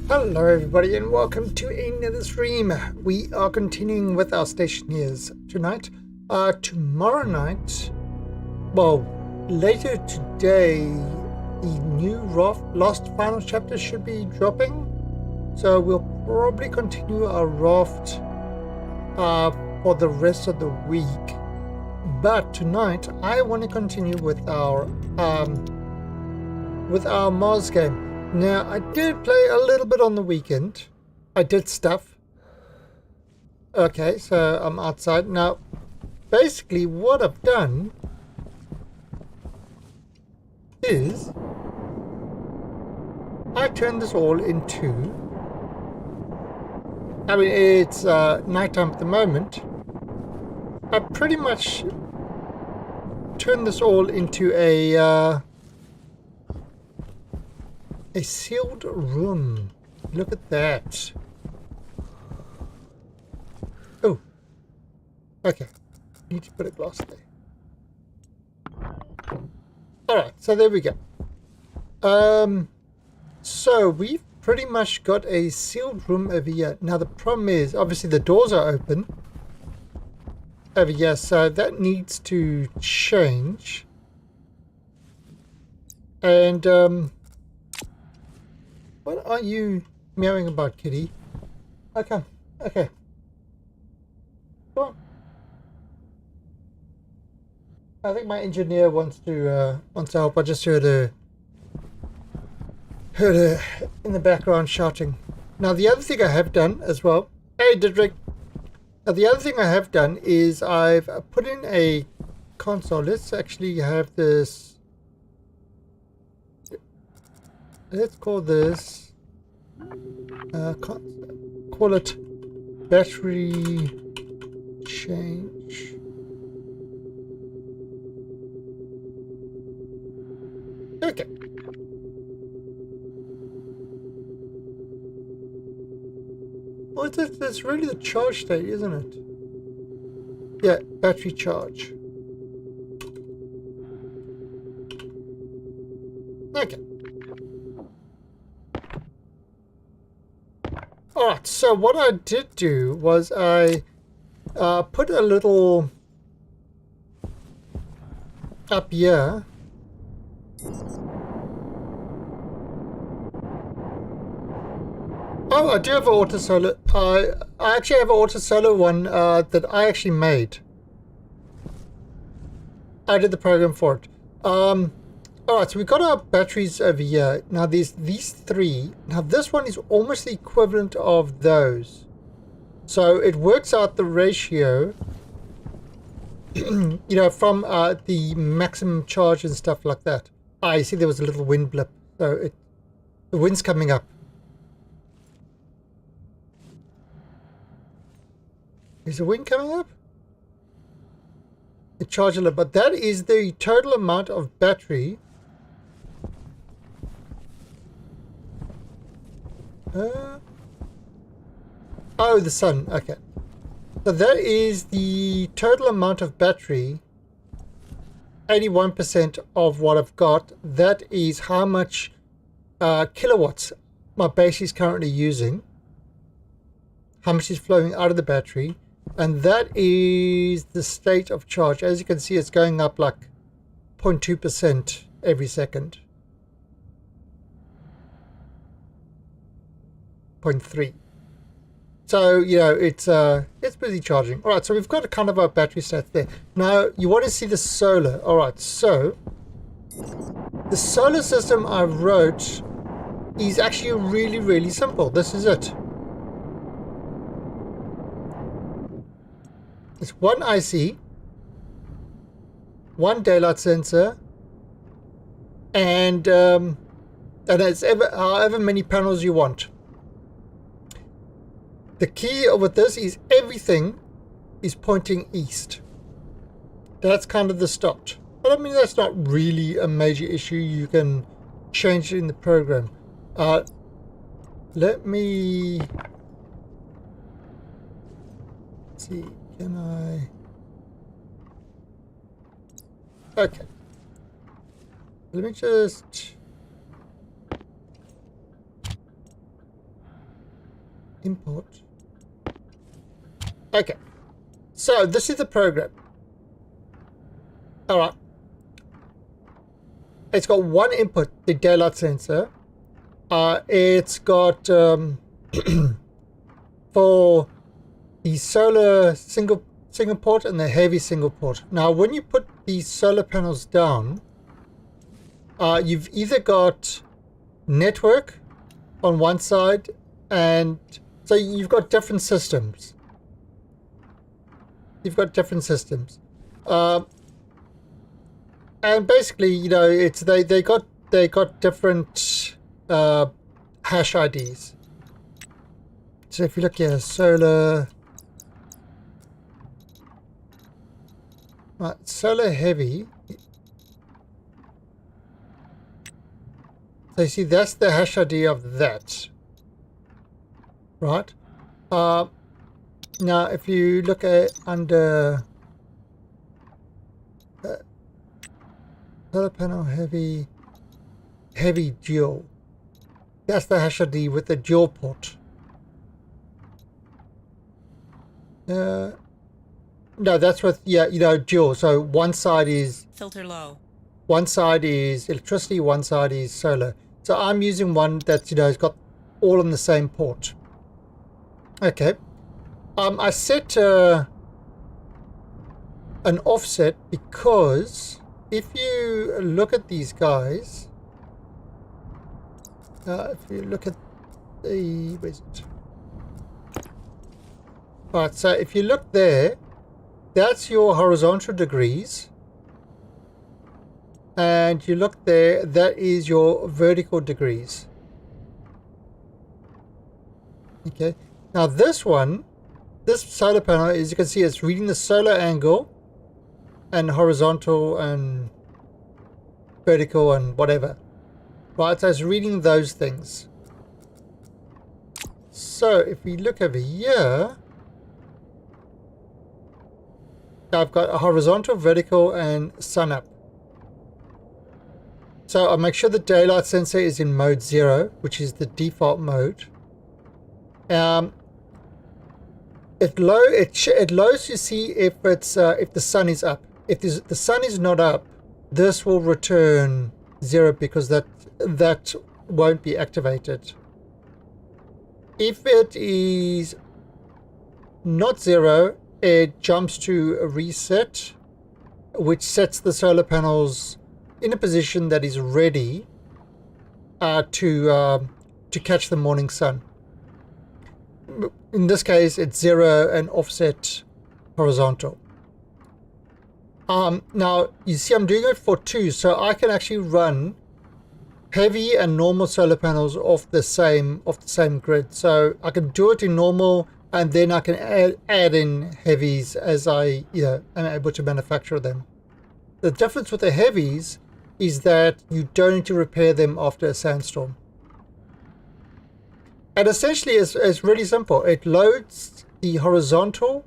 Hello everybody and welcome to another stream. We are continuing with our stationeers tonight. Tomorrow night, well, later today, the new Lost Final Chapter should be dropping. So we'll probably continue our raft for the rest of the week. But tonight, I want to continue with our Mars game. Now, I did play a little bit on the weekend. I did stuff. Okay, so I'm outside. Now, basically what I've done is I turned this all into... I mean, it's nighttime at the moment. I pretty much turned this all into a sealed room. Look at that. Oh. Okay. Need to put a glass there. Alright, so there we go. So we've pretty much got a sealed room over here. Now the problem is, obviously the doors are open over here, so that needs to change. And what are you meowing about, kitty? Okay, okay. Come on. I think my engineer wants to help. I just heard her in the background shouting. Now the other thing I have done as well. Hey, Didrik. Now the other thing I have done is I've put in a console. Let's actually have this. Let's call this, call it battery change. Okay. Well, it's really the charge state, isn't it? Yeah, battery charge. Okay. Alright, so what I did do was I put a little up here. Oh, I do have an auto solar. I actually have an auto solar one that I actually made. I did the program for it. Alright, so we've got our batteries over here. Now these three. Now this one is almost the equivalent of those. So it works out the ratio, you know, from the maximum charge and stuff like that. Ah, you see there was a little wind blip. So the wind's coming up. Is the wind coming up? It charged a little, but that is the total amount of battery. Oh, the sun. Okay. So that is the total amount of battery. 81% of what I've got. That is how much kilowatts my base is currently using. How much is flowing out of the battery. And that is the state of charge. As you can see, it's going up like 0.2% every second. 0.3. So, you know, it's busy charging. All right, so we've got a kind of our battery stats there. Now, you want to see the solar. All right, so the solar system I wrote is actually really, really simple. This is it. It's one IC, one daylight sensor, and it's however many panels you want. The key with this is everything is pointing east. That's kind of the start. But I mean, that's not really a major issue. You can change it in the program. Let me see. Can I? Okay. Let me just import. Okay, so this is the program. All right, it's got one input, the daylight sensor. It's got for the solar single port and the heavy single port. Now, when you put these solar panels down, you've either got network on one side, and so you've got different systems. And basically, you know, it's they got different hash IDs. So if you look here, solar, right, solar heavy. So you see, that's the hash ID of that, right? Now, if you look at under solar panel heavy dual, that's the hash ID with the dual port. No, that's with, yeah, you know, dual. So one side is filter low. One side is electricity, one side is solar. So I'm using one that, you know, has got all on the same port. Okay. I set an offset because if you look at these guys, if you look at the, where's it? Right, so if you look there, that's your horizontal degrees. And you look there, that is your vertical degrees. Okay. Now this one, this solar panel, as you can see, it's reading the solar angle and horizontal and vertical and whatever. Right, so it's reading those things. So if we look over here, I've got a horizontal, vertical, and sun up. So I'll make sure the daylight sensor is in mode 0, which is the default mode. It loads to see if it's if the sun is up. If the sun is not up, this will return 0 because that won't be activated. If it is not 0, it jumps to a reset, which sets the solar panels in a position that is ready to catch the morning sun. In this case, it's 0 and offset horizontal. Now you see, I'm doing it for 2, so I can actually run heavy and normal solar panels off the same grid. So I can do it in normal, and then I can add in heavies as I am able to manufacture them. The difference with the heavies is that you don't need to repair them after a sandstorm. And essentially it's really simple. It loads the horizontal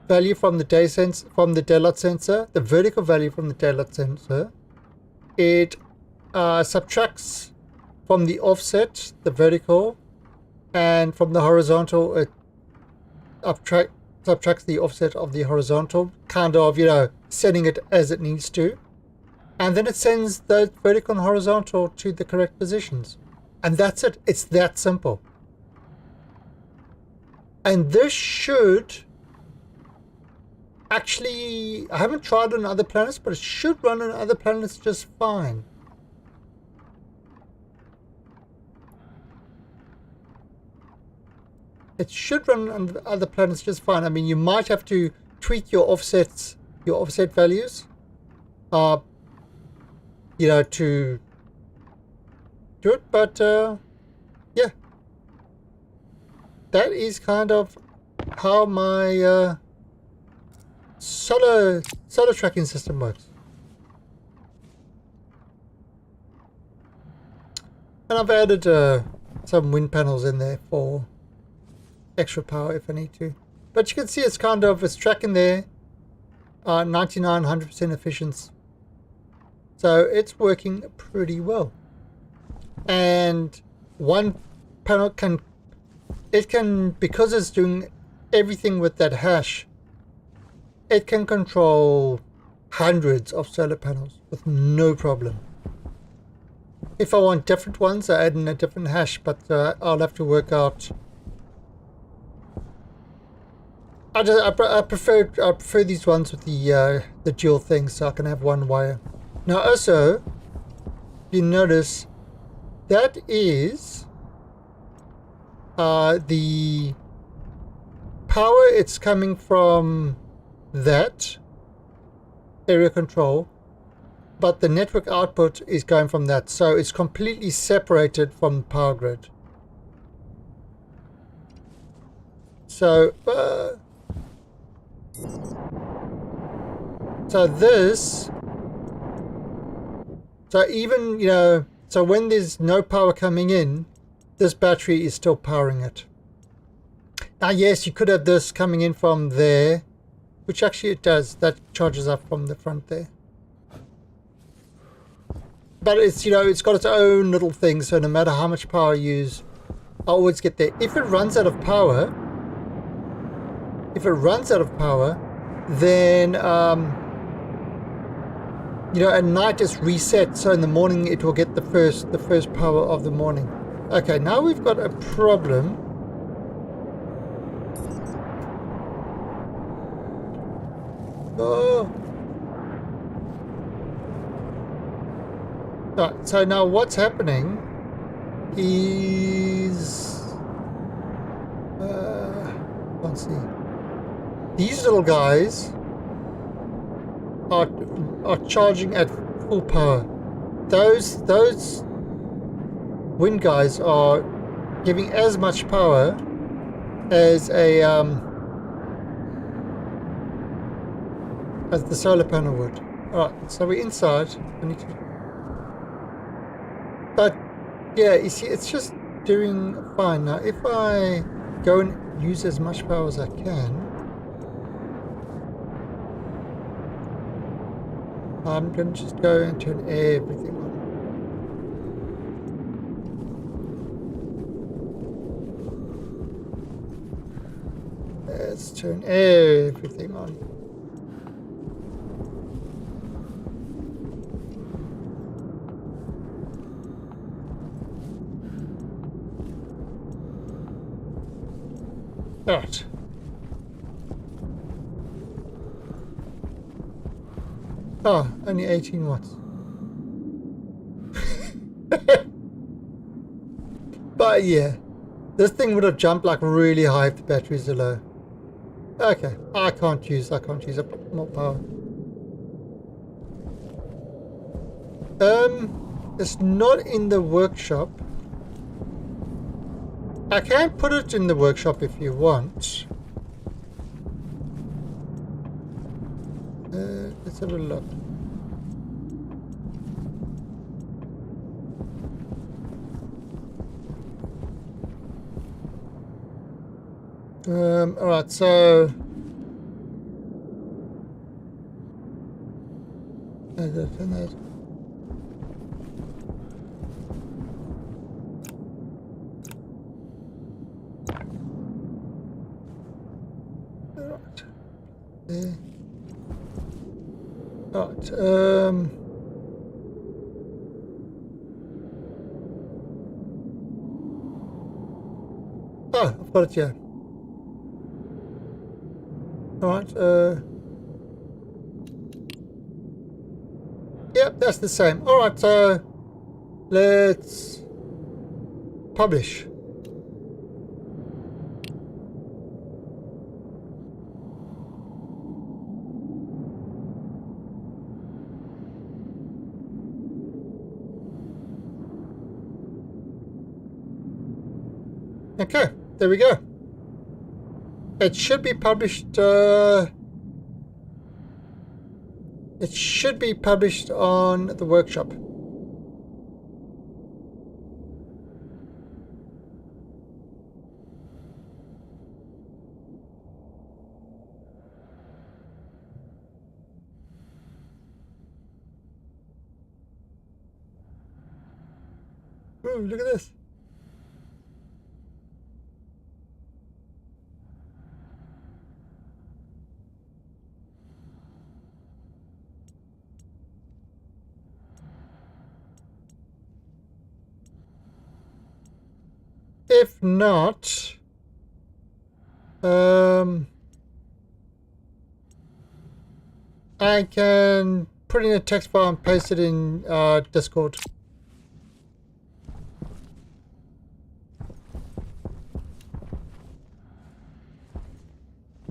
value from the daylight sensor, the vertical value from the daylight sensor. It subtracts from the offset, the vertical, and from the horizontal it subtracts the offset of the horizontal, kind of, setting it as it needs to. And then it sends the vertical and horizontal to the correct positions. And that's it. It's that simple. And this should actually, I haven't tried on other planets, but it should run on other planets just fine. It should run on other planets just fine. I mean, you might have to tweak your offset values, to do it, but yeah, that is kind of how my solar tracking system works. And I've added some wind panels in there for extra power if I need to. But you can see it's tracking there, 99-100% efficiency. So it's working pretty well. And one panel can it can, because it's doing everything with that hash, it can control hundreds of solar panels with no problem. If I want different ones, I add in a different hash, but I'll have to work out. I prefer these ones with the dual thing, so I can have one wire. Now also, you notice that is the power. It's coming from that area control, but the network output is going from that, so it's completely separated from the power grid. So so even, you know, so when there's no power coming in, this battery is still powering it. Now yes, you could have this coming in from there, which actually it does. That charges up from the front there. But it's, you know, it's got its own little thing, so no matter how much power you use, I always get there. If it runs out of power, then you know, at night it's reset, so in the morning it will get the first power of the morning. Okay, now we've got a problem. Oh. Right, so now what's happening is let's see. These little guys are charging at full power. Those wind guys are giving as much power as as the solar panel would. Alright, so we're inside. I need to, but yeah, you see, it's just doing fine. Now if I go and use as much power as I can, I'm going to just go and turn everything on. Let's turn everything on. Alright. Oh, only 18 watts. But yeah, this thing would have jumped like really high if the batteries are low. Okay, I can't use more power. It's not in the workshop. I can put it in the workshop if you want. Let's have a look. Alright, so Right, oh, I've got it here. Alright, yep, that's the same. Alright, so let's publish. Okay, there we go. It should be published. It should be published on the workshop. Ooh, look at this. if not, I can put in a text file and paste it in Discord.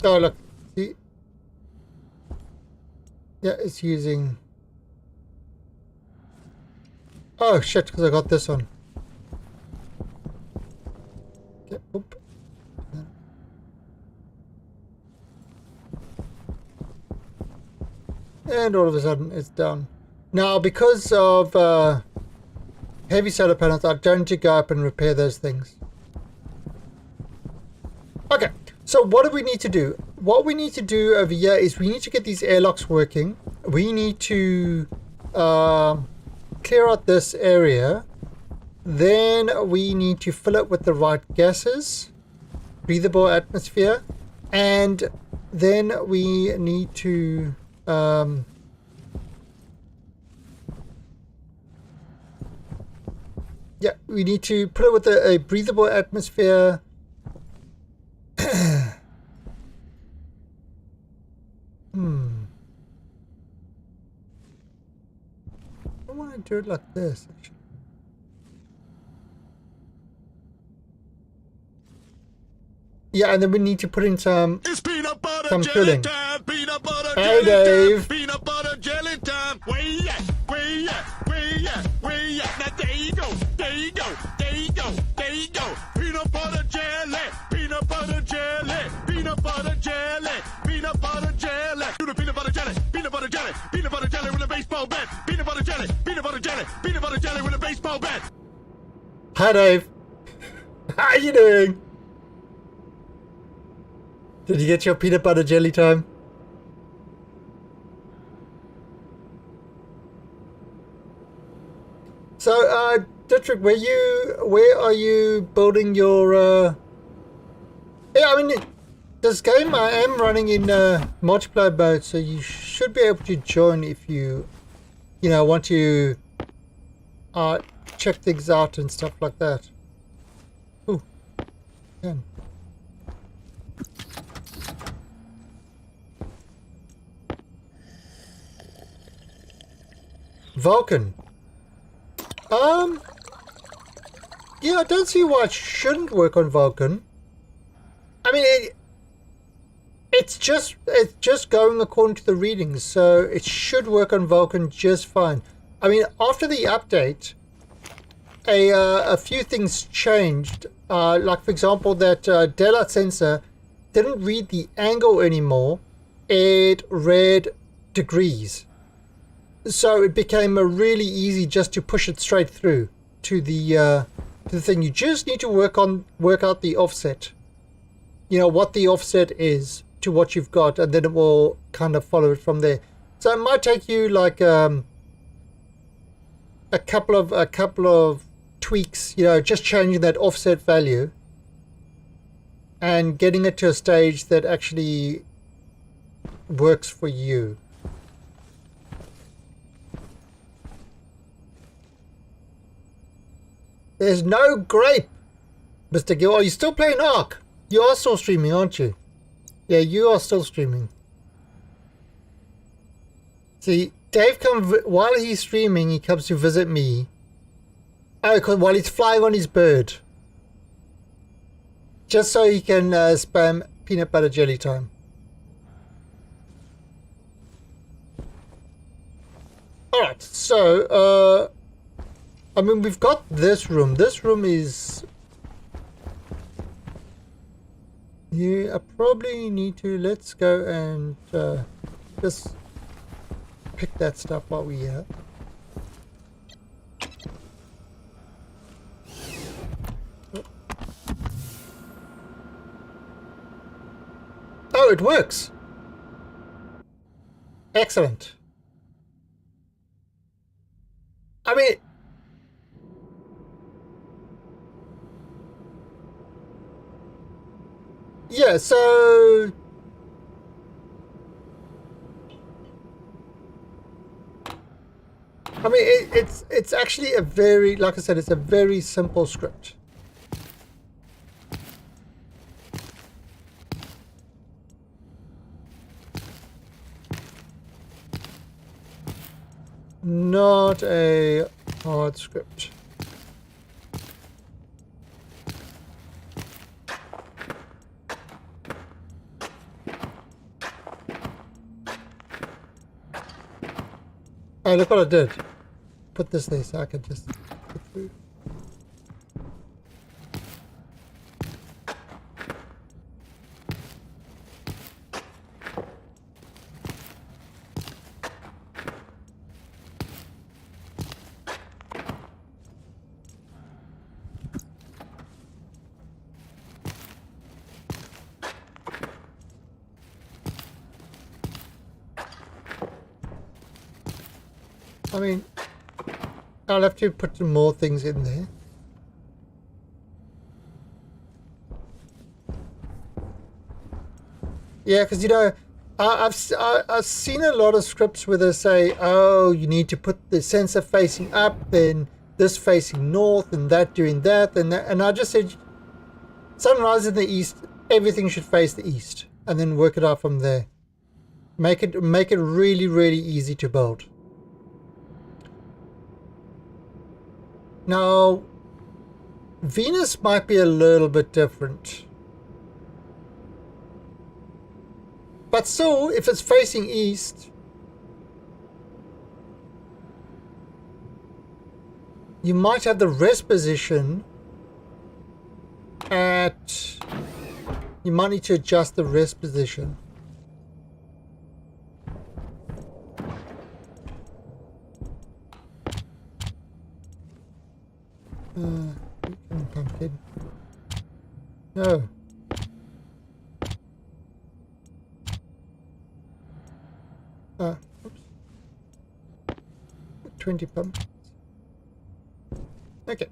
Oh, look. See? Yeah, it's using... Oh, shit, because I got this one. Okay, oop. And all of a sudden, it's done. Now, because of heavy solar panels, I don't need to go up and repair those things. Okay. So what do we need to do? What we need to do over here is we need to get these airlocks working. We need to clear out this area. Then we need to fill it with the right gases, breathable atmosphere, and then we need to yeah, we need to put it with a breathable atmosphere. I want to do it like this, actually. Yeah, and then we need to put in some cooling. Hey, Dave. Peanut butter jelly time. Where you at? Where you at? Where you at? Where you at? Now there you go. There you go. There you go. There you go. Peanut butter jelly. Peanut butter jelly. Peanut butter jelly. Peanut butter jelly. Do the peanut butter jelly. Peanut butter jelly. Peanut butter jelly with a baseball bat. Peanut butter jelly. Peanut butter jelly. Peanut butter jelly with a baseball bat. Hi, Dave. How you doing? Did you get your peanut butter jelly time? So, Dietrich, where are you building your, yeah, I mean, this game I am running in, multiplayer mode, so you should be able to join if you want to, check things out and stuff like that. Ooh, man. Vulcan. Yeah, I don't see why it shouldn't work on Vulcan. I mean, it's just going according to the readings, so it should work on Vulcan just fine. I mean, after the update, a few things changed. Like, for example, that daylight sensor didn't read the angle anymore. It read degrees. So it became really easy just to push it straight through to the thing. You just need to work out the offset. You know what the offset is to what you've got, and then it will kind of follow it from there. So it might take you like a couple of tweaks. Just changing that offset value and getting it to a stage that actually works for you. There's no grape, Mr. Gill. Are you still playing Ark? You are still streaming, aren't you? Yeah, you are still streaming. See, Dave while he's streaming, he comes to visit me. Oh, while he's flying on his bird. Just so he can spam peanut butter jelly time. Alright, so, I mean, we've got this room. This room is... I probably need to... Let's go and just pick that stuff while we're here. Oh, it works! Excellent. I mean... Yeah, so... I mean, it's actually a very, like I said, it's a very simple script. not a hard script. Oh, look what I did. Put this there so I can just get through. I mean, I'll have to put some more things in there. Yeah, because, you know, I've seen a lot of scripts where they say, oh, you need to put the sensor facing up, then this facing north, and that doing that, and I just said, sunrise in the east, everything should face the east, and then work it out from there. Make it really, really easy to build. Now, Venus might be a little bit different. But still, if it's facing east, you might have the rest position at... You might need to adjust the rest position. Pumpkin. No. Oops. 20 pumpkins. Okay.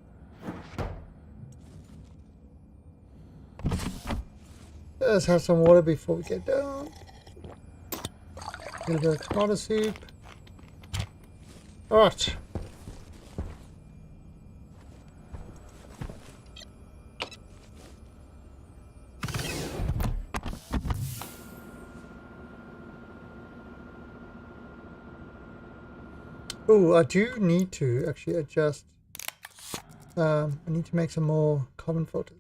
Let's have some water before we get down. A little bit of tomato soup. Alright. Oh, I do need to actually adjust. I need to make some more carbon filters.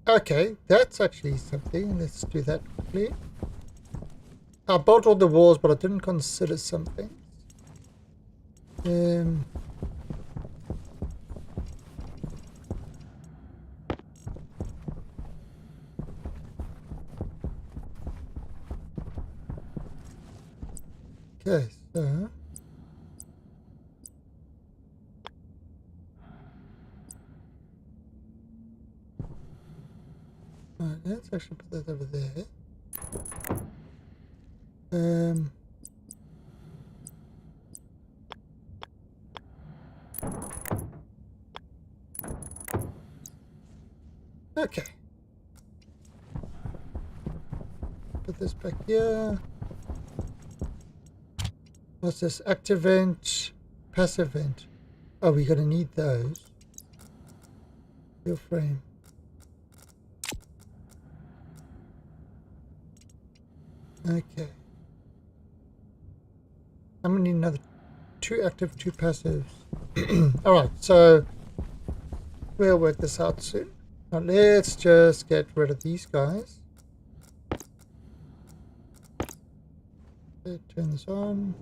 Okay, that's actually something. Let's do that quickly. I built all the walls, but I didn't consider something. Okay, so alright, let's actually put that over there. Okay. Put this back here. What's this? Active vent, passive vent. Oh, we're going to need those. Steel frame. Okay. I'm going to need another 2 active, 2 passives. Alright, so we'll work this out soon. Now let's just get rid of these guys. Okay, turn this on.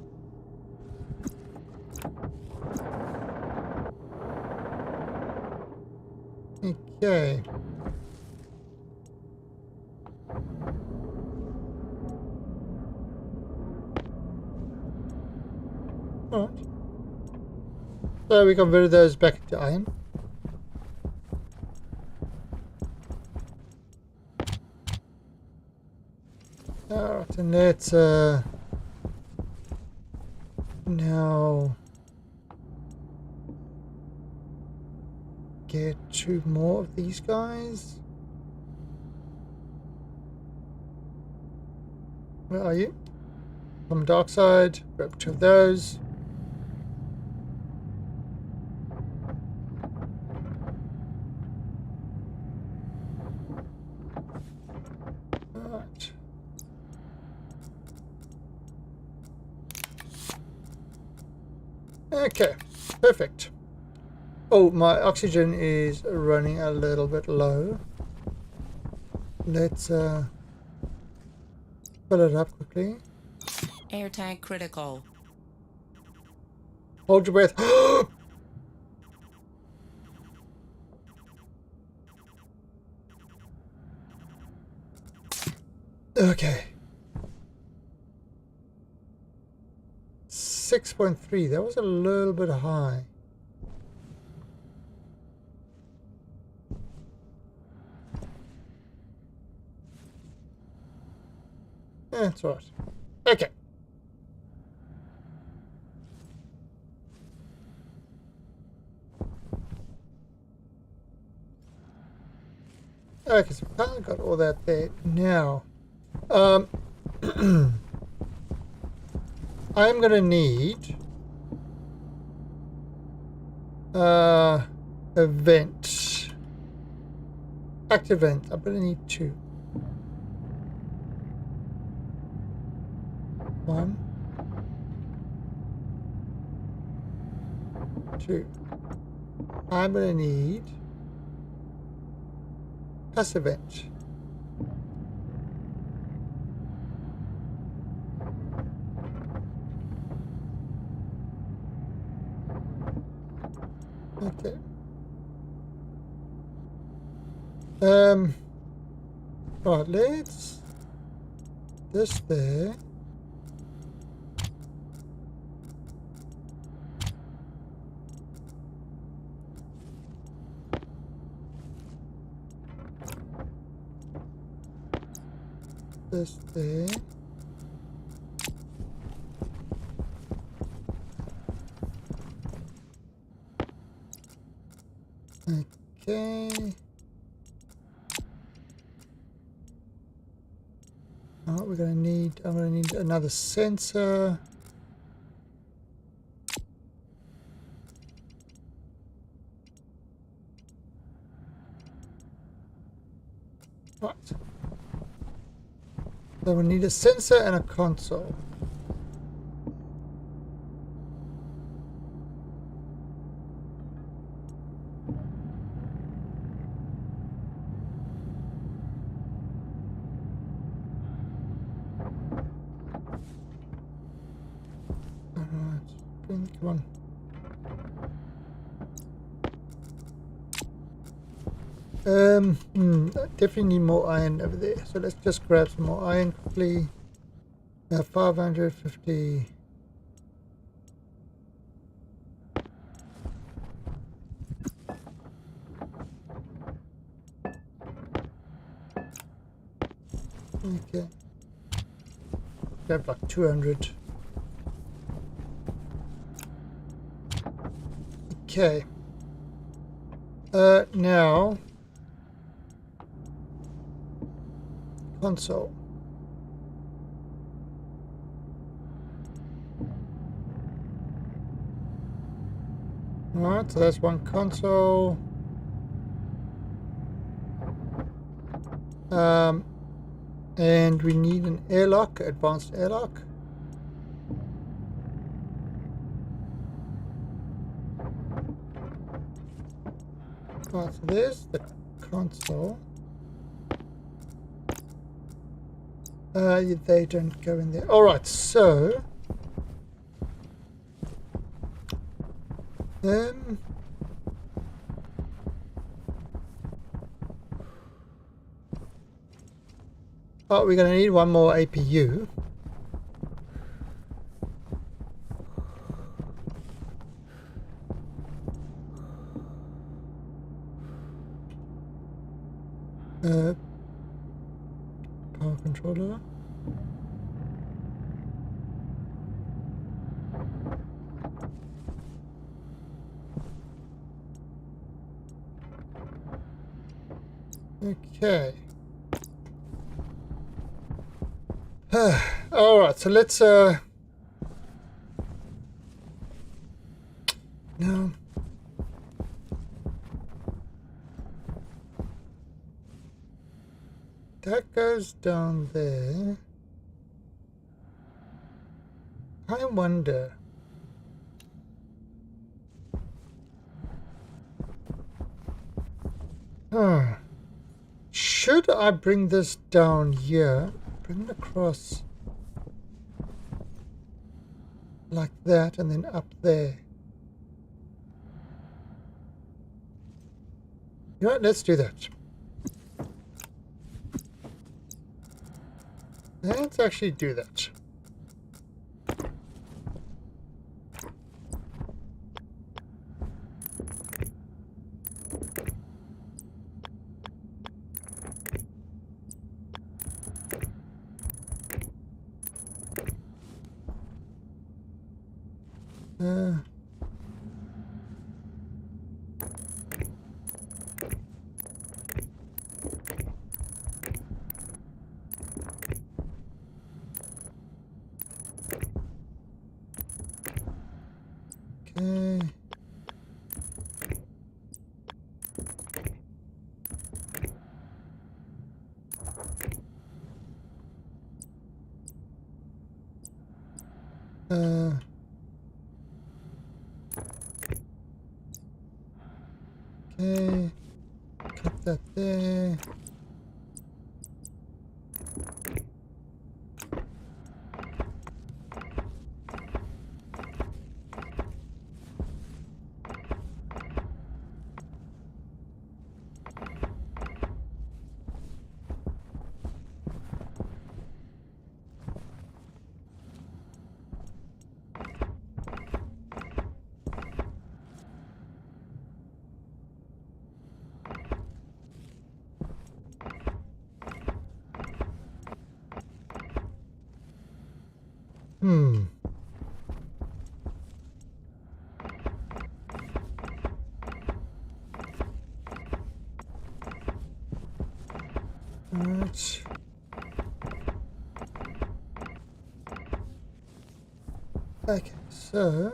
Okay. Alright. So we converted those back into iron. Alright, and let's now get 2 more of these guys. Where are you? Carbon dioxide, grab 2 of those. Okay, perfect. Oh, my oxygen is running a little bit low. Let's fill it up quickly. Air tag critical. Hold your breath. Okay. 6.3. That was a little bit high. That's all right. Okay. Okay, so we kind of got all that there. Now, I'm gonna need a vent. Active vent. I'm gonna need 2. 1, 2. I'm gonna need passive vent. Okay. Right, let's this there. This there. Okay. Oh, we're gonna need. I'm gonna need another sensor. Right. So we need a sensor and a console. Alright, come on. Definitely need more iron over there. So let's just grab some more iron quickly. 550. Okay. Grab like 200. Okay. Now console. Alright, so that's one console. And we need an airlock, advanced airlock. Right, so there's the console. They don't go in there. Alright, so oh, we're gonna need one more APU. Power controller. Okay. All right, so let's no. That goes down there. I wonder. Huh. Should I bring this down here? Bring it across like that and then up there. You know what? Let's do that. Let's actually do that. Okay. Okay. Cut that there. Hmm. Alright. Okay, so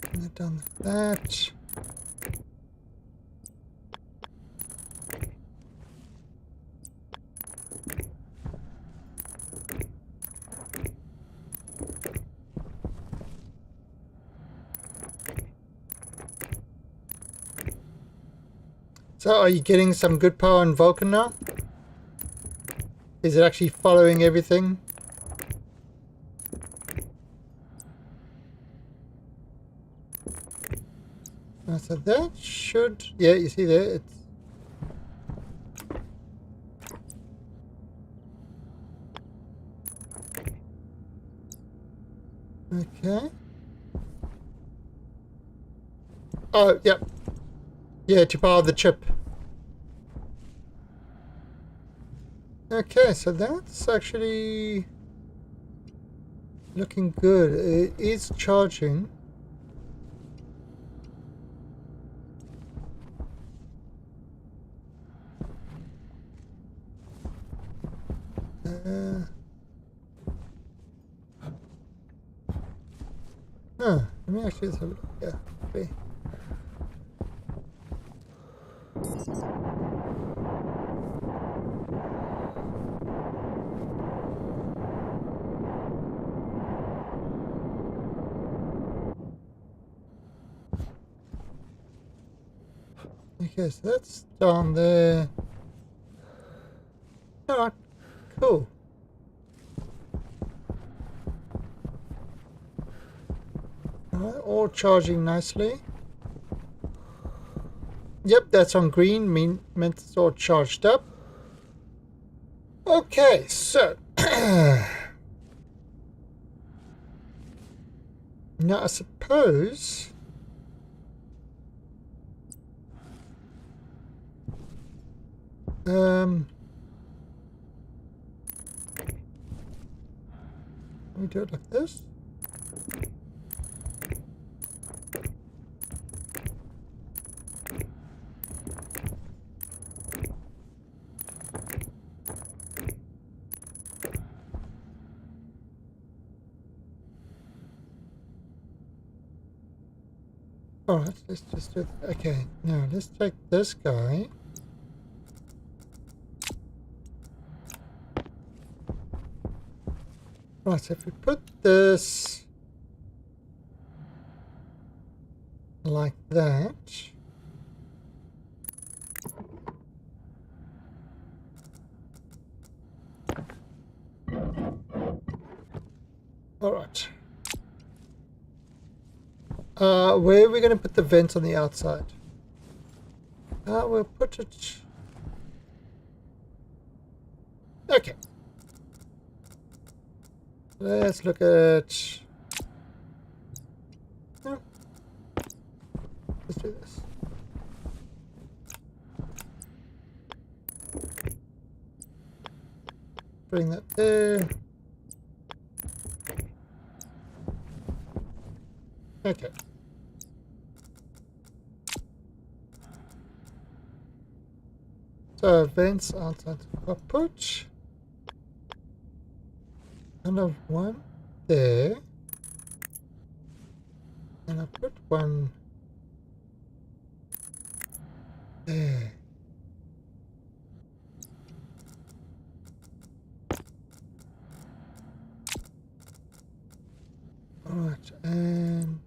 bring it down like that. So are you getting some good power in Vulcan now? Is it actually following everything? So that should... Yeah, you see there, it's... Okay. Oh, yep. Yeah, to power the chip. Okay, so that's actually looking good. It is charging. Let me actually have a look. Yeah, okay. Okay, so that's down there. Alright, cool. Alright, all charging nicely. Yep, that's on green, meant it's all charged up. Okay, so now I suppose we do it like this. Alright, let's just do it. Okay, now let's take this guy. Right, so if we put this like that. All right. Where are we going to put the vents on the outside? We'll put it... Okay. Let's look at... No. Let's do this. Bring that there. Okay. So vents outside the output. Another one there. And I put one there. Alright, and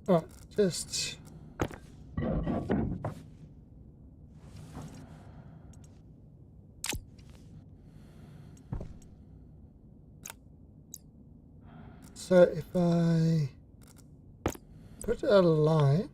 alright, just so if I put a light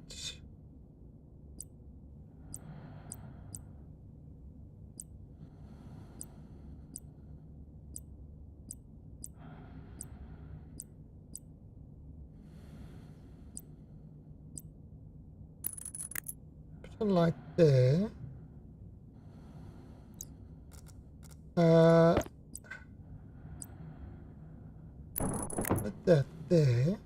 there, put that there.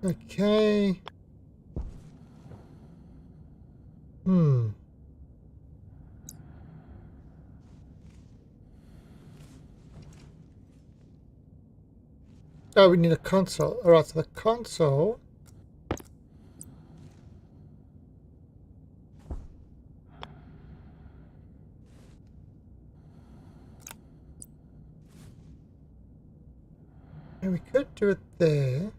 Okay. Oh, we need a console. Alright, so the console. And we could do it there.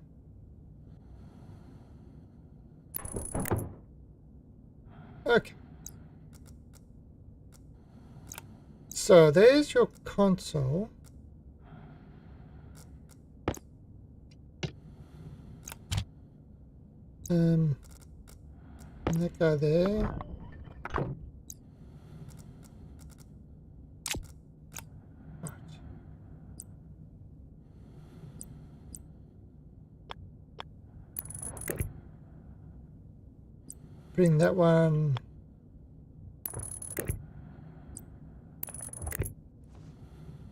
Okay. So there's your console. And that guy there. Right. Bring that one.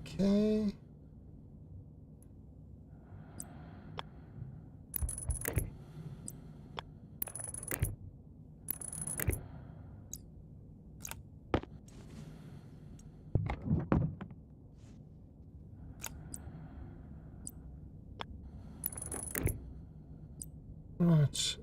Okay. Right.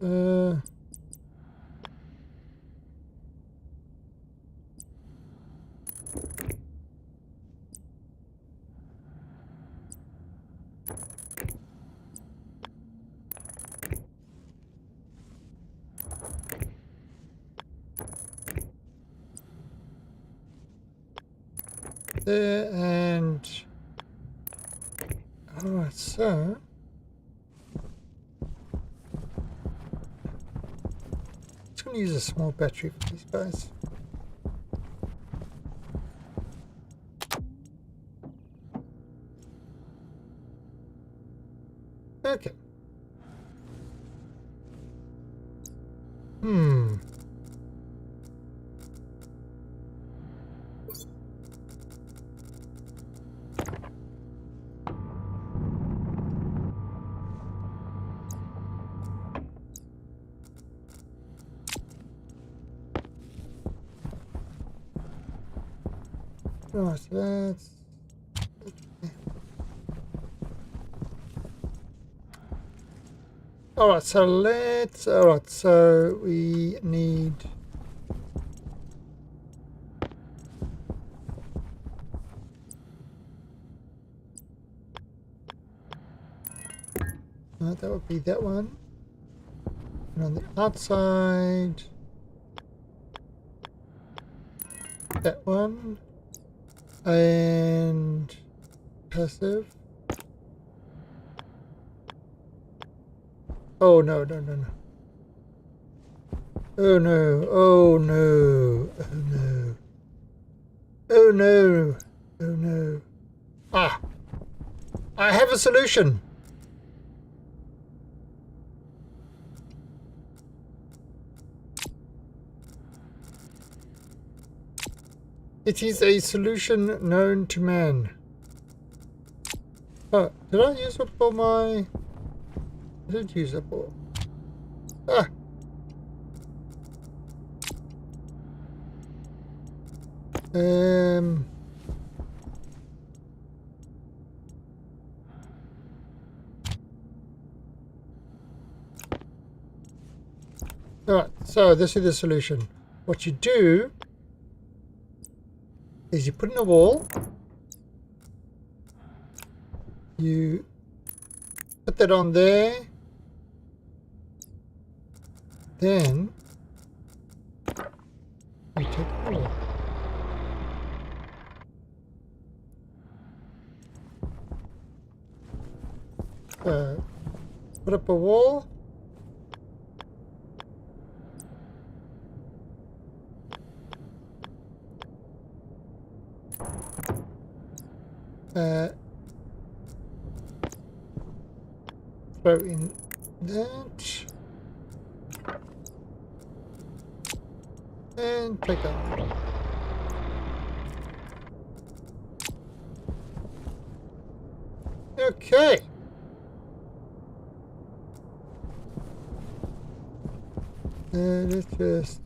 There and alright, so just gonna use a small battery for these guys. Okay. Hmm. Right, so that's... Alright, so let's... Alright, so we need... that would be that one. And on the outside... That one. And... Passive. Oh no, no, no, no. Oh no, oh no, oh no. Oh no, oh no. Ah! I have a solution! It is a solution known to man. Oh, did I use up all my... I did use up all. Ah! Alright, so this is the solution. What you do is you put in a wall, you put that on there, then you take the wall. Put up a wall. Throw in that. And take out. Okay. Let's just...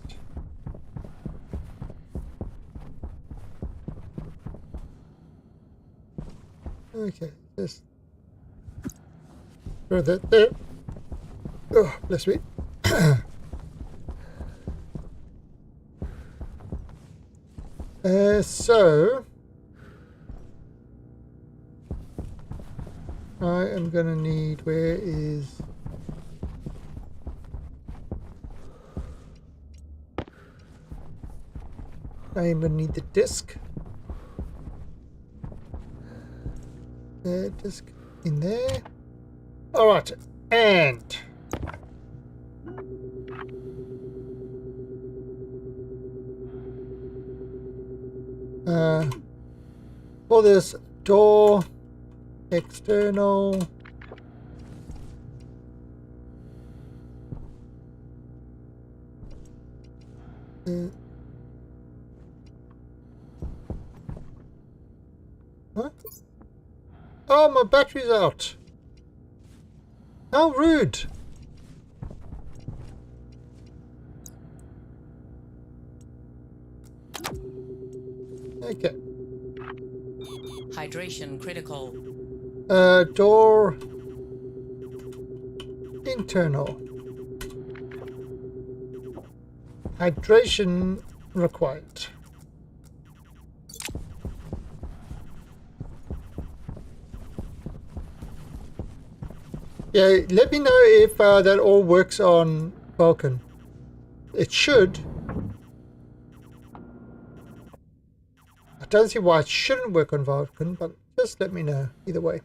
Okay, just throw that there. Oh, bless me. So I am gonna need, where is... I am gonna need the disc. Disc in there. All right, and for this door, external, what? Oh, my battery's out. How rude. Okay. Hydration critical. Door internal. Hydration required. Yeah, let me know if that all works on Vulcan. It should. I don't see why it shouldn't work on Vulcan, but just let me know either way.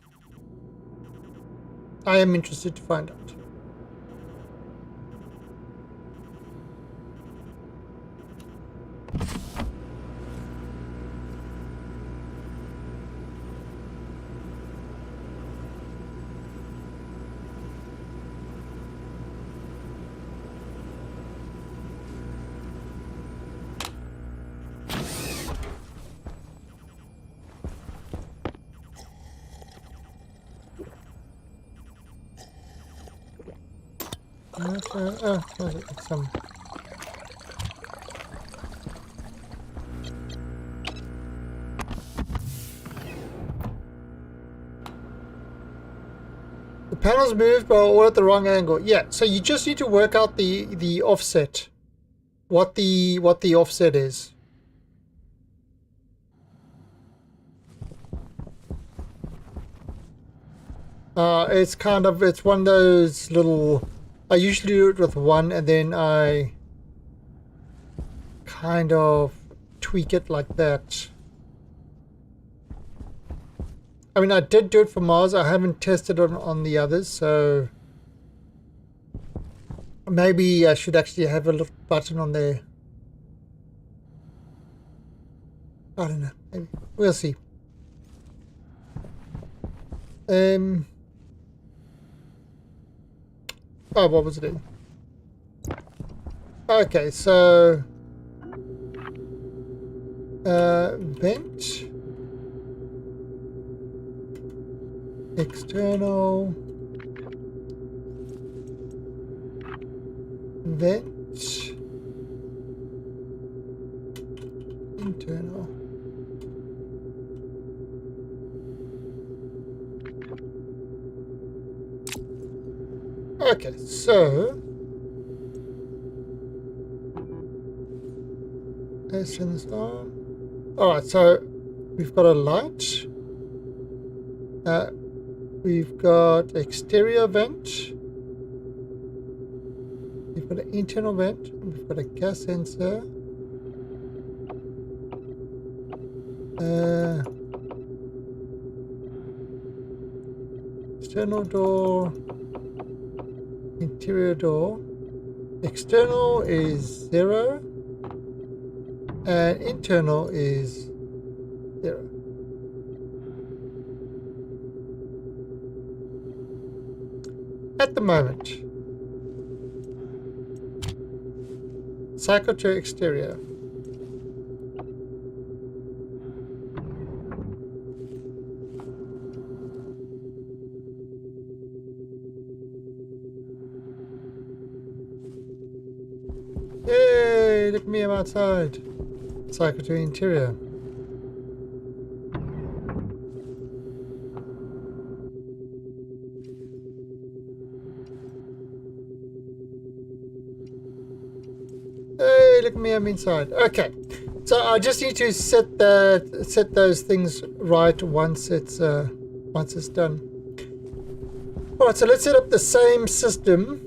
I am interested to find out. Some. The panels moved, but all at the wrong angle. Yeah, so you just need to work out the offset, what the offset is. It's one of those little. I usually do it with one, and then I kind of tweak it like that. I mean, I did do it for Mars. I haven't tested it on the others, so maybe I should actually have a little button on there. I don't know. Maybe. We'll see. Oh, what was it in? Okay, so vent, external, vent, internal. Okay, so let's turn this on. Alright, so we've got a light. We've got exterior vent. We've got an internal vent. We've got a gas sensor. External door. Interior door. External is 0 and internal is 0. At the moment, cycle to exterior. Yay, look at me, I'm outside. Cycle to interior. Hey, look at me, I'm inside. Okay, so I just need to set those things right once it's done. All right, so let's set up the same system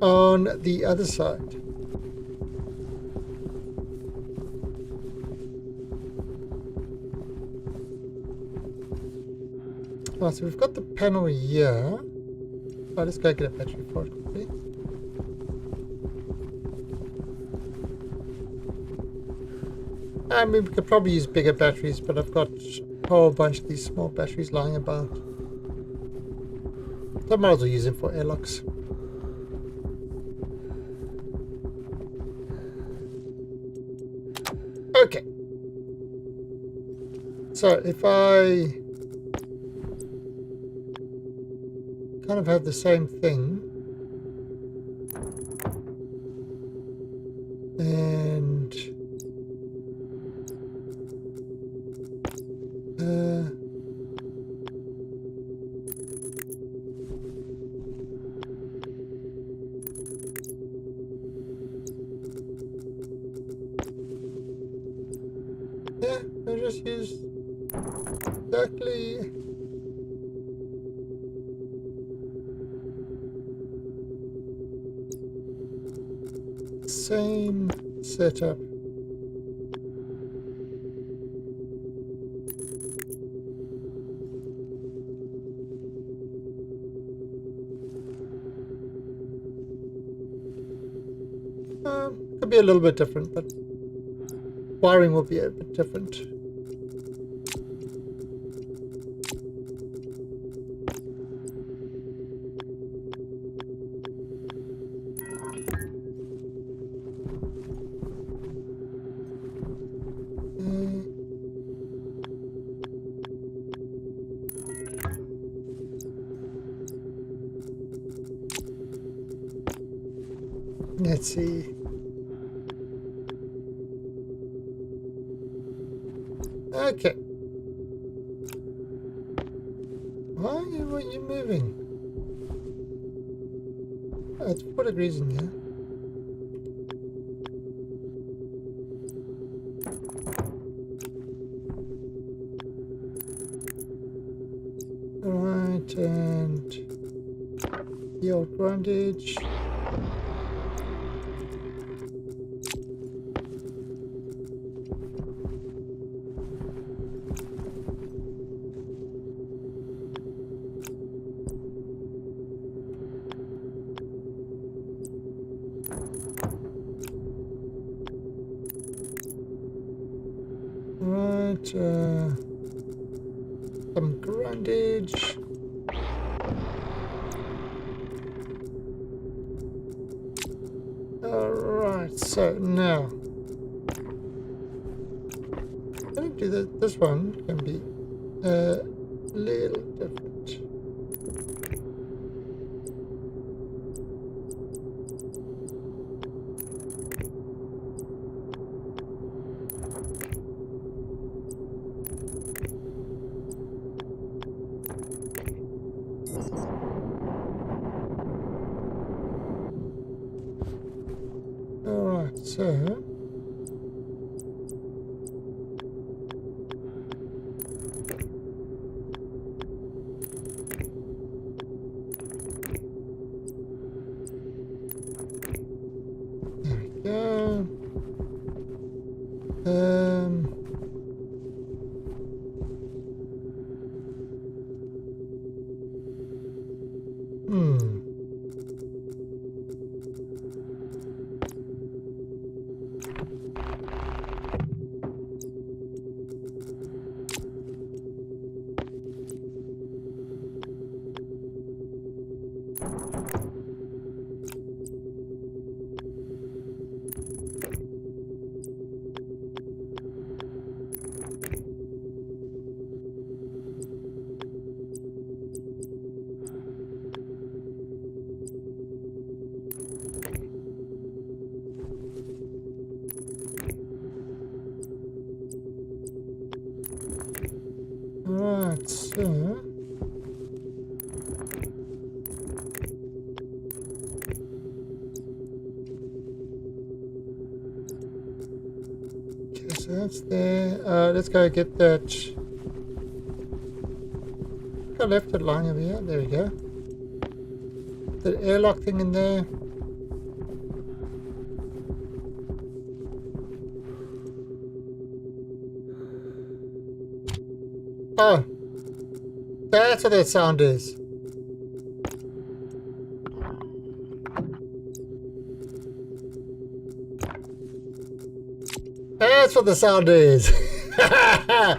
on the other side. Right, so we've got the panel here. Oh, let's go get a battery for it quickly. I mean, we could probably use bigger batteries, but I've got a whole bunch of these small batteries lying about. So I might as well use them for airlocks. Okay. So if I kind of have the same thing, and yeah, I just use exactly same setup. Could be a little bit different, but wiring will be a bit different. Let's see. Okay. Why are you moving? Oh, it's 4 degrees in here. Alright, and the old grindage. Right, some grindage. Alright, so now I'm gonna do that. This one can be a little different. Alright, so there we go. Hmm. Alright, so okay, so that's there. Let's go get that. I left it lying over here. There we go. The airlock thing in there. Oh, that's what that sound is. That's what the sound is. I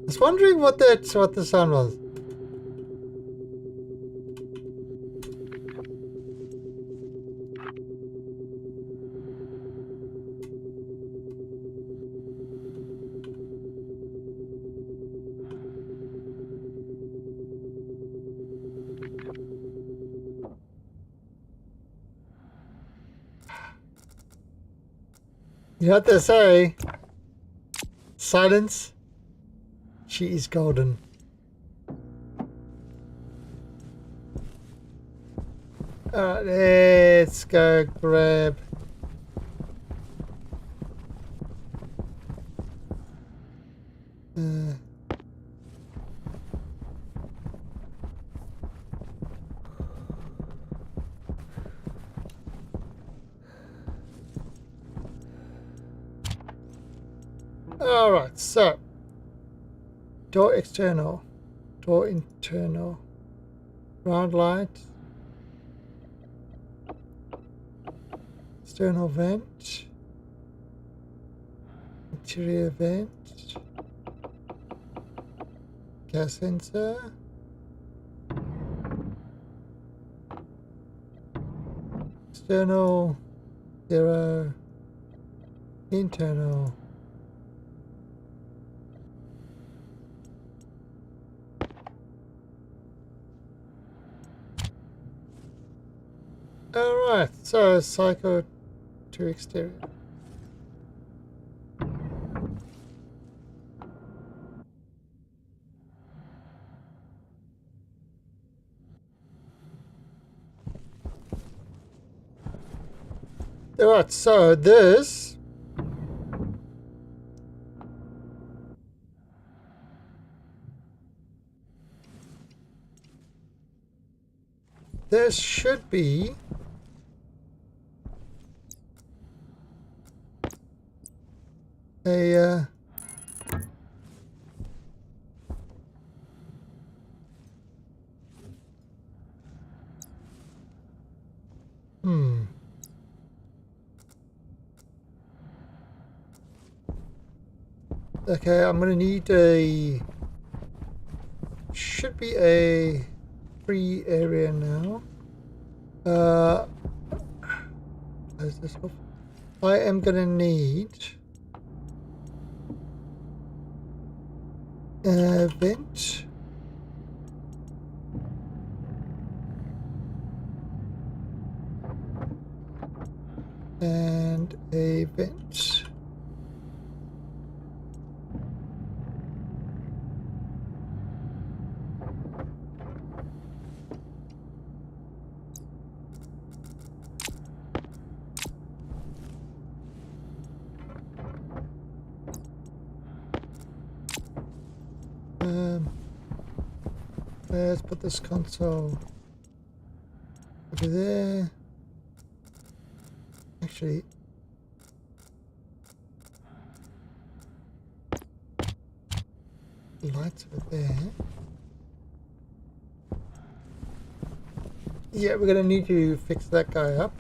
was wondering what the sound was. You know what they say? Silence. She is golden. Alright, let's go grab. Alright, so door external, door internal, ground light, external vent, interior vent, gas sensor. External, 0. Internal. Alright, so cycle to exterior. Alright, so this should be a okay, I'm gonna need a, should be a free area now. Close this off. I am gonna need a vent. And a vent. Let's put this console over there. Actually, lights over there. Yeah, we're gonna need to fix that guy up.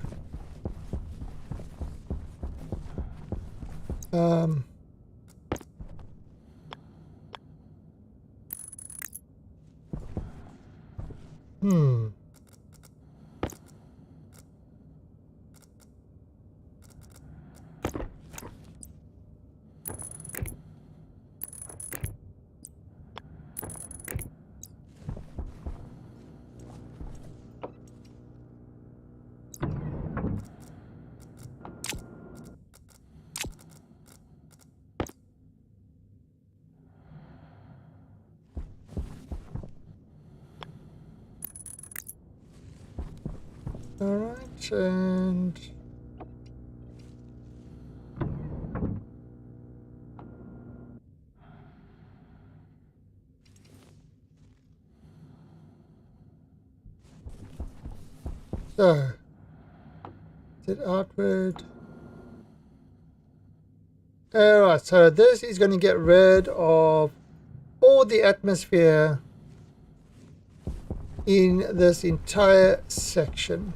Alright, and so is it outward? Alright, so this is going to get rid of all the atmosphere in this entire section.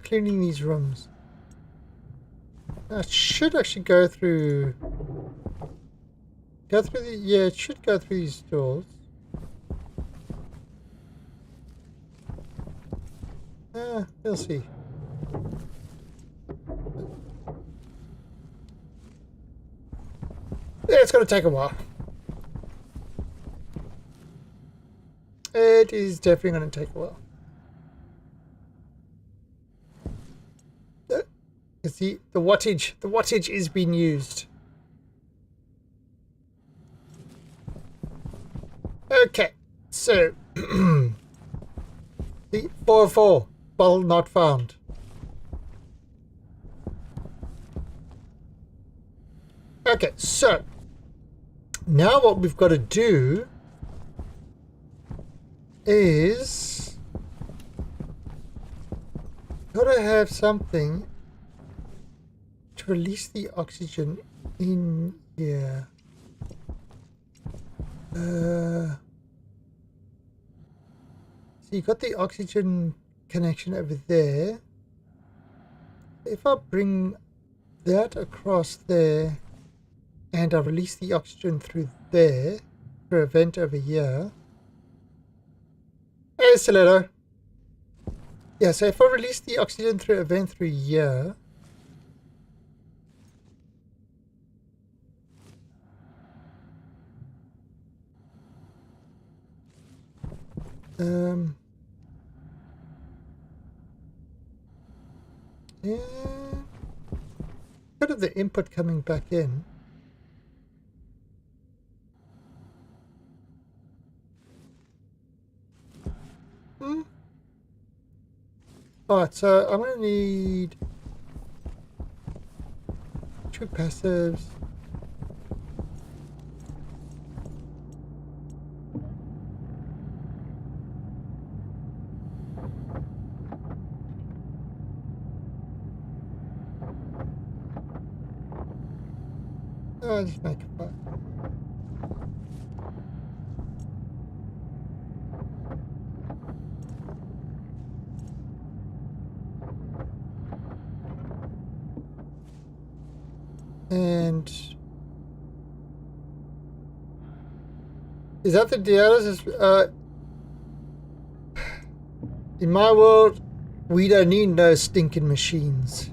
Cleaning these rooms. It should actually go through the, yeah, it should go through these doors. We'll see. Yeah, it's going to take a while. It is definitely going to take a while. You see, the wattage is being used. Okay, so the 404 bottle not found. Okay, so now what we've got to do is got to have something to release the oxygen in here. So you got the oxygen connection over there. If I bring that across there and I release the oxygen through there, through a vent over here. Hey, Stiletto. Yeah, so if I release the oxygen through a vent through here, yeah, bit of the input coming back in. Alright, so I'm going to need 2 passives. I'll just make it 5. And is that the dialysis? In my world, we don't need no stinking machines.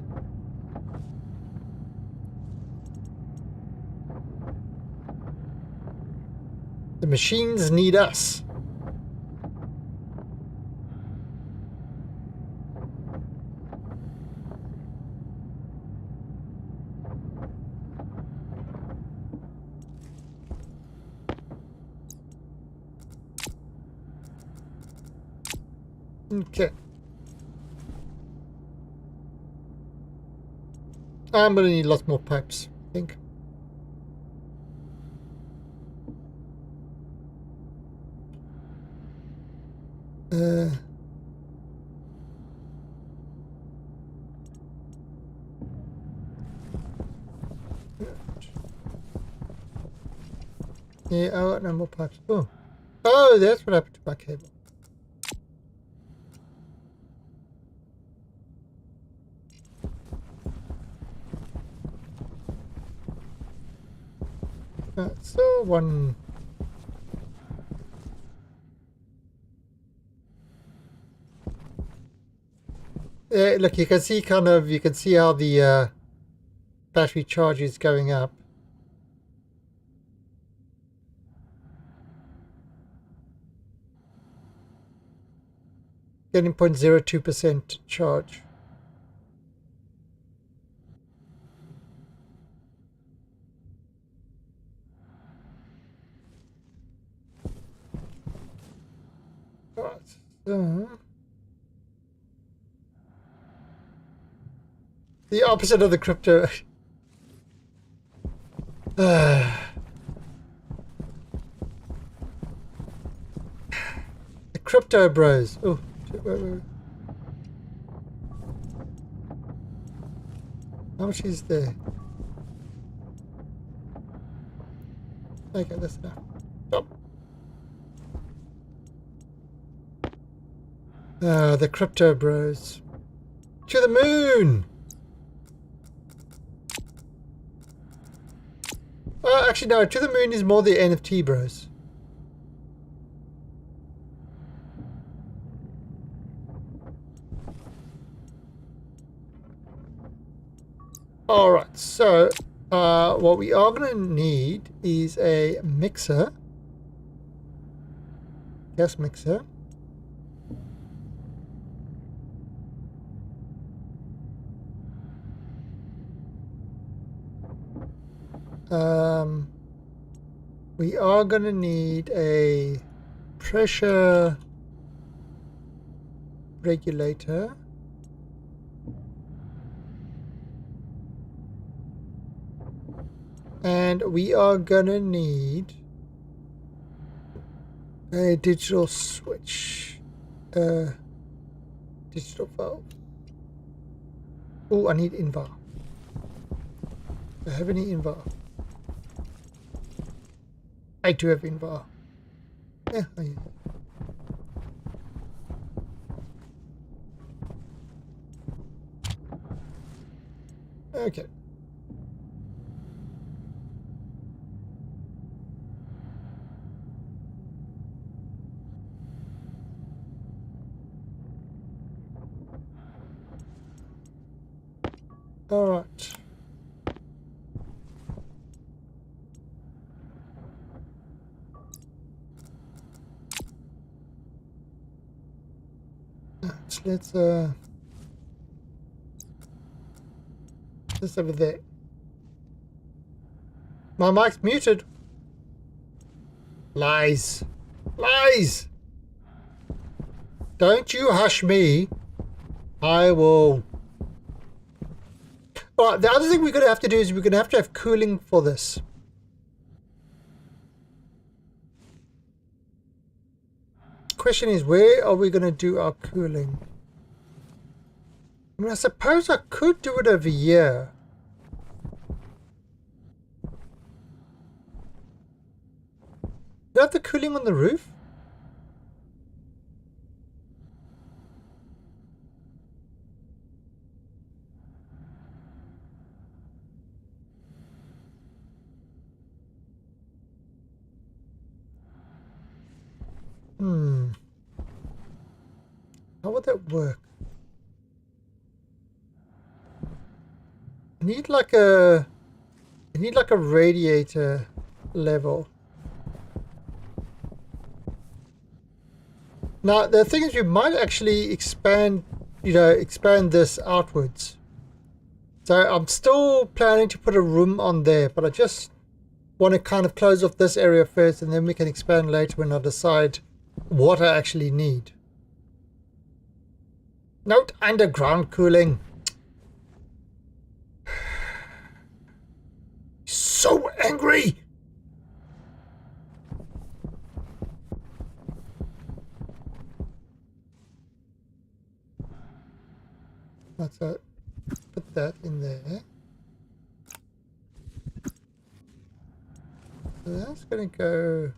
The machines need us. Okay. I'm gonna need lots more pipes, I think. Yeah, I got no more pipes. Oh. Oh, that's what happened to my cable. So one. Look, you can see you can see how the battery charge is going up. Getting 0.02% charge. Right, so the opposite of the crypto. The crypto bros. Oh, wait. How much is there? Okay, that's enough. Stop. The crypto bros. To the moon! Actually, no, to the moon is more the NFT bros. Alright, so what we are going to need is a mixer. Gas mixer. We are going to need a pressure regulator. And we are going to need a digital switch. Digital valve. Oh, I need invar. Do I have any invar? I do have invar. Yeah, I use it. Okay. All right. Let's just over there. My mic's muted. Lies. Lies. Don't you hush me. I will. All right, the other thing we're going to have to do is we're going to have cooling for this. Question is, where are we going to do our cooling? I mean, I suppose I could do it over here. Do you have the cooling on the roof? How would that work? I need like a radiator level. Now the thing is, you might actually expand this outwards. So I'm still planning to put a room on there, but I just want to kind of close off this area first, and then we can expand later when I decide what I actually need. Note underground cooling. So angry. That's it. Put that in there. So that's gonna go.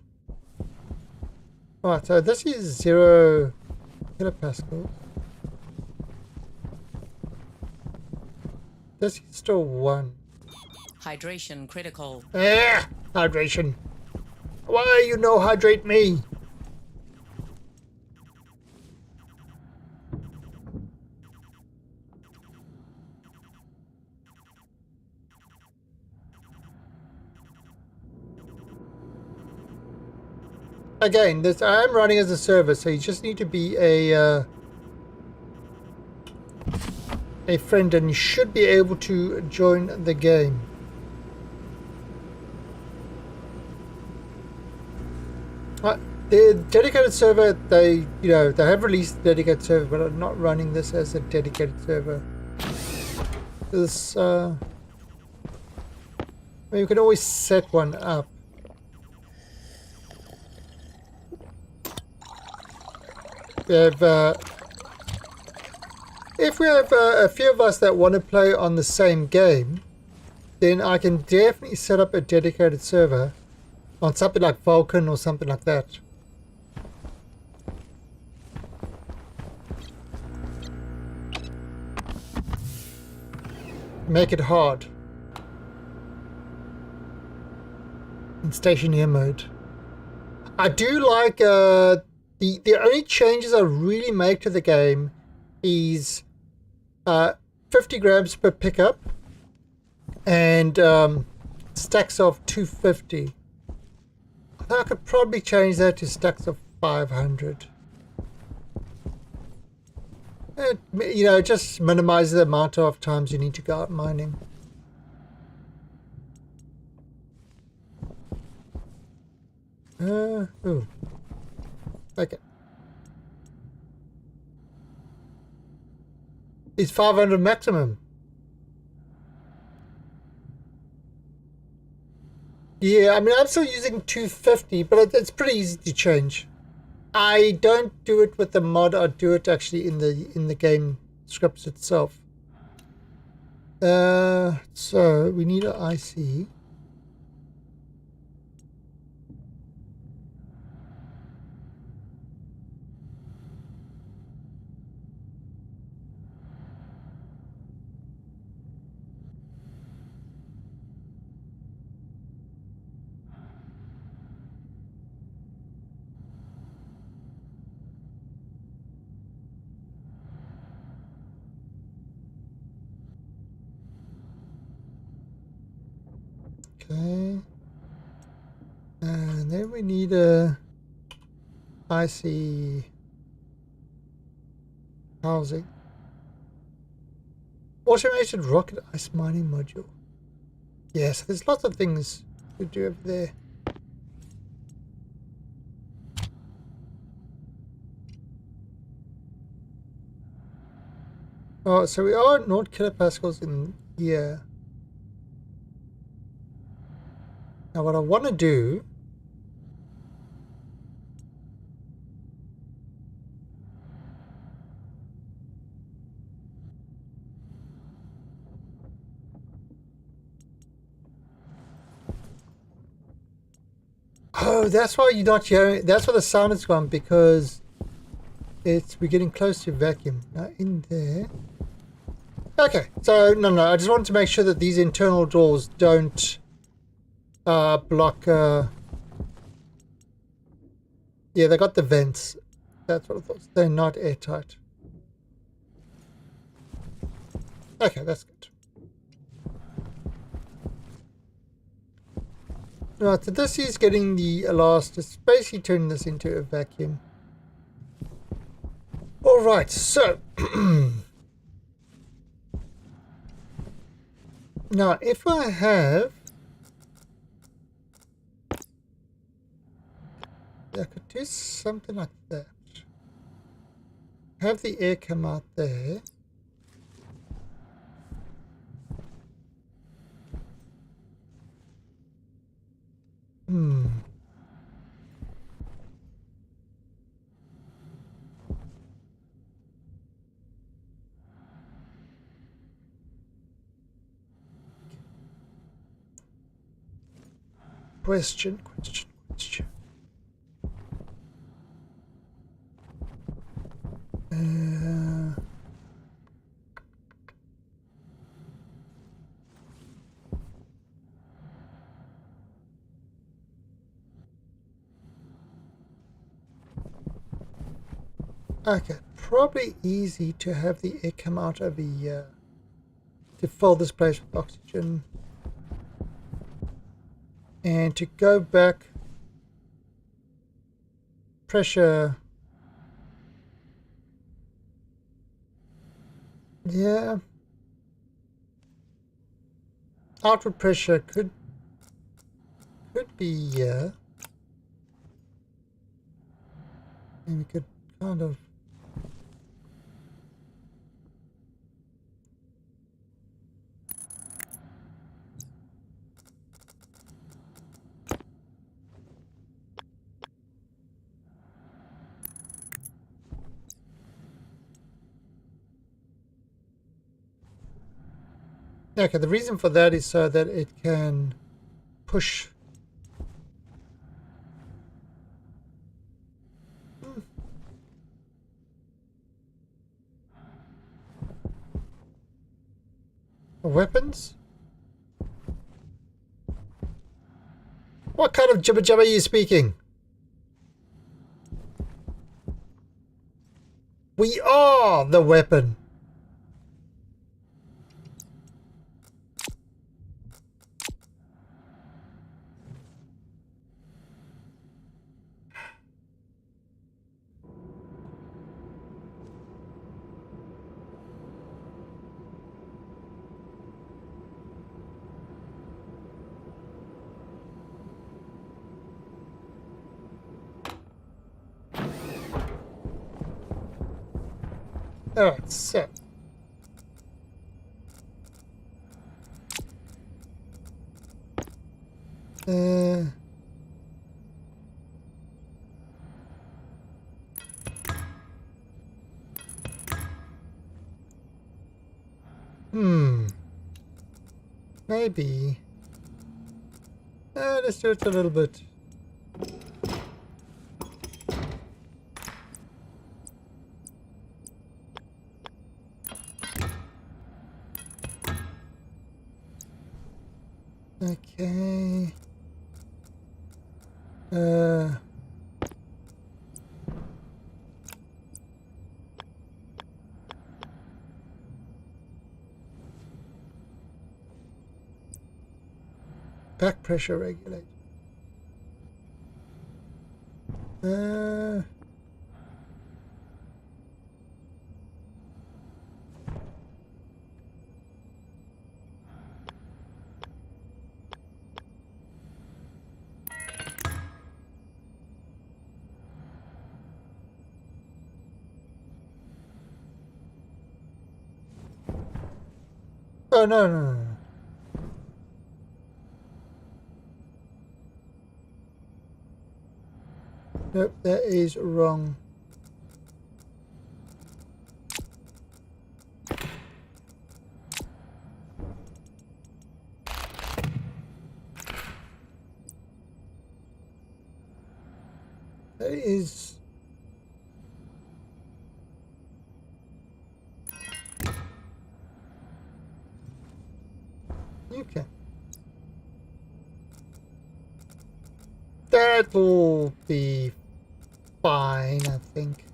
Alright, so this is 0 kilopascals. This is still 1. Hydration critical. Ah, hydration. Why you no hydrate me? Again, this I am running as a server, so you just need to be a friend, and you should be able to join the game. The dedicated server, they have released a dedicated server, but I'm not running this as a dedicated server. This, I mean, you can always set one up. We have, if we have a few of us that want to play on the same game, then I can definitely set up a dedicated server on something like Vulkan or something like that. Make it hard. In stationary mode. I do like the only changes I really make to the game is 50 grams per pickup and stacks of 250. I think I could probably change that to stacks of 500. It, just minimizes the amount of times you need to go out mining. Ooh. Okay. It's 500 maximum. Yeah, I mean, I'm still using 250, but it's pretty easy to change. I don't do it with the mod. I do it actually in the game scripts itself. So we need an IC. Okay. And then we need a icy housing. Automated rocket ice mining module. Yes, there's lots of things to do over there. Oh, so we are at 0 kilopascals in here. Now what I want to do Oh, that's why you're not hearing. That's why the sound is gone, because we're getting close to vacuum. Now in there. Okay, so no, I just wanted to make sure that these internal doors don't block. Yeah, they got the vents. That's what I thought. They're not airtight. Okay, that's good. Right, so this is getting the last. It's basically turning this into a vacuum. Alright, so now if I have, I could do something like that. Have the air come out there. Question. Okay, probably easy to have the air come out over here to fill this place with oxygen. And to go back, pressure, yeah, outward pressure could be here, and we could kind of okay, the reason for that is so that it can push. Weapons? What kind of jibber jabber are you speaking? We are the weapon. Alright, so. Maybe. Let's do it a little bit. Okay. back pressure regulator. Oh, no, no, no, no. Nope, that is wrong. That is... Okay. That'll be fine, I think.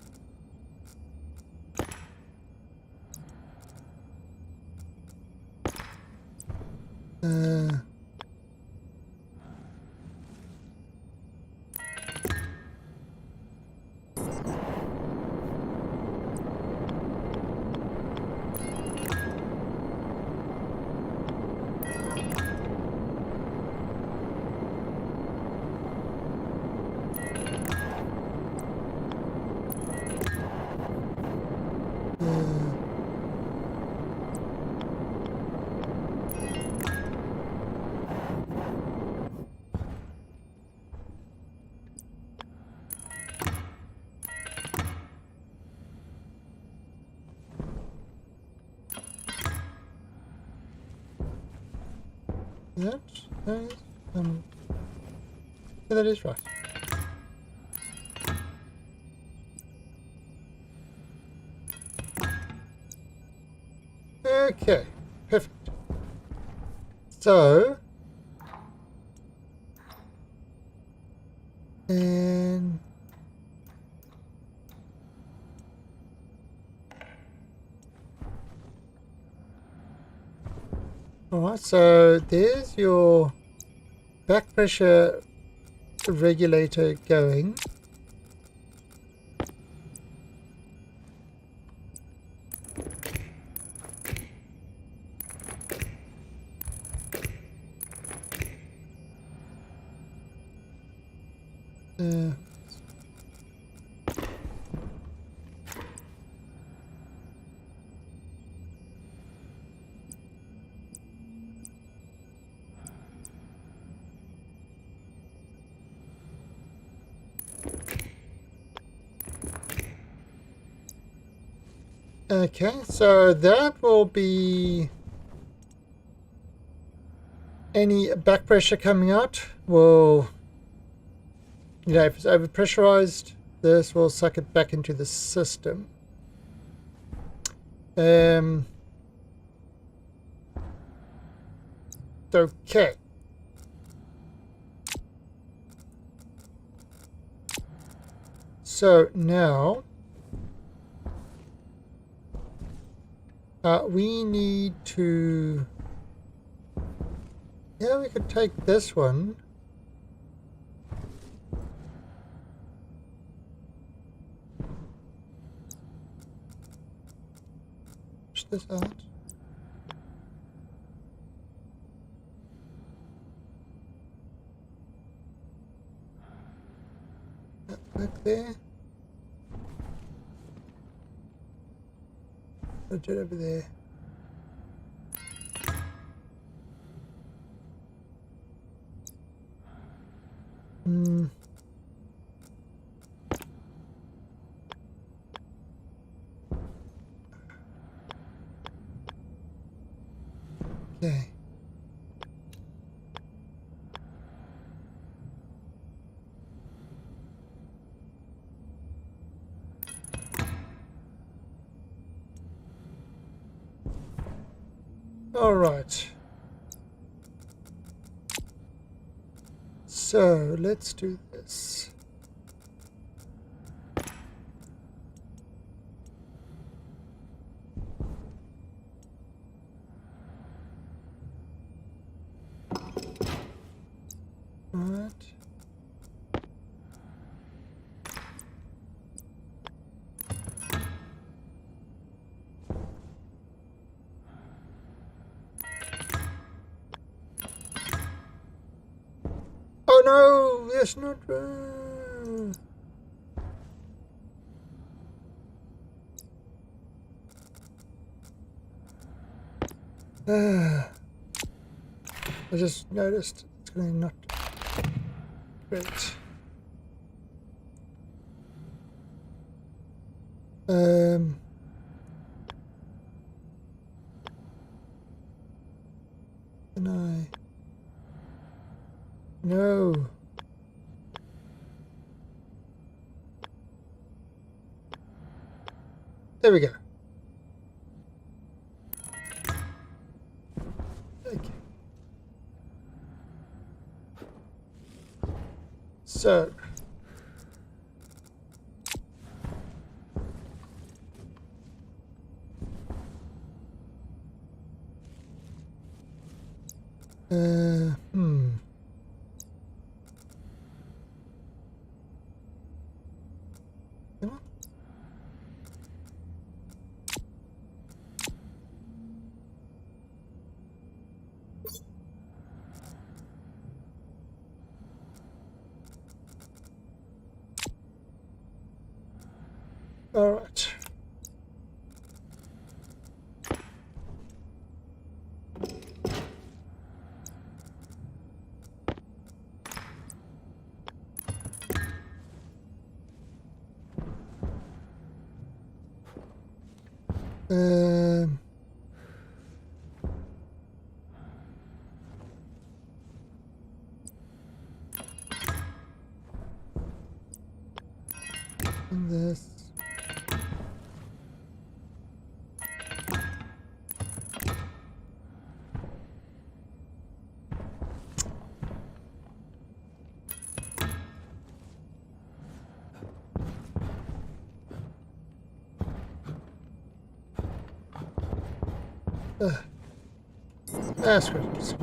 That is, yeah, that is right. Okay, perfect. So, and alright, so there's your back pressure regulator going. Okay, so that will be any back pressure coming out will, you know, if it's overpressurized, this will suck it back into the system. Okay. So now we need to, yeah, we could take this one. Push this out. Back there. Put it over there. Okay. All right. So let's do this. that's not. I just noticed it's going to not great. Can I? No. There we go. Okay. So. Come on. All right. And this. That's what it is.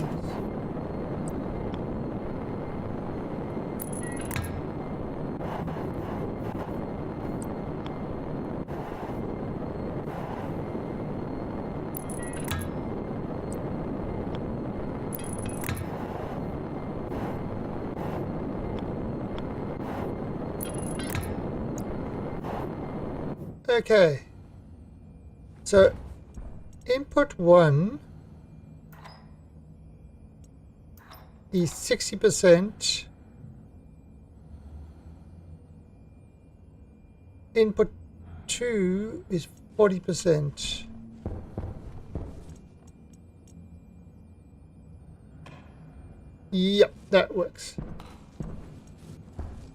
Okay. So, input 1 is 60%. Input 2 is 40%. Yep, that works.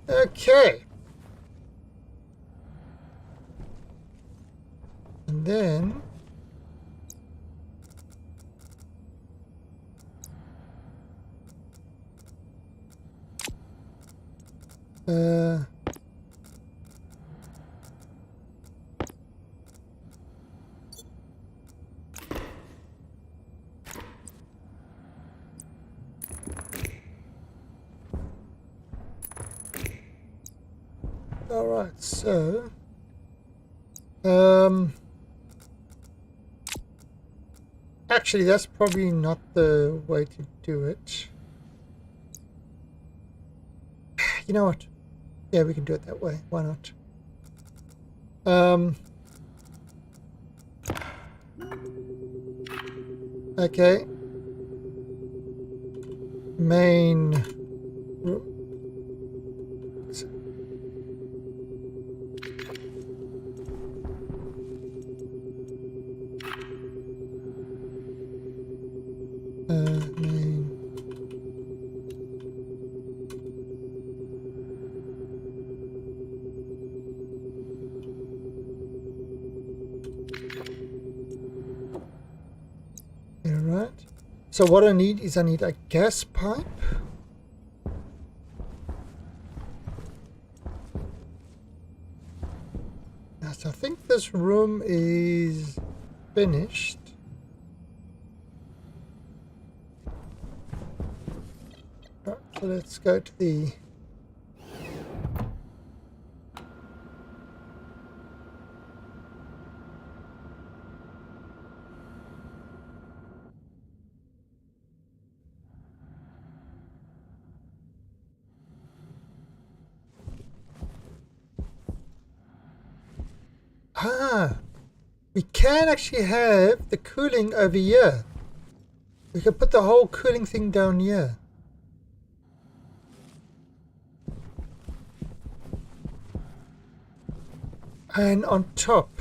Okay. And then all right, so actually that's probably not the way to do it. You know what? Yeah, we can do it that way. Why not? Okay. Main room. Main. All right. So what I need is a gas pipe. Yes, I think this room is finished. Right, so let's go to the we can actually have the cooling over here. We can put the whole cooling thing down here. And on top.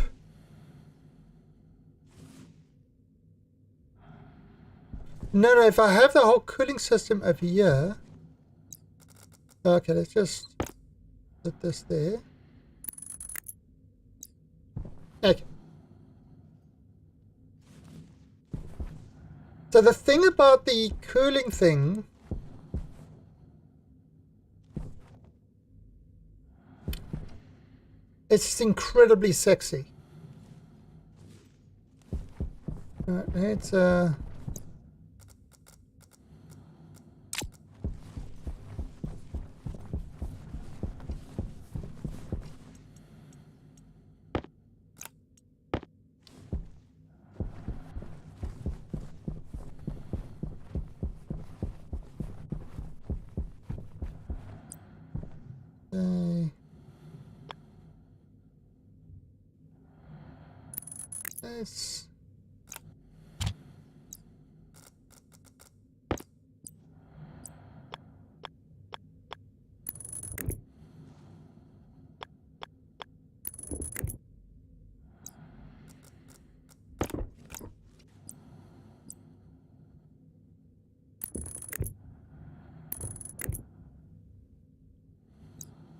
No, if I have the whole cooling system over here. Okay, let's just put this there. Okay. So the thing about the cooling thing, it's just incredibly sexy. It's Yes.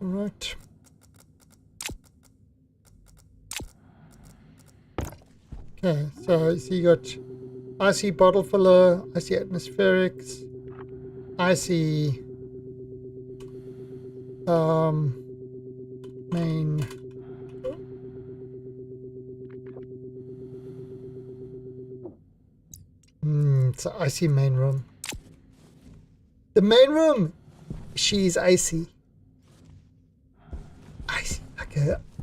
Right. Okay, so you got icy bottle filler, icy atmospherics, icy main it's an icy main room. The main room, she's icy. Icy,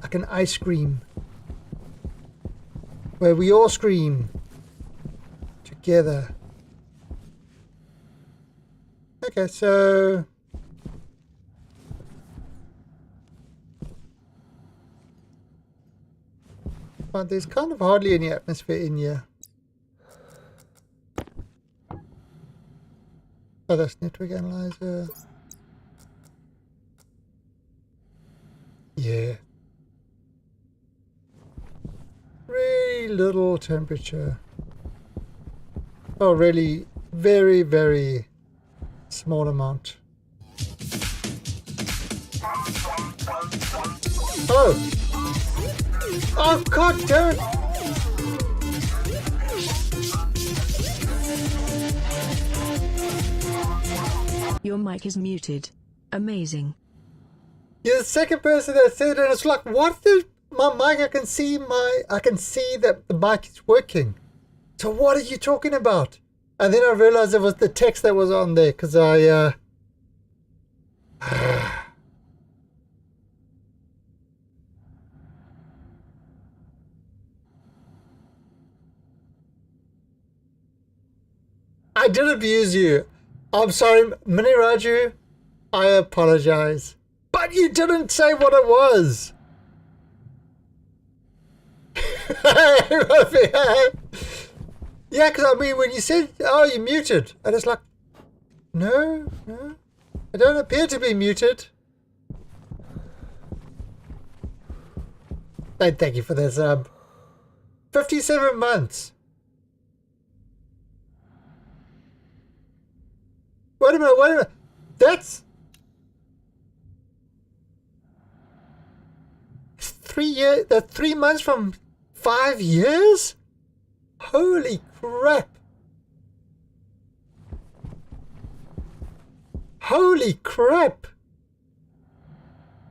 like an ice cream. Where we all scream together. Okay, so but there's kind of hardly any atmosphere in here. Oh, that's network analyzer. Yeah. Really little temperature. Oh, really very, very small amount. Oh! Oh, God, don't! Your mic is muted. Amazing. You're the second person that said it, and it's like, what the... My mic, I can see that the mic is working. So what are you talking about? And then I realized it was the text that was on there, because I I did abuse you. I'm sorry, Mini Raju. I apologize. But you didn't say what it was. Yeah, because I mean, when you said, oh, you're muted, and it's like, no, I don't appear to be muted. And thank you for the sub. 57 months. Wait a minute. That's 3 years. That's 3 months from 5 years? Holy crap. Holy crap.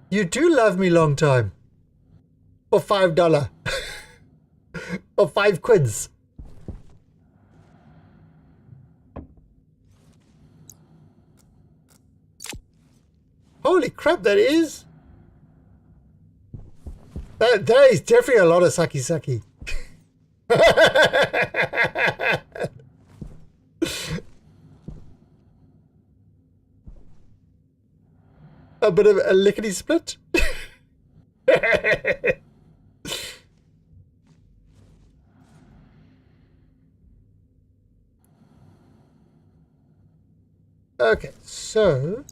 You do love me long time. For $5. Or 5 quids. Holy crap, that is. That is definitely a lot of saki. A bit of a lickety split. Okay, so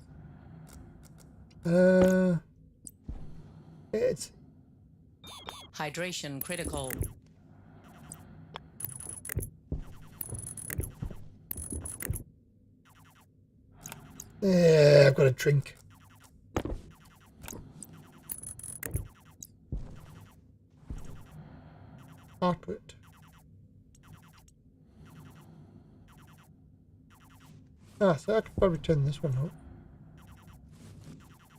it's Hydration critical. yeah, I've got a drink. Output. Ah, so I could probably turn this one off.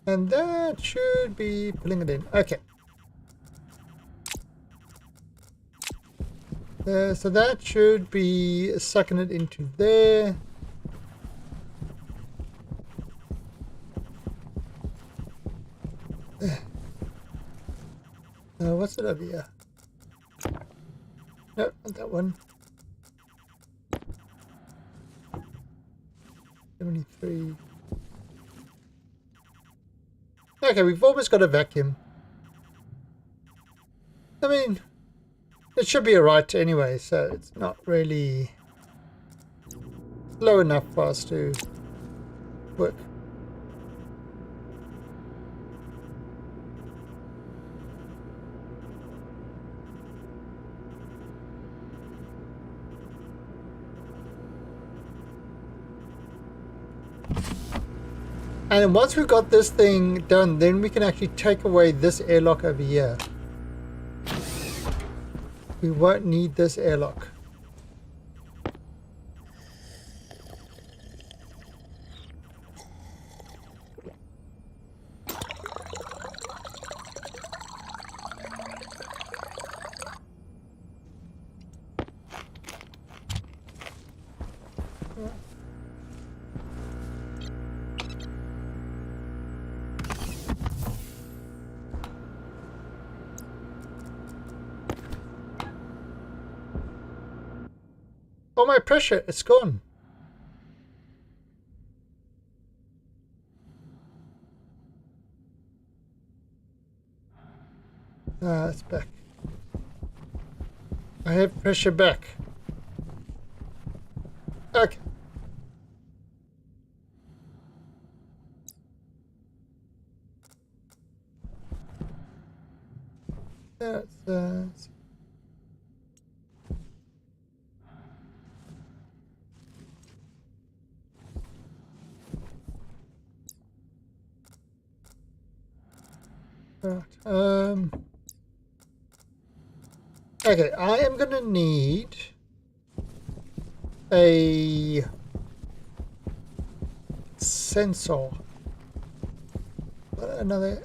And that should be pulling it in. Okay. So that should be sucking it into there. What's it over here? No, not that one. 73. Okay, we've almost got a vacuum. I mean, it should be alright anyway, so it's not really low enough for us to work. And once we've got this thing done, then we can actually take away this airlock over here. We won't need this airlock. Oh, my pressure, it's gone. It's back. I have pressure back. Okay. That's right. Okay, I am gonna need a sensor. Another.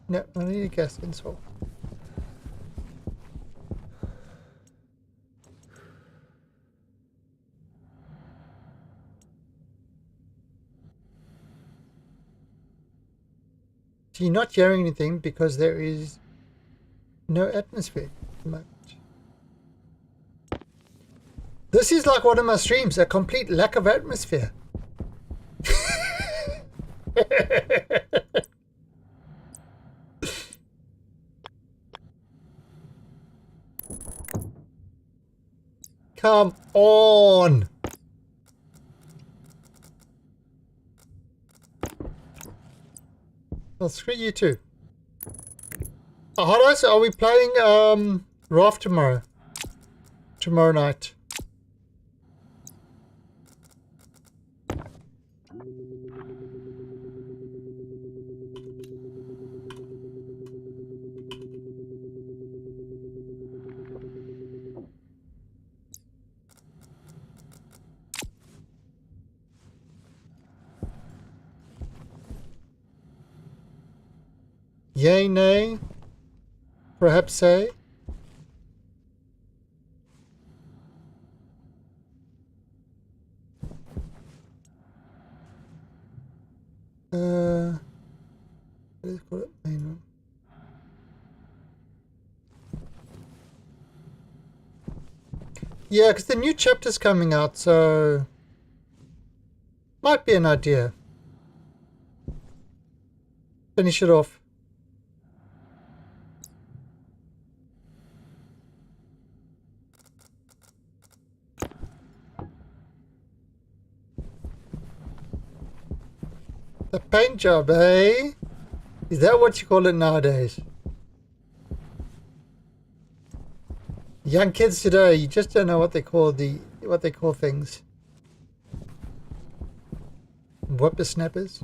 No, I need a gas sensor. So you're not hearing anything because there is no atmosphere at the moment. This is like one of my streams, a complete lack of atmosphere. Come on. Well, screw you too. Horace, are we playing Raft tomorrow? Tomorrow night. Yay, nay? Perhaps say? Let's call it main room. Yeah, because the new chapter's coming out, so might be an idea. Finish it off. The paint job, eh? Is that what you call it nowadays? Young kids today, you just don't know what they call things. Whippersnappers.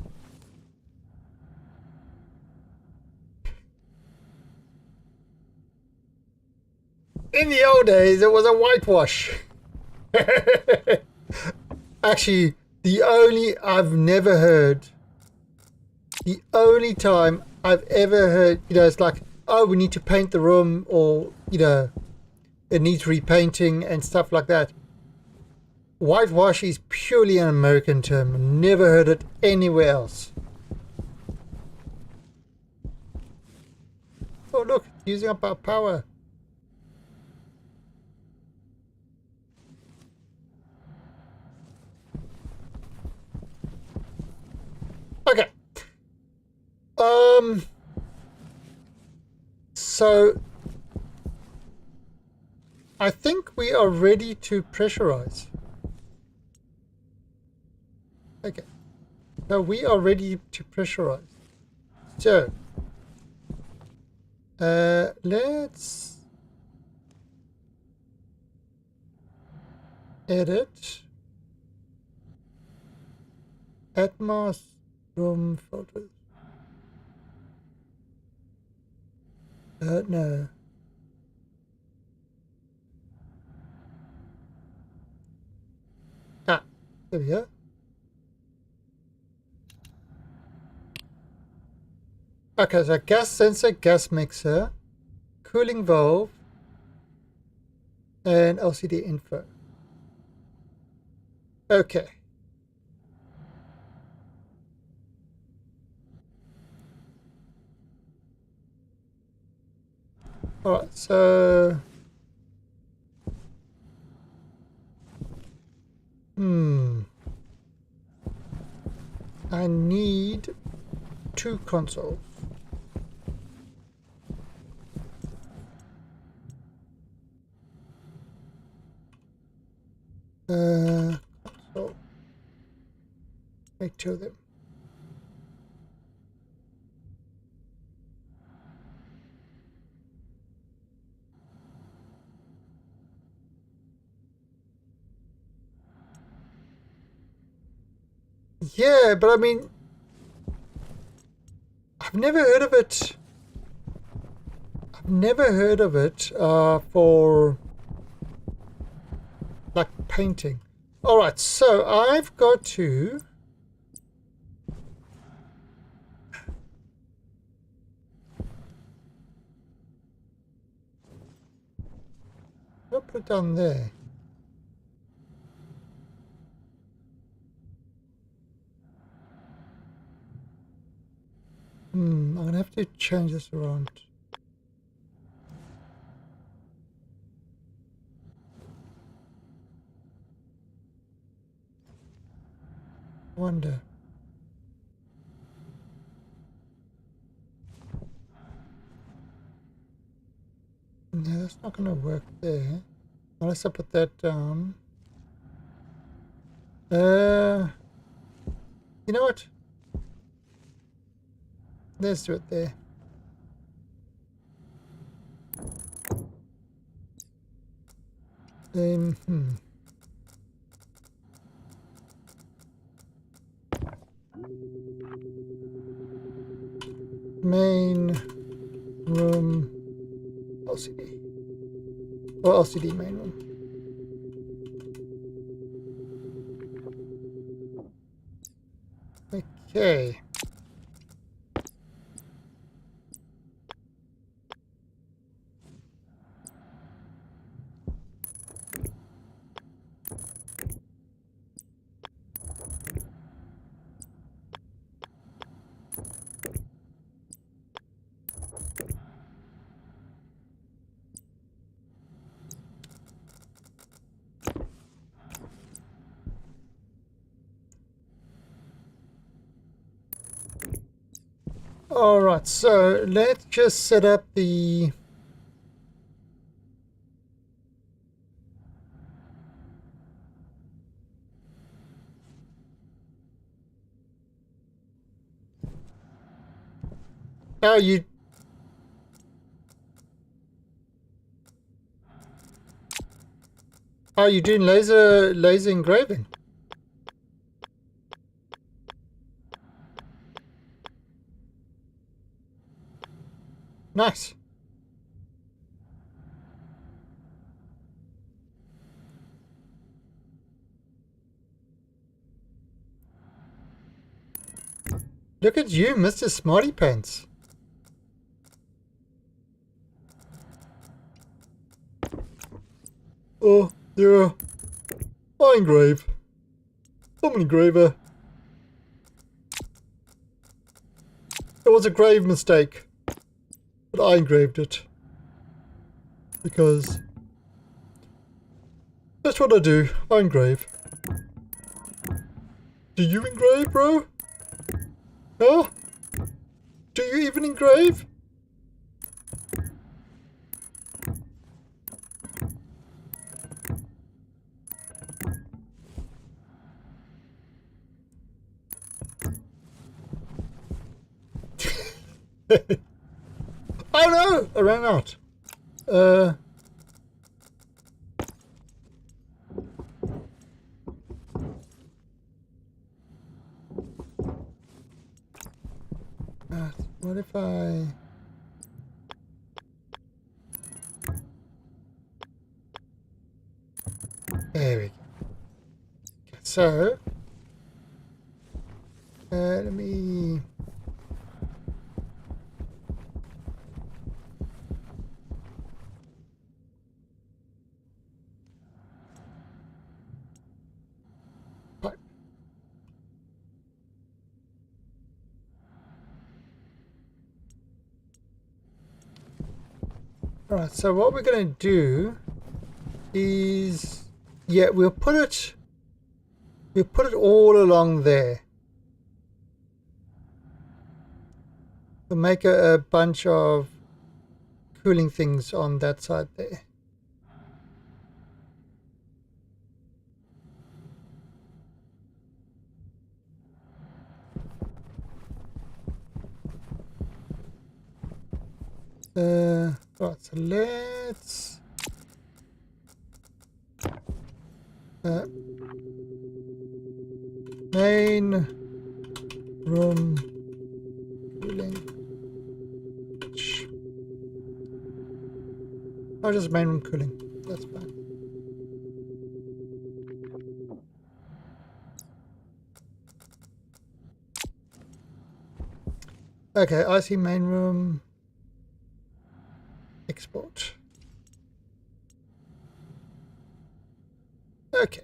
In the old days, it was a whitewash. Actually, the only time I've ever heard, it's like, oh, we need to paint the room, or, it needs repainting and stuff like that. Whitewash is purely an American term. Never heard it anywhere else. Oh, look, using up our power. Okay. So I think we are ready to pressurize. Okay. So we are ready to pressurize. So let's edit Atmos room filters. No. Ah, there we go. Okay, so gas sensor, gas mixer, cooling valve, and LCD info. Okay. Alright, so I need 2 consoles. Console. Make 2 of them. Yeah, but I mean, I've never heard of it. I've never heard of it for like painting. All right, so I've got to I'll put it down there. I'm gonna have to change this around. Wonder. No, that's not gonna work there. Unless I put that down. You know what? Let's do it there. Main room LCD. Or LCD main room. Okay. All right, so let's just set up the How you... How are you doing laser engraving? Nice. Look at you, Mr. Smarty Pants. Oh, yeah. I engrave. I'm an engraver. It was a grave mistake. But I engraved it. Because that's what I do. I engrave. Do you engrave, bro? Huh? Do you even engrave? Oh no! I ran out. What if I... There we go. Okay, so... let me... Right. Alright, so what we're going to do is... Yeah, we'll put it all along there. We'll make a bunch of cooling things on that side there. Right, so let's main room cooling. Oh, just main room cooling. That's fine. Okay, I see main room. Export. Okay.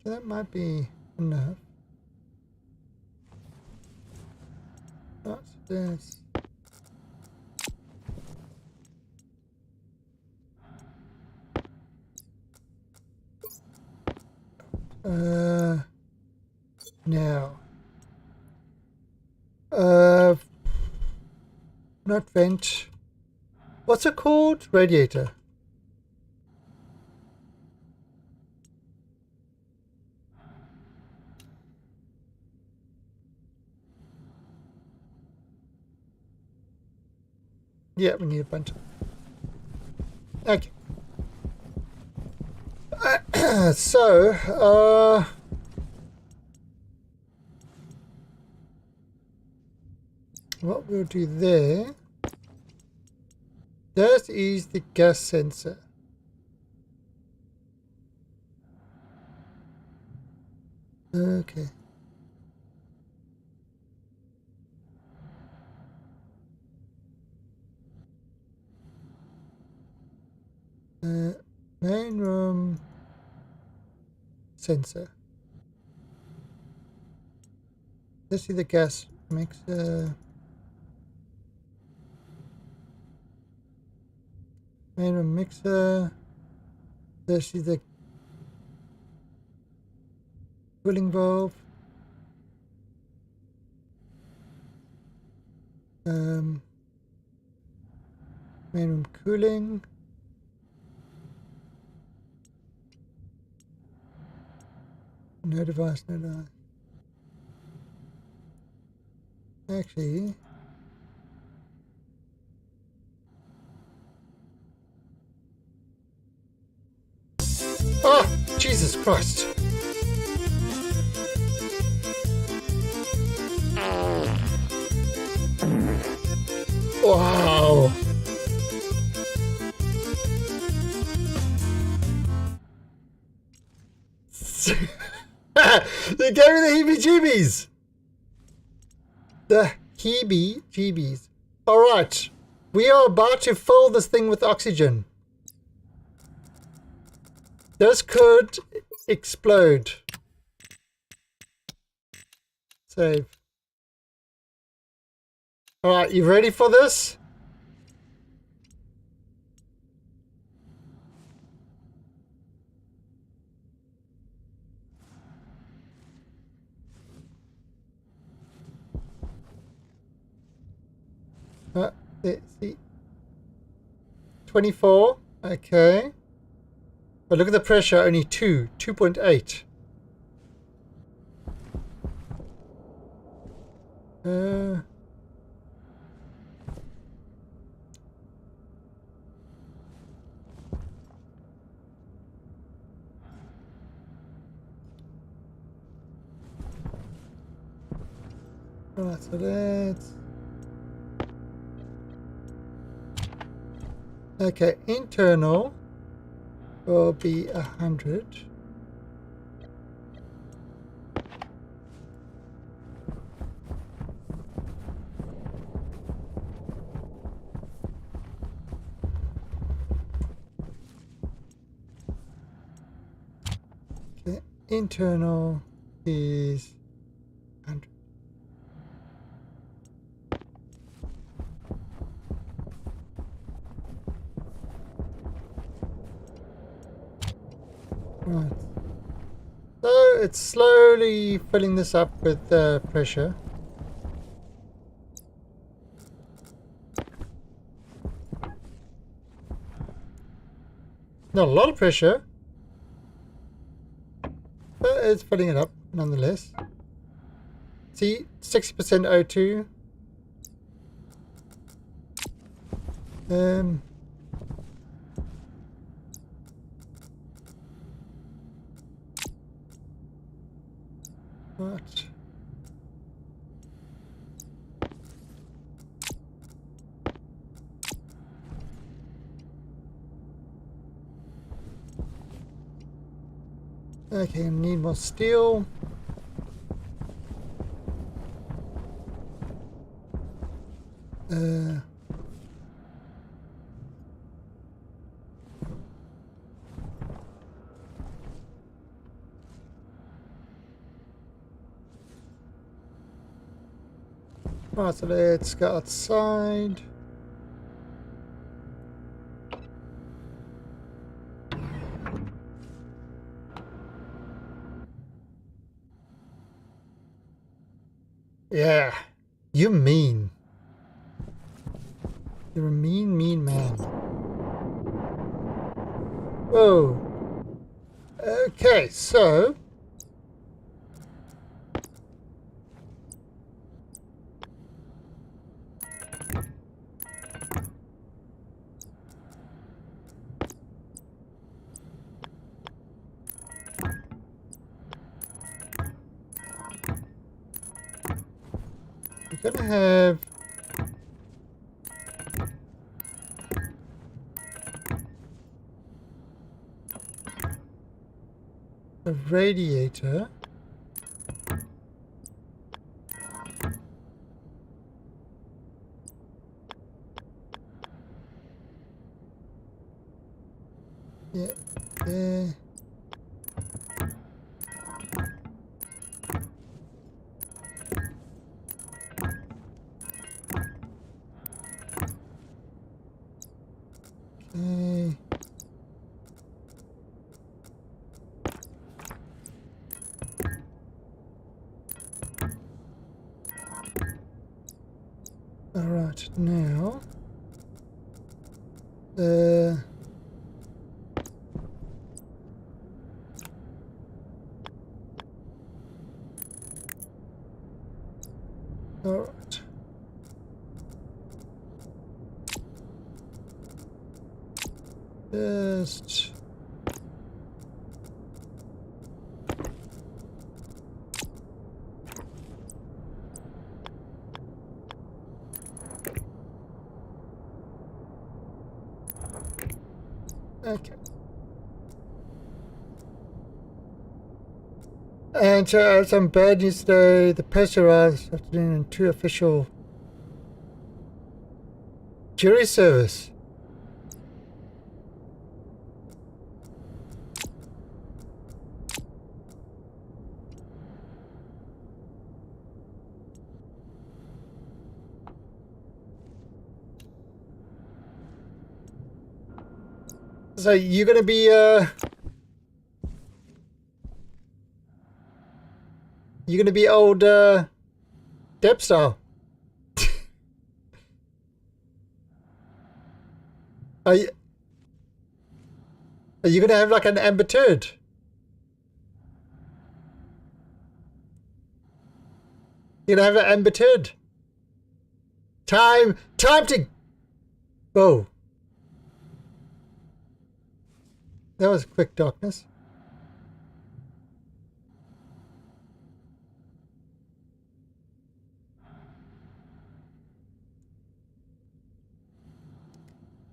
That might be enough. What's this? Now. Not vent. What's it called? Radiator. Yeah, we need a bunch of... Okay. So, what we'll do there, that is the gas sensor. Okay. Main room sensor. Let's see the gas mixer. Main room mixer. Let's see the Cooling valve. Main room cooling. No device, no device. Actually, oh, Jesus Christ. Wow. They gave me the heebie-jeebies. The heebie-jeebies. Alright. We are about to fill this thing with oxygen. This could explode. Save. Alright, you ready for this? Let's see. 24. Okay. But look at the pressure, only 2.8. Right, so that's... Okay, internal will be 100. Okay, internal is 100. Right. So it's slowly filling this up with pressure. Not a lot of pressure, but it's filling it up nonetheless. See, 60% O2. What? Okay, I need more steel. Right, so let's go outside. Yeah, you mean. You're a mean, mean man. Whoa. Okay, so... we're gonna have... a radiator. Yeah, yeah. Okay. Alright, now... Alright. Just... Okay. And some bad news today. The post arrived this afternoon in 2 official jury service. So you're gonna be old Deb style. Are you gonna have like an Amber Turd? You're gonna have an Amber Turd. Time to... Whoa. That was quick darkness.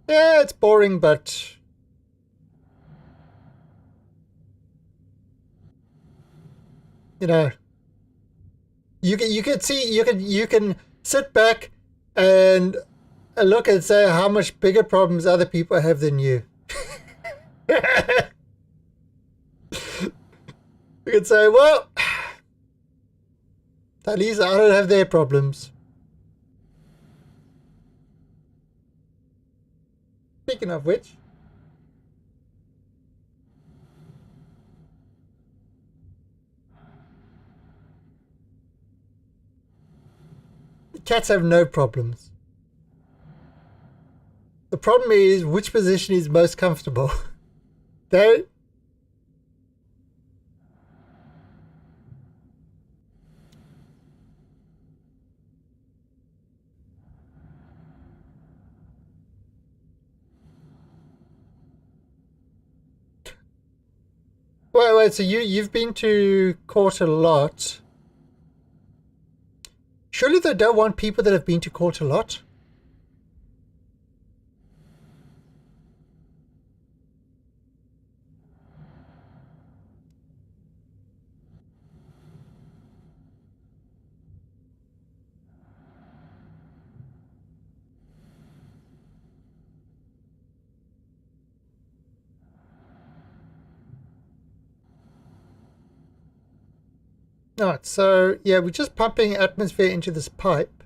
Yeah, it's boring, but... You know... You can see, you can sit back and look and say how much bigger problems other people have than you. You can say, well, at least I don't have their problems. Speaking of which, cats have no problems. The problem is which position is most comfortable. They... Wait, so you've been to court a lot. Surely they don't want people that have been to court a lot? Alright, so yeah, we're just pumping atmosphere into this pipe.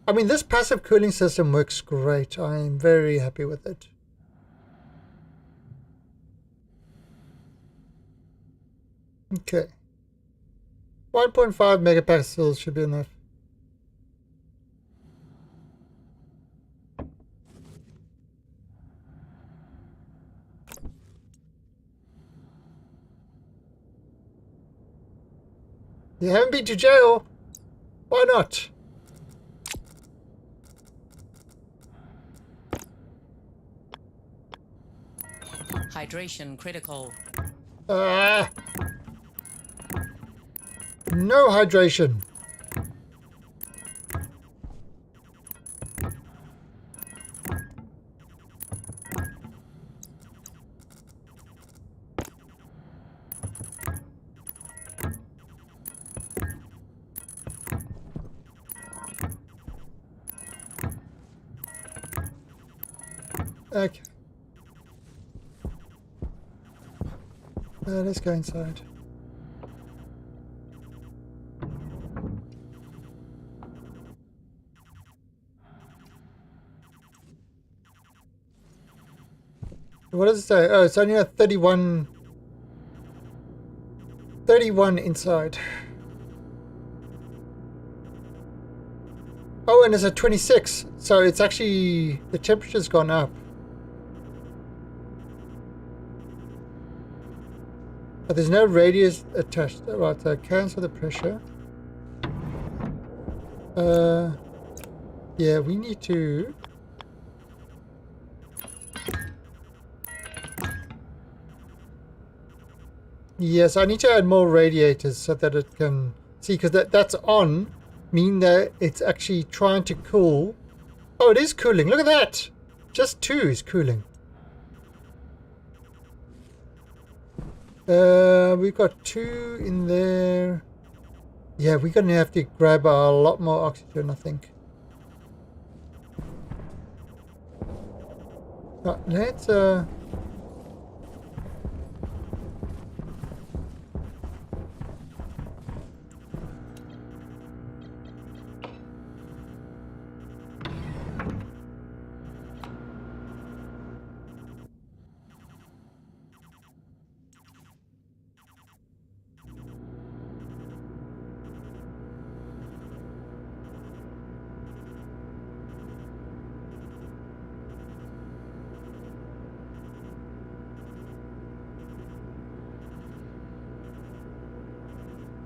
I mean, this passive cooling system works great. I am very happy with it. Okay. 1.5 megapascals should be enough. You haven't been to jail? Why not? Hydration critical. No hydration. Okay. Let's go inside. What does it say? Oh, it's only a 31. 31 inside. Oh, and it's at 26, so it's actually, the temperature's gone up. But there's no radius attached. Right, so cancel the pressure. Yeah, we need to... Yes, I need to add more radiators so that it can... See, because that's on, mean that it's actually trying to cool. Oh, it is cooling. Look at that. Just 2 is cooling. We've got 2 in there. Yeah, we're going to have to grab a lot more oxygen, I think. Right, let's...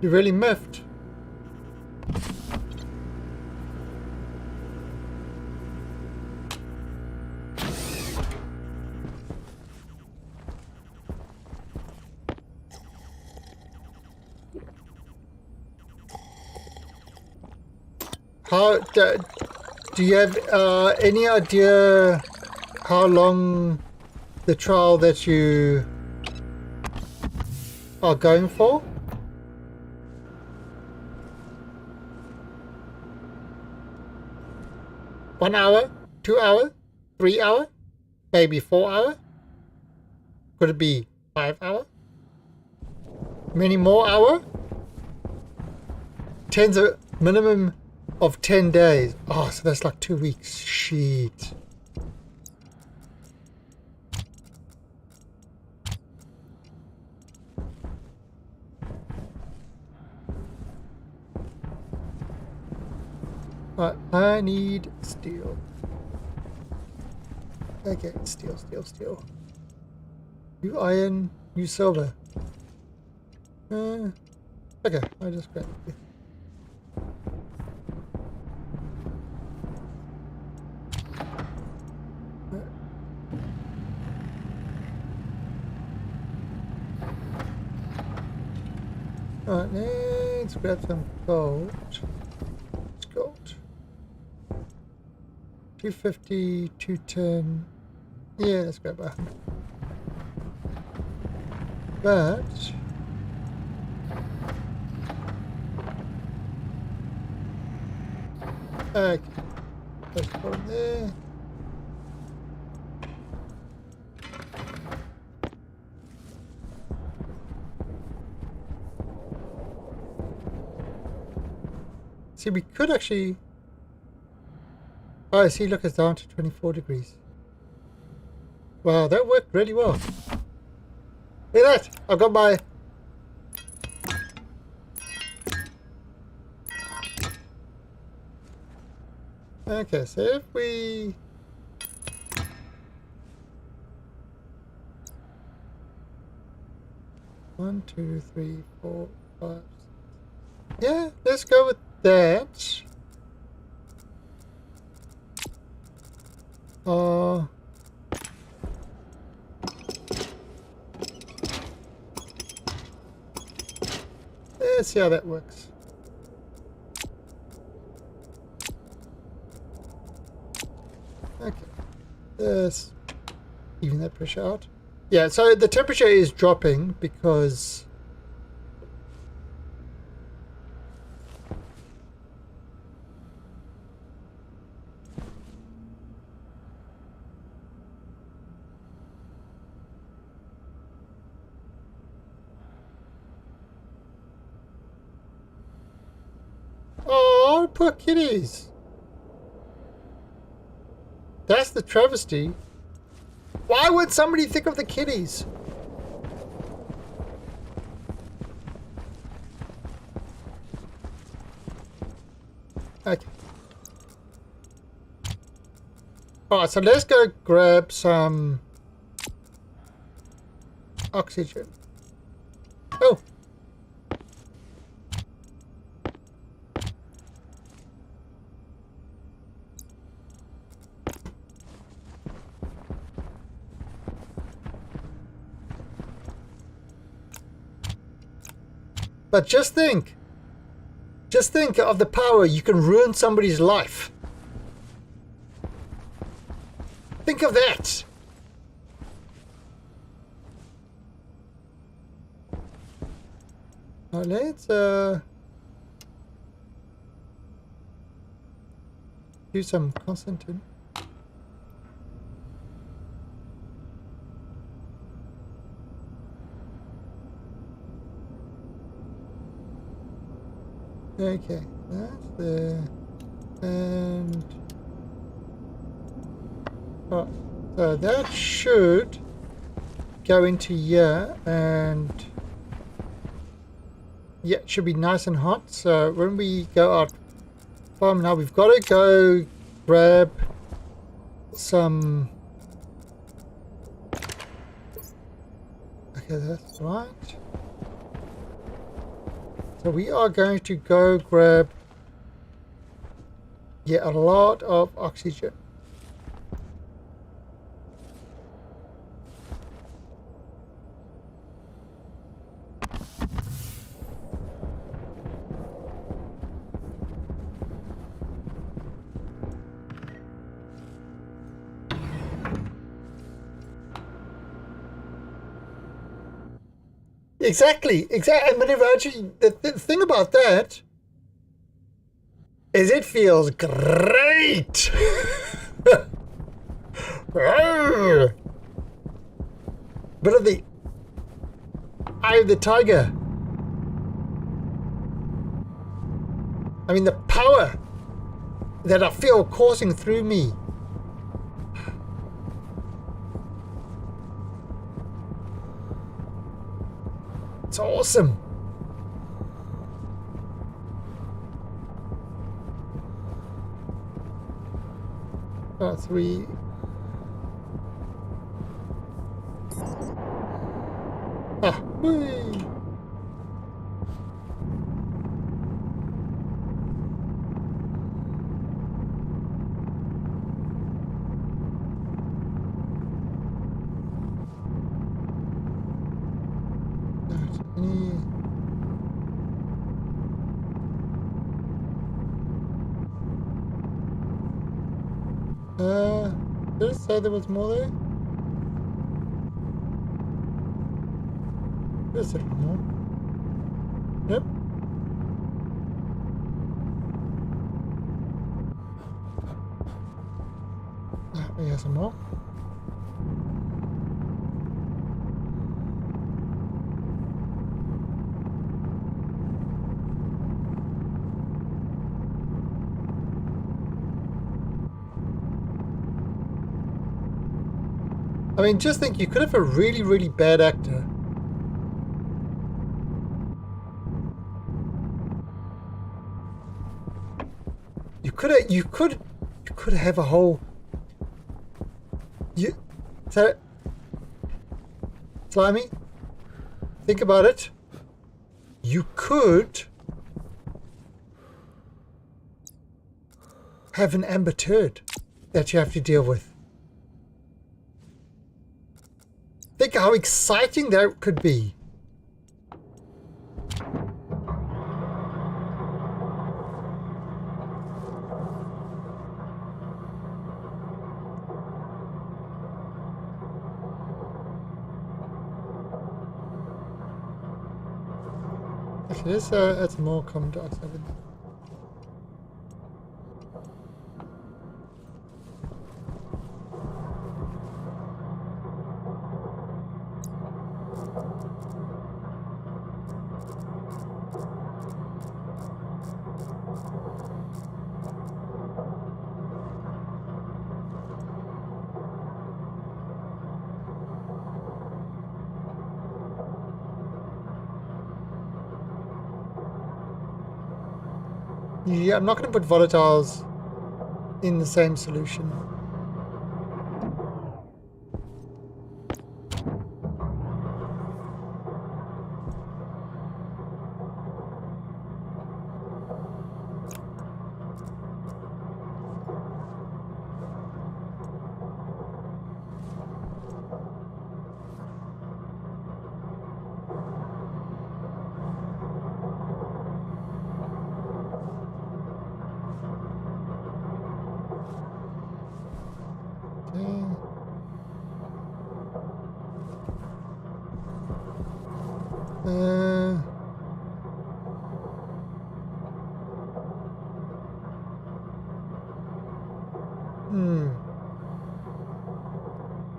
You really miffed. How do you have any idea how long the trial that you are going for? One hour, 2 hour, 3 hour, maybe 4 hour? Could it be 5 hour? Many more hour? Tens of minimum of 10 days. Oh, so that's like 2 weeks. Shit. Right, I need steel. Okay, steel. You iron, you silver. Okay, I just grab it. Alright, let's grab some gold. It's gold. 250, 210. Yeah, let's grab 100. But okay, let's go there. See, we could actually... Oh, see, look, it's down to 24 degrees. Wow, that worked really well. Look at that! I've got my... Okay, so if we... One, two, three, 4, 5... Yeah, let's go with that. Let's see how that works. Okay, let's even that pressure out. Yeah, so the temperature is dropping because poor kitties. That's the travesty. Why would somebody think of the kitties? Okay. Alright, so let's go grab some oxygen. Oh! But just think of the power you can ruin somebody's life. Think of that. Now let's do some Constantine. Okay, that's there, and oh, so that should go into here, and yeah, it should be nice and hot. So when we go out from now, we've got to go grab some. Okay, that's right. So we are going to go grab, yeah, a lot of oxygen. Exactly. And whenever actually, the thing about that is it feels great. Bit of the eye of the tiger. I mean, the power that I feel coursing through me. It's awesome. Oh, 3. Ah, whee. Did it say there was more there? Is there more? Yep. We have some more. I mean, just think, you could have a really, really bad actor. You could have a whole. So, Slimy, think about it. You could have an Amber Turd that you have to deal with. Think how exciting that could be. Actually, let's add some more carbon dioxide in there. Yeah, I'm not going to put volatiles in the same solution.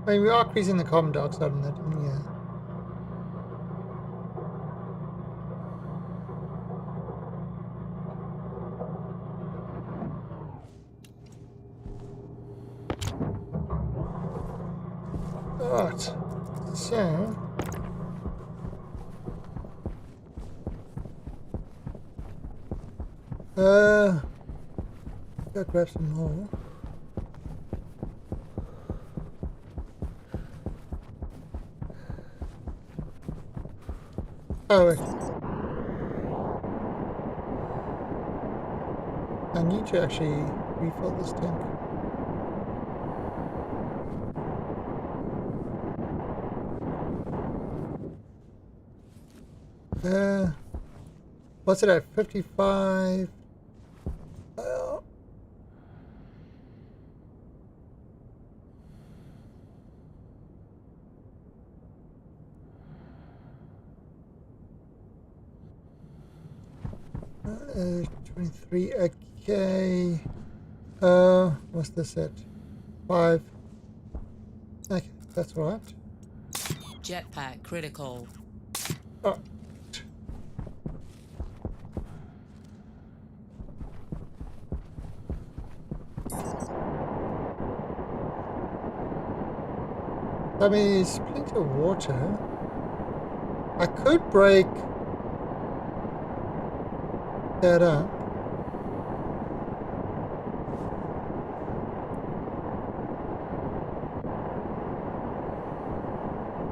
I mean, we are increasing the carbon dioxide in that, yeah. Alright, so... Gotta grab some more. Oh, wait. I need to actually refill this tank. What's it at? 55? Uh, 23, okay. What's this at? 5. Okay, that's right. Jetpack critical. Oh. I mean, there's plenty of water. I could break that up.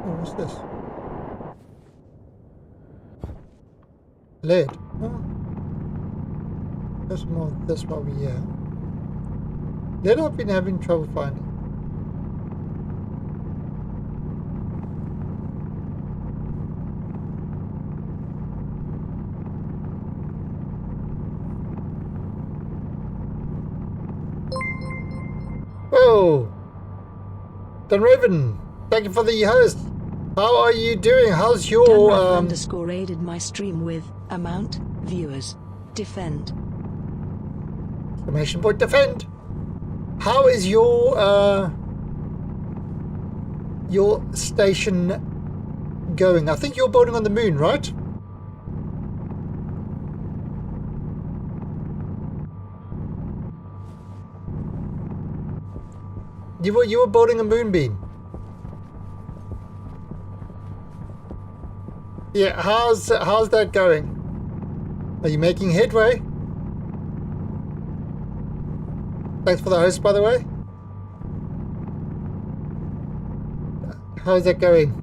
Oh, what's this? Lead. Oh. There's more of this while we're here. Lead I've been having trouble finding. Oh, Dunraven, thank you for the host. How are you doing? How's your Dunraven _aided my stream with amount viewers defend. exclamation point defend? How is your station going? I think you're building on the moon, right? You were building a moonbeam. Yeah, how's that going? Are you making headway? Thanks for the host, by the way. How's that going?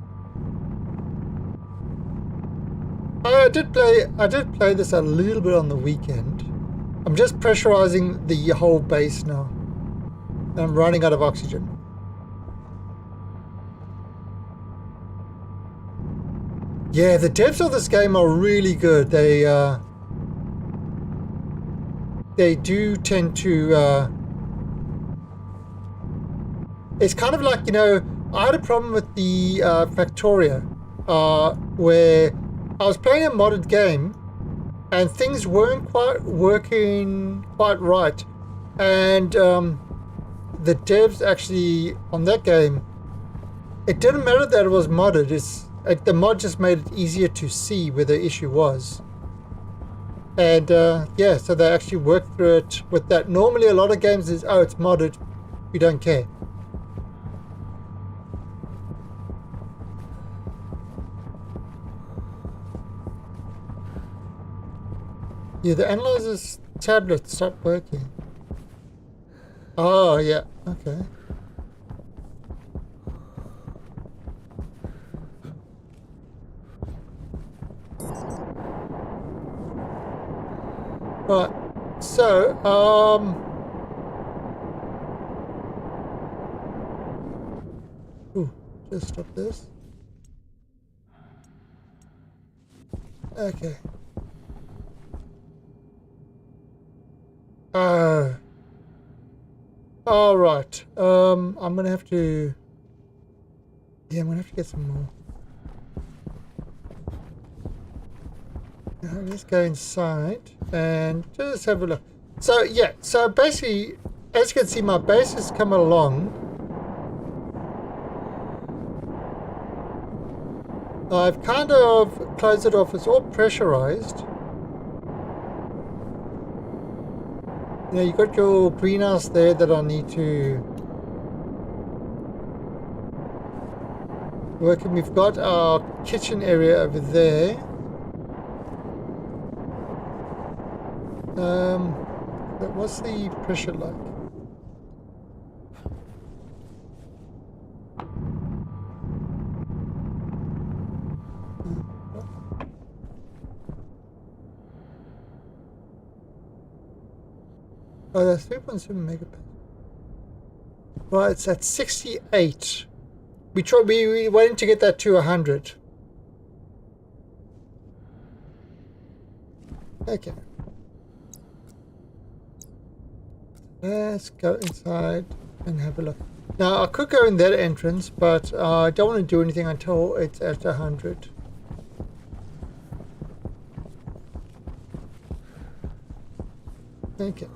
I did play this a little bit on the weekend. I'm just pressurizing the whole base now. I'm running out of oxygen. Yeah, the devs of this game are really good. They do tend to it's kind of like, you know, I had a problem with the Factoria where I was playing a modded game and things weren't quite working quite right, and the devs actually on that game, it didn't matter that it was modded. The mod just made it easier to see where the issue was. And yeah, so they actually worked through it with that. Normally a lot of games is, oh, it's modded, we don't care. Yeah, the analyzers tablet stopped working. Oh, yeah. Okay. Right. So, ooh, just stop this. Okay. All right. I'm gonna have to. Yeah, I'm gonna have to get some more. Let's go inside and just have a look. So yeah, so basically, as you can see, my base has come along. I've kind of closed it off. It's all pressurized. You know, you got your greenhouse there that I need to work in. We've got our kitchen area over there. But what's the pressure like? Oh, that's 3.7 megapascal. Right, it's at 68. We wanted to get that to 100. Okay. Let's go inside and have a look. Now, I could go in that entrance, but I don't want to do anything until it's at 100. Okay.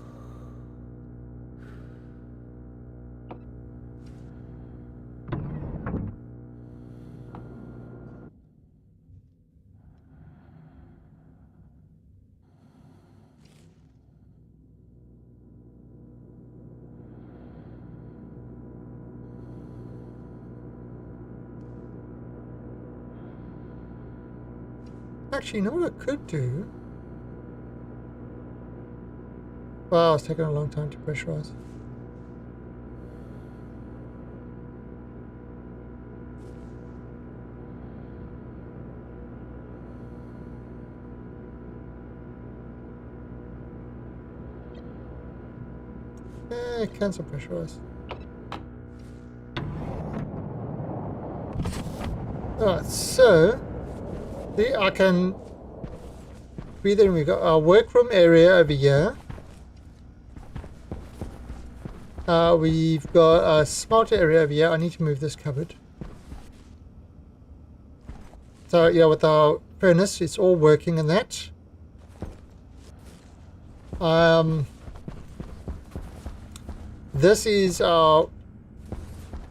Actually, you know what I could do? Wow, it's taking a long time to pressurize. Cancel pressurize. Alright, so I can breathe in. We got our workroom area over here. We've got a smelter area over here. I need to move this cupboard. So yeah, with our furnace, it's all working in that. This is our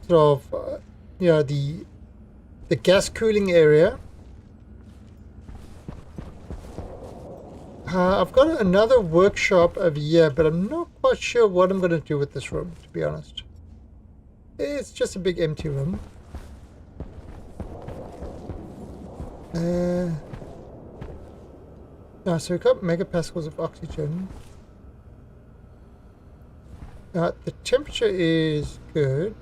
sort of you know, the gas cooling area. I've got another workshop over here, but I'm not quite sure what I'm going to do with this room, to be honest. It's just a big empty room. No, so we've got megapascals of oxygen. The temperature is good.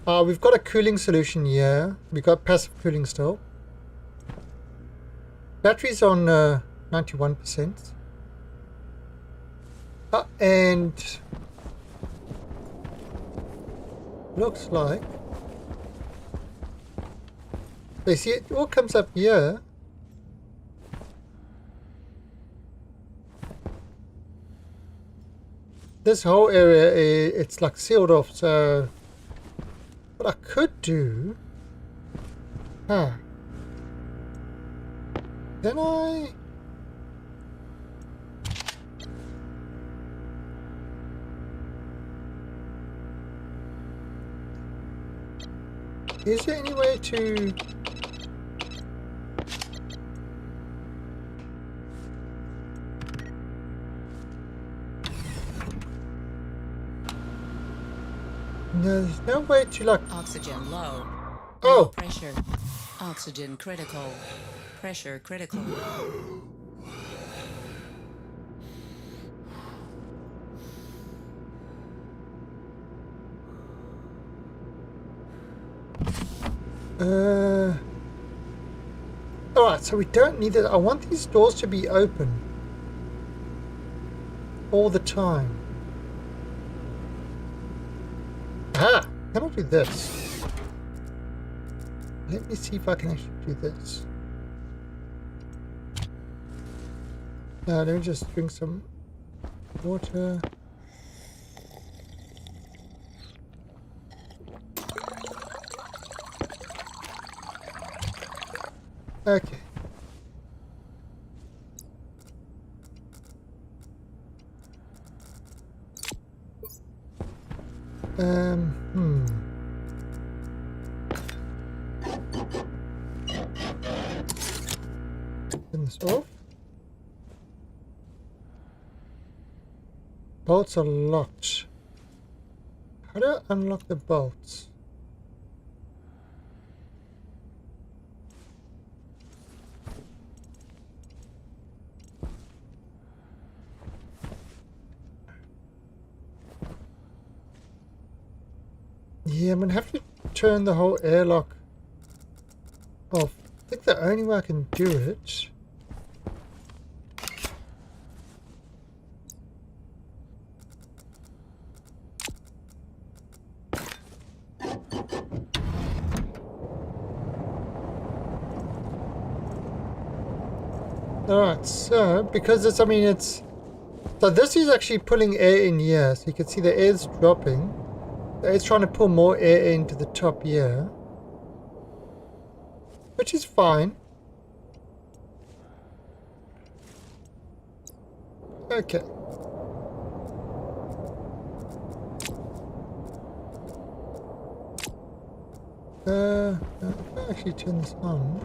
We've got a cooling solution here. We've got passive cooling still. Batteries on 91%. And looks like they see it all comes up here. This whole area, it's like sealed off, so what I could do, can I? Is there any way to? No, there's no way to like. Oxygen low. Oh. Low pressure. Oxygen critical. Pressure critical. Alright, so we don't need it. I want these doors to be open all the time. Ah, can I do this? Let me see if I can actually do this. Now, let me just drink some water. Okay. Turn this off. Bolts are locked. How do I unlock the bolts? Yeah, I'm gonna have to turn the whole airlock off. I think the only way I can do it Alright, so because it's, I mean, it's, so this is actually pulling air in here, so you can see the air's dropping. The air's trying to pull more air into the top here, which is fine. Okay. If I actually turn this on.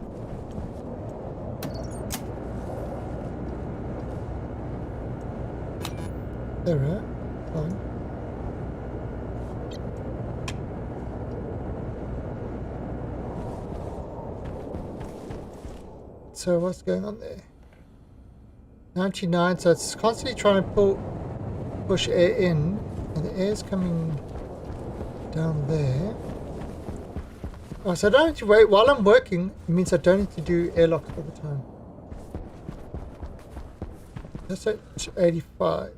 There we are. Fine. So what's going on there? 99, so it's constantly trying to push air in, and the air's coming down there. Oh, so I don't need to wait while I'm working. It means I don't need to do airlock all the time. That's at 85.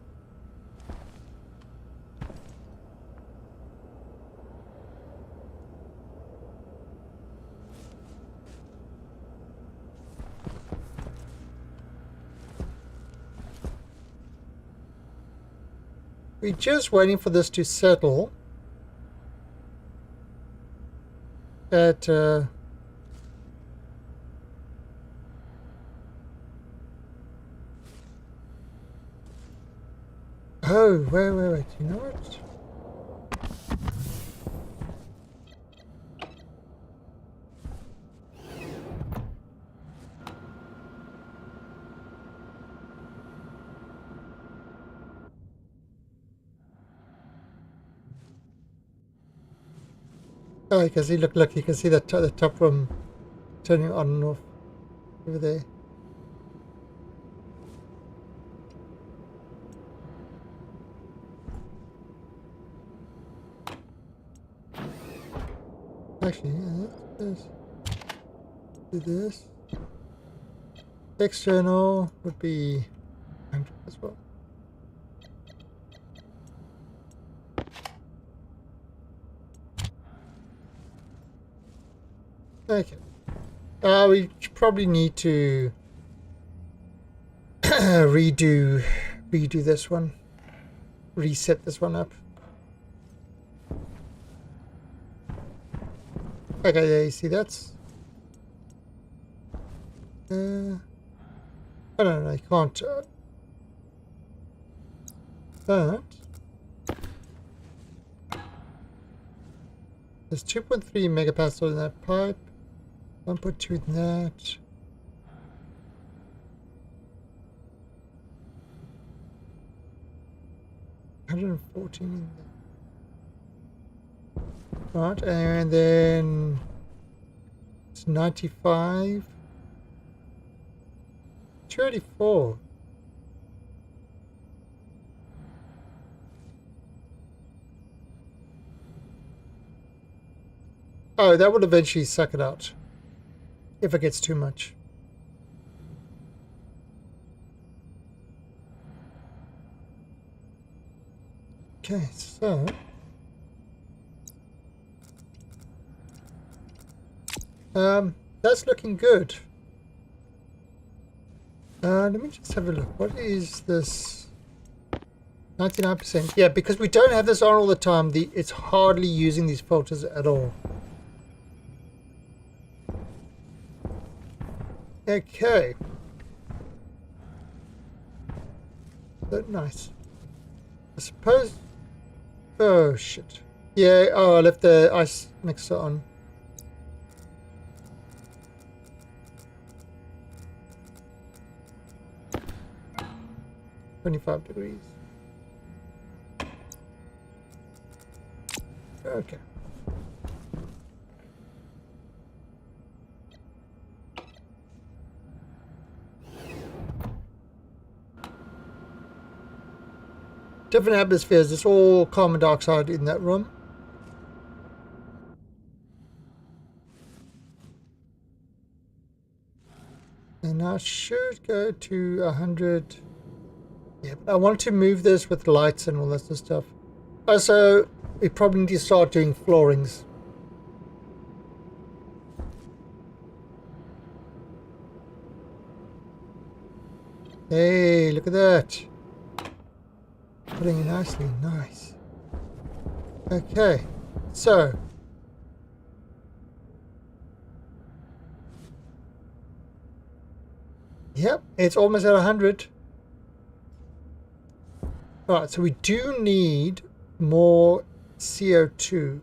We're just waiting for this to settle at oh, wait. You know what? Oh, you can see, look, you can see the top room turning on and off over there. Actually, yeah, let's do this. External would be 100 as well. Okay. We probably need to redo this one. Reset this one up. Okay, yeah, you see that's I don't know, I can't but there's 2.3 megapascal in that pipe, 1.2 in that. $114 in there. Right, and then it's 95. 284. Oh, that will eventually suck it out. If it gets too much. Okay, so... that's looking good. Let me just have a look. What is this? 99%. Yeah, because we don't have this on all the time, it's hardly using these filters at all. Okay. So nice. I suppose... Oh, shit. Yeah, oh, I left the ice mixer on. $25. Okay. Different atmospheres. It's all carbon dioxide in that room. And I should go to 100. Yeah, but I want to move this with lights and all that sort of stuff. Also, we probably need to start doing floorings. Hey, look at that. Putting it nicely. Nice. Okay, so. Yep, it's almost at 100. Alright, so we do need more CO2.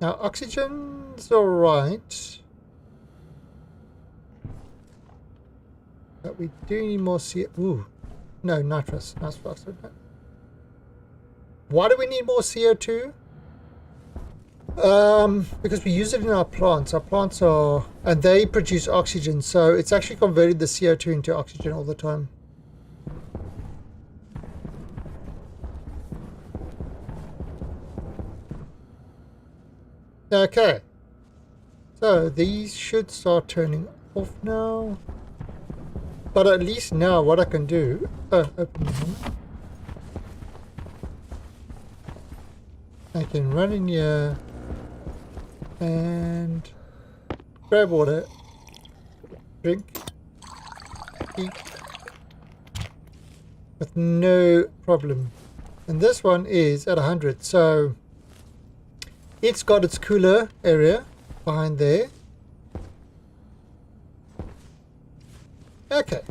Now, oxygen's alright. But we do need more CO2. Ooh, no, nitrous. Nice oxide. Why do we need more CO2? Because we use it in our plants. Our plants are... and they produce oxygen, so it's actually converted the CO2 into oxygen all the time. Okay, so these should start turning off now, but at least now what I can do, open them. I can run in here and grab water, drink, eat, with no problem. And this one is at 100, so it's got its cooler area behind there. Okay.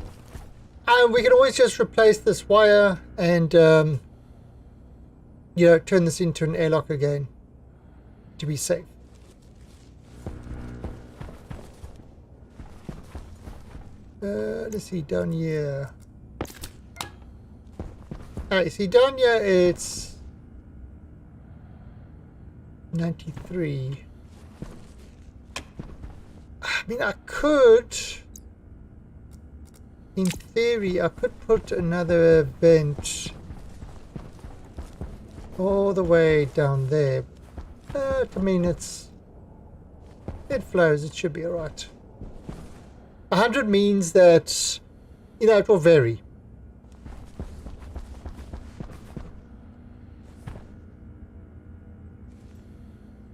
And we can always just replace this wire and, you know, turn this into an airlock again to be safe. Let's see, down here. Alright, see, down here it's 93. I mean, I could, in theory, I could put another vent all the way down there. But, I mean, it flows, it should be alright. 100 means that, you know, it will vary.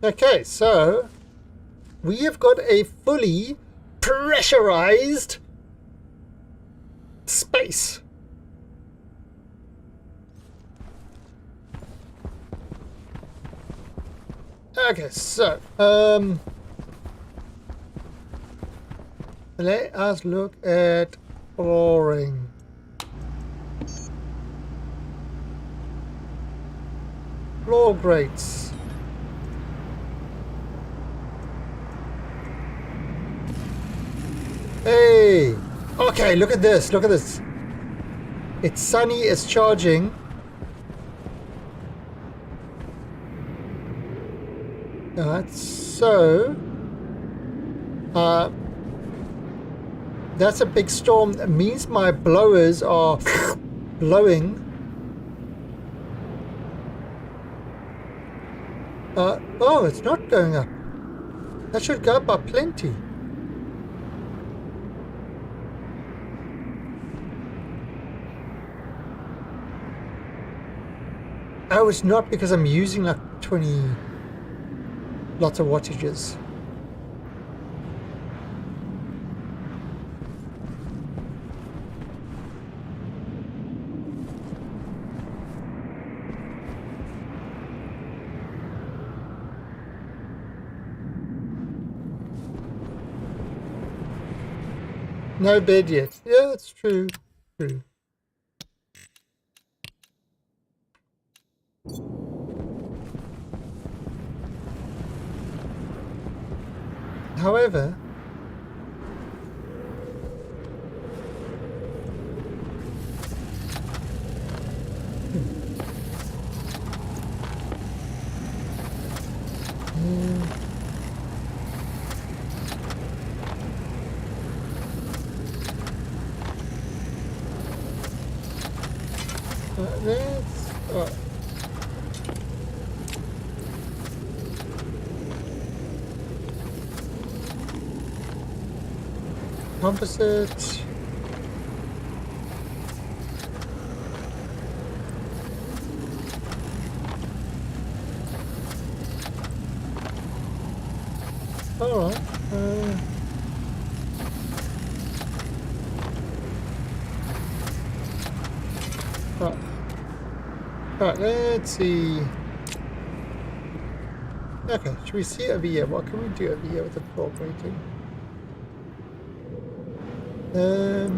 Okay, so we have got a fully pressurized space. Okay, so let us look at flooring. Floor grates. Hey! Okay, look at this, look at this. It's sunny, it's charging. Alright, so... that's a big storm. That means my blowers are blowing. Oh, it's not going up. That should go up by plenty. Oh, it's not because I'm using like 20 lots of wattages. No bed yet. Yeah, that's true. True. However, let's composite. All right. Right, let's see. Okay, should we see over here? What can we do over here with the prop rating? Yeah.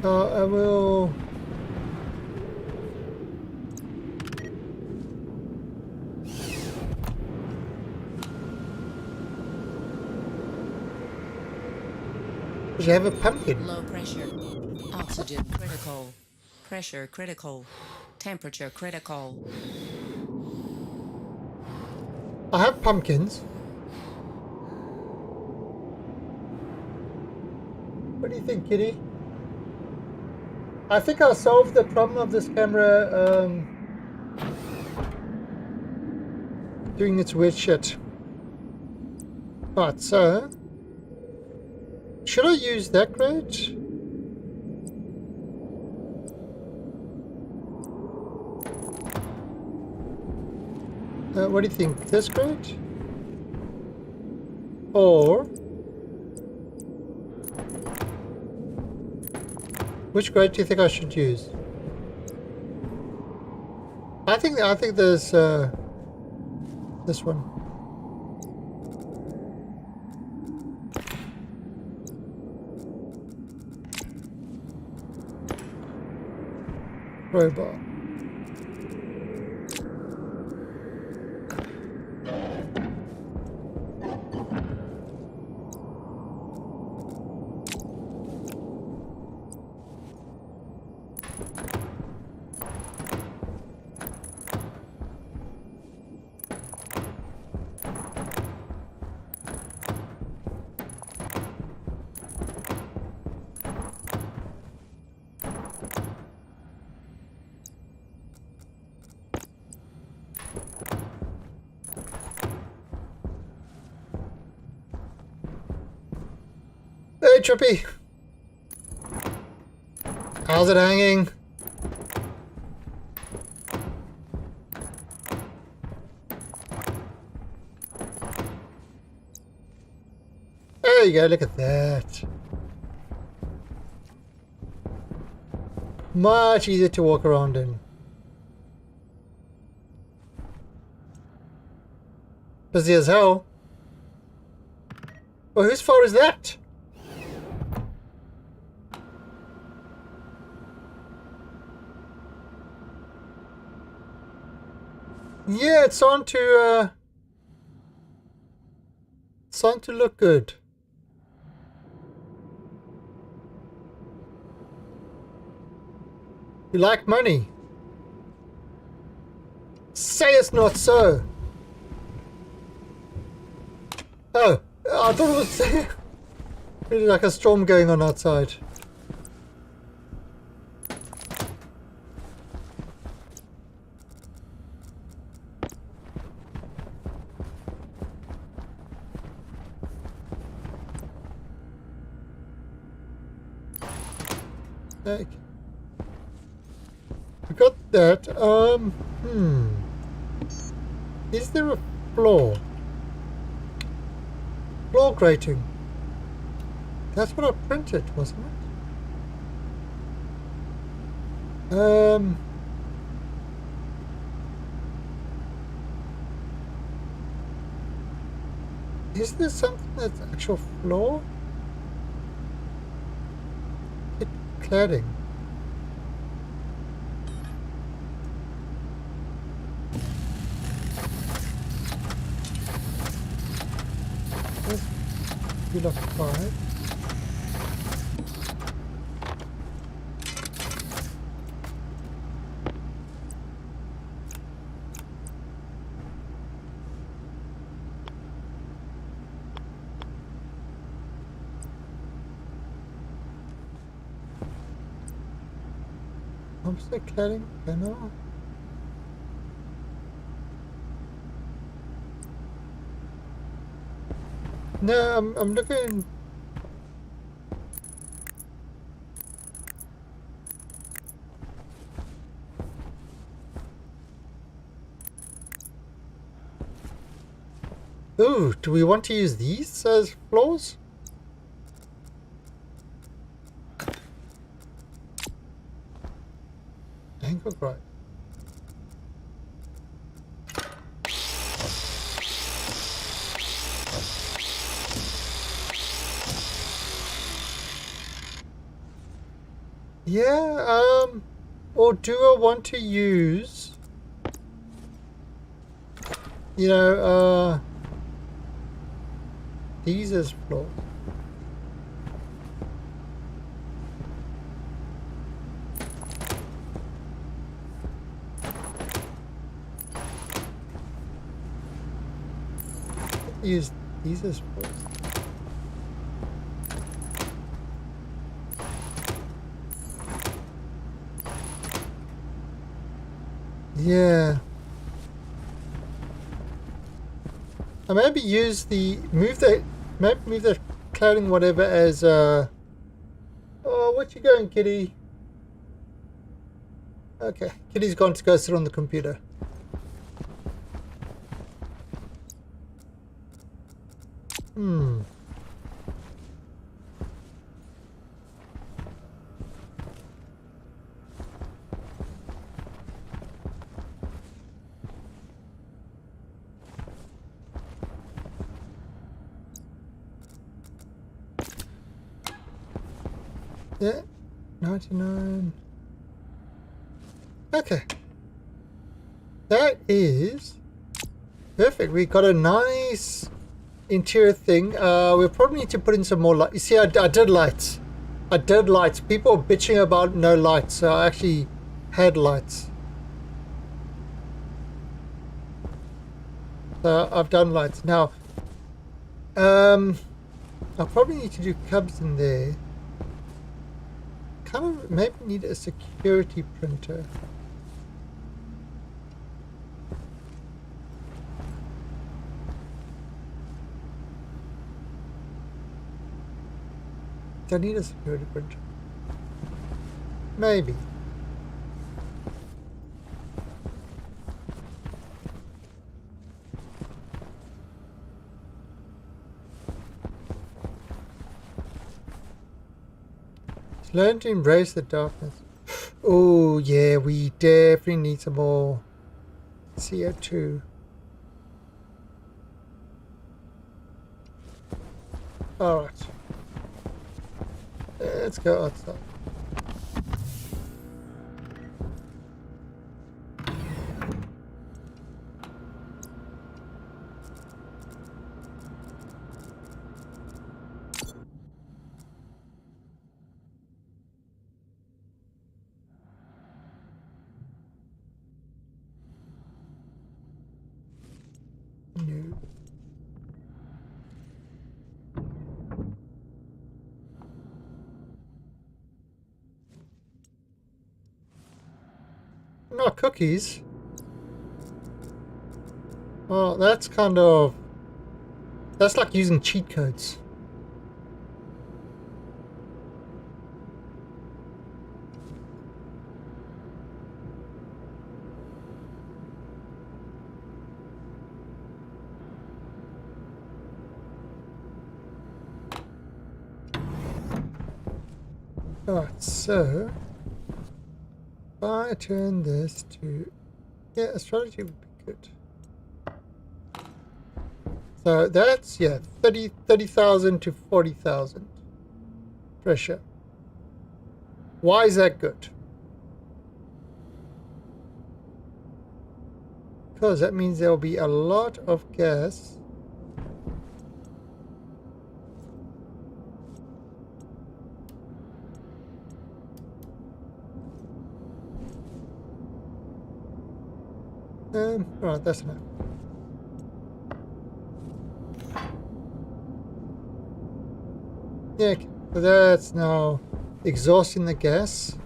I will. Does you have a pumpkin? Low pressure. Oxygen critical. Pressure critical. Temperature critical. I have pumpkins. What do you think, Kitty? I think I'll solve the problem of this camera doing its weird shit. Right, so should I use that grate? What do you think? This grate? Or which grade do you think I should use? I think there's this one. Crowbar. Hey, Trippy. How's it hanging? There you go, look at that. Much easier to walk around in. Busy as hell. Well, whose fault is that? Yeah, it's on to look good. You like money? Say it's not so. Oh, I thought it was really like a storm going on outside. Okay. We got that. Is there a floor? Floor grating. That's what I printed, wasn't it? Is there something that's actual floor? Cladding. Let's do like 5. Homestead cladding panel. No, I'm looking. Ooh, do we want to use these as floors? Angle grind. Yeah, or do I want to use, you know, these as floors? Use these as floors. Yeah. I maybe use the move the cladding whatever as oh, what you going, Kitty? Okay, Kitty's gone to go sit on the computer. Yeah, 99. Okay. That is perfect. We got a nice interior thing. We'll probably need to put in some more light. You see, I did lights. I did lights. People are bitching about no lights, so I actually had lights. So I've done lights. Now, I'll probably need to do cubs in there. Kind of maybe need a security printer. Do I need a security printer? Maybe. Learn to embrace the darkness. Oh yeah, we definitely need some more CO2. Alright. Let's go outside. Not cookies. Well, that's kind of... That's like using cheat codes. Alright, so if I turn this to, yeah, astrology would be good. So that's, yeah, 30,000 to 40,000 pressure. Why is that good? Because that means there will be a lot of gas right, that's enough. Yeah, so that's now exhausting the gas.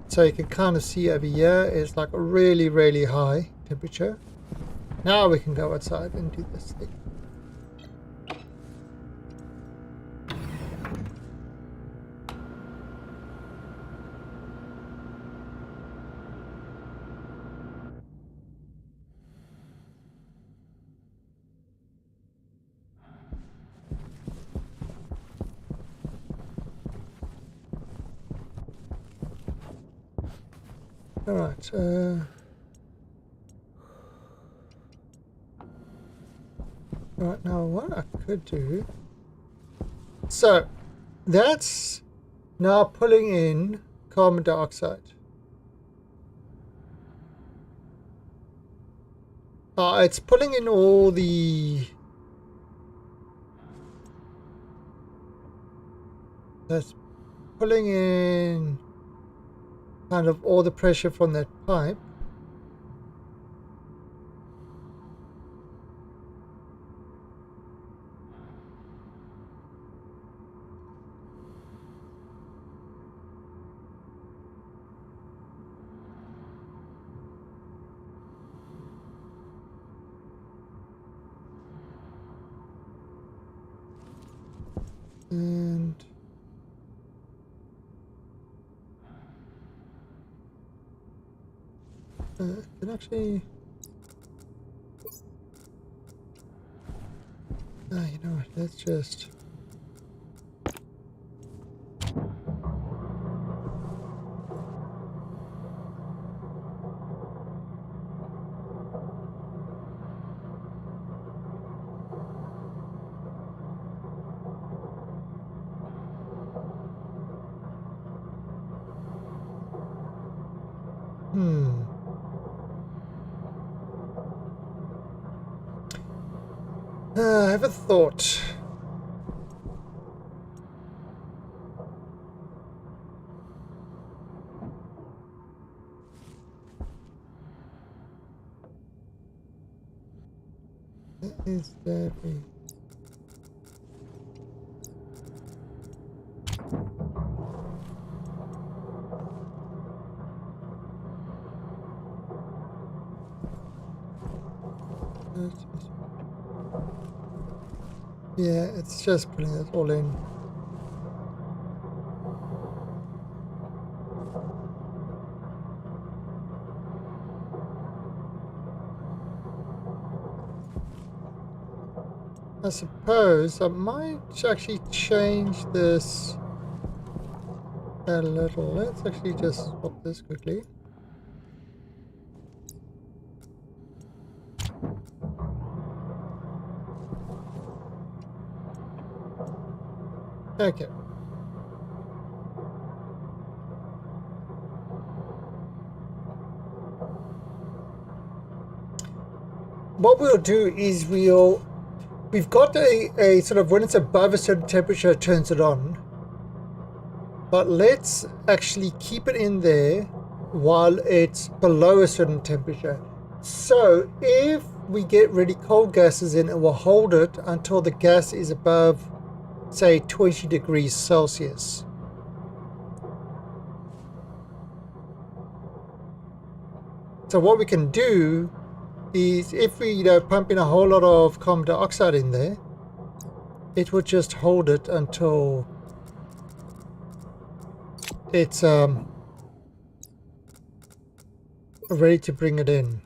So you can kind of see over here, it's like a really, really high temperature. Now we can go outside and do this thing. Alright, right, now what I could do... So, that's now pulling in carbon dioxide. It's pulling in all the... That's pulling in kind of all the pressure from that pipe. And can actually you know what, let's just I have a thought. That is very... Yeah, it's just putting it all in. I suppose I might actually change this a little. Let's actually just swap this quickly. Okay. What we'll do is we've got a sort of, when it's above a certain temperature, it turns it on. But let's actually keep it in there while it's below a certain temperature. So if we get really cold gases in, it will hold it until the gas is above, say, 20 degrees Celsius. So what we can do is, if we pump in a whole lot of carbon dioxide in there, it would just hold it until it's ready to bring it in.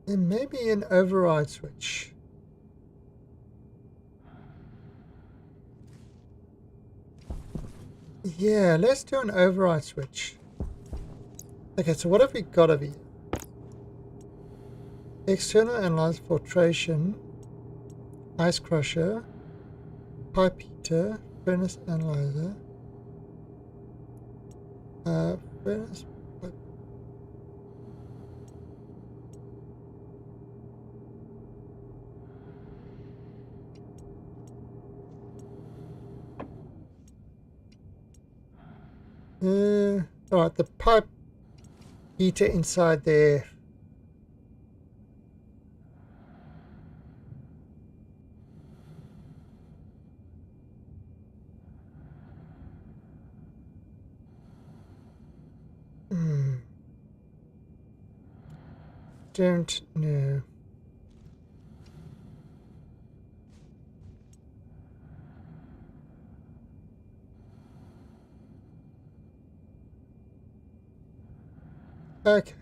There may be an override switch. Yeah, let's do an override switch. Okay, so what have we got over here? External analyzer filtration, ice crusher, pipe heater, furnace analyzer, furnace. Alright, the pipe heater inside there. Don't know. Okay.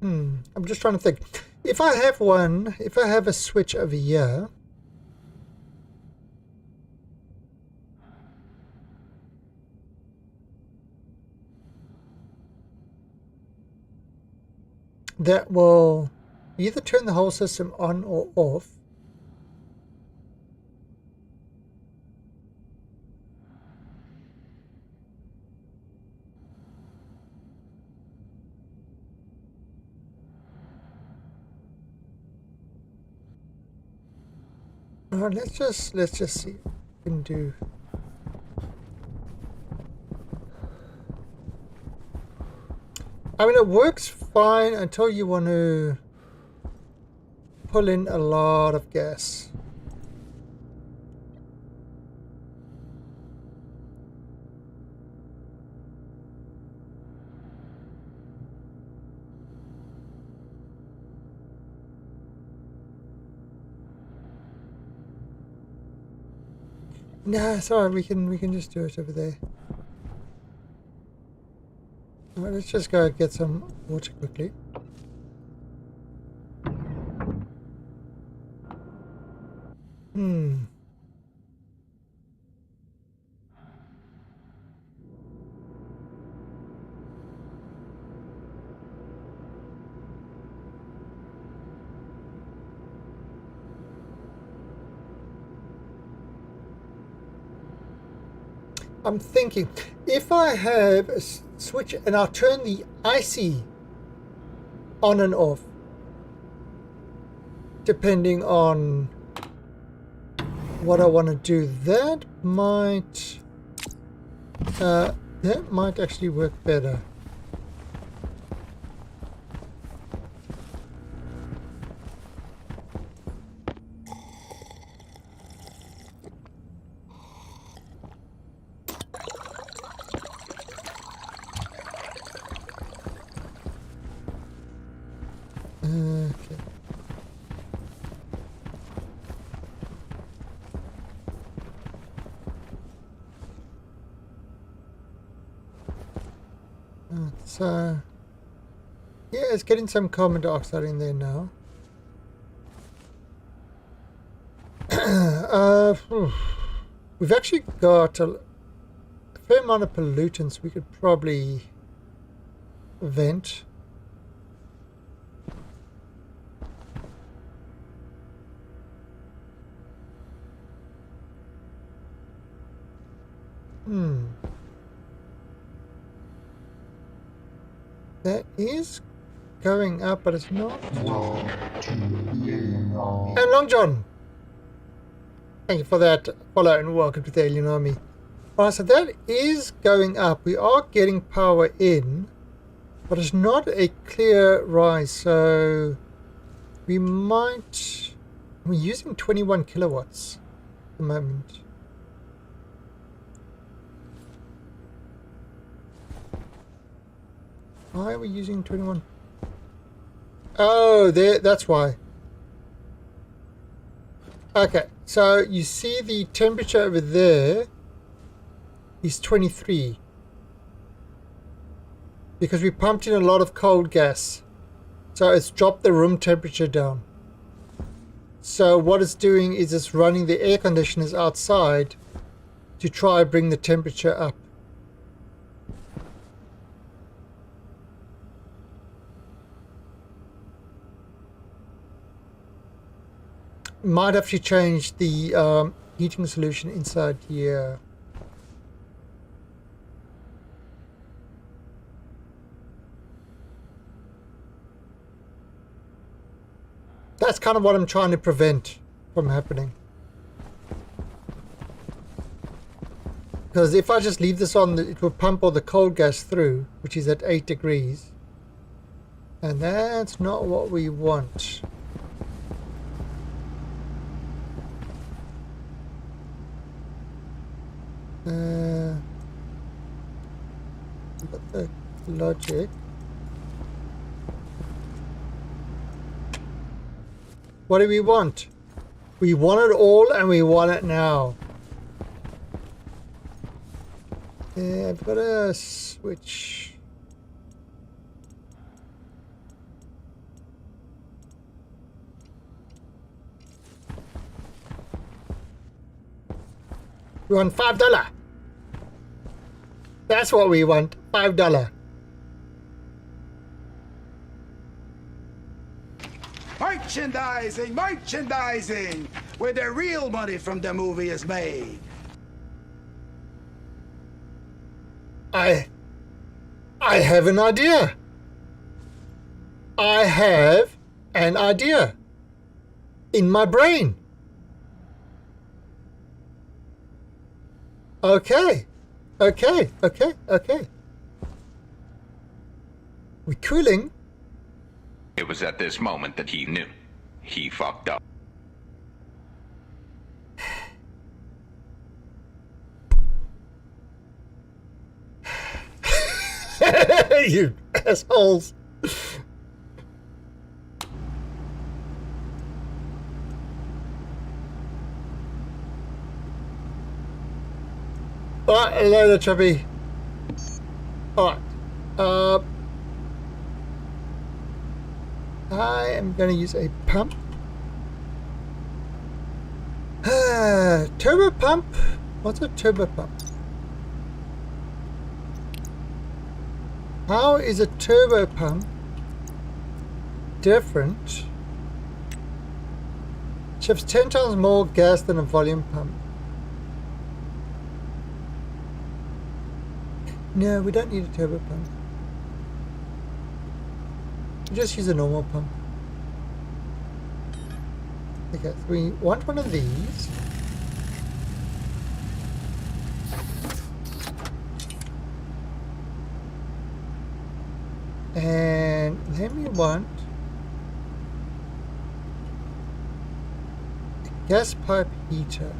I'm just trying to think. If I have a switch over here, that will either turn the whole system on or off. Alright, let's just see what we can do. I mean, it works fine until you want to pull in a lot of gas. Nah, sorry, we can just do it over there. Alright, let's just go get some water quickly. I'm thinking, if I have a switch and I'll turn the icy on and off, depending on what I want to do, that might actually work better. Okay. So, yeah, it's getting some carbon dioxide in there now. We've actually got a fair amount of pollutants we could probably vent. That is going up, but it's not. And Long John, thank you for that follow and welcome to the Alien Army. Alright, so that is going up. We are getting power in, but it's not a clear rise, so we might... We're using 21 kilowatts at the moment. Why are we using 21? Oh, that's why. Okay, so you see the temperature over there is 23. Because we pumped in a lot of cold gas. So it's dropped the room temperature down. So what it's doing is it's running the air conditioners outside to try bring the temperature up. Might have to change the heating solution inside here. That's kind of what I'm trying to prevent from happening. Because if I just leave this on, it will pump all the cold gas through, which is at 8 degrees. And that's not what we want. Got the logic. What do we want? We want it all and we want it now. Yeah, I've got to switch. We want $5. That's what we want. $5. Merchandising, merchandising, where the real money from the movie is made. I have an idea. I have an idea in my brain. Okay. We're cooling. It was at this moment that he knew. He fucked up. You assholes. Alright, later, Chubby. Alright. I am going to use a pump. Turbo pump? What's a turbo pump? How is a turbo pump different? Ships 10 times more gas than a volume pump. No, we don't need a turbo pump. We just use a normal pump. Okay, so we want one of these. And then we want a gas pipe heater.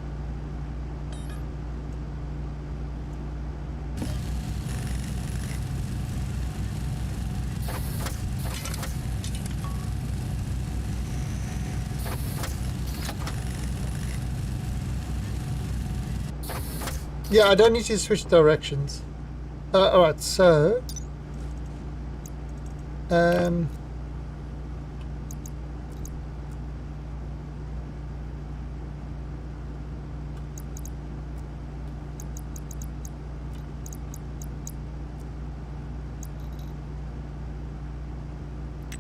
Yeah, I don't need to switch directions. Alright, so...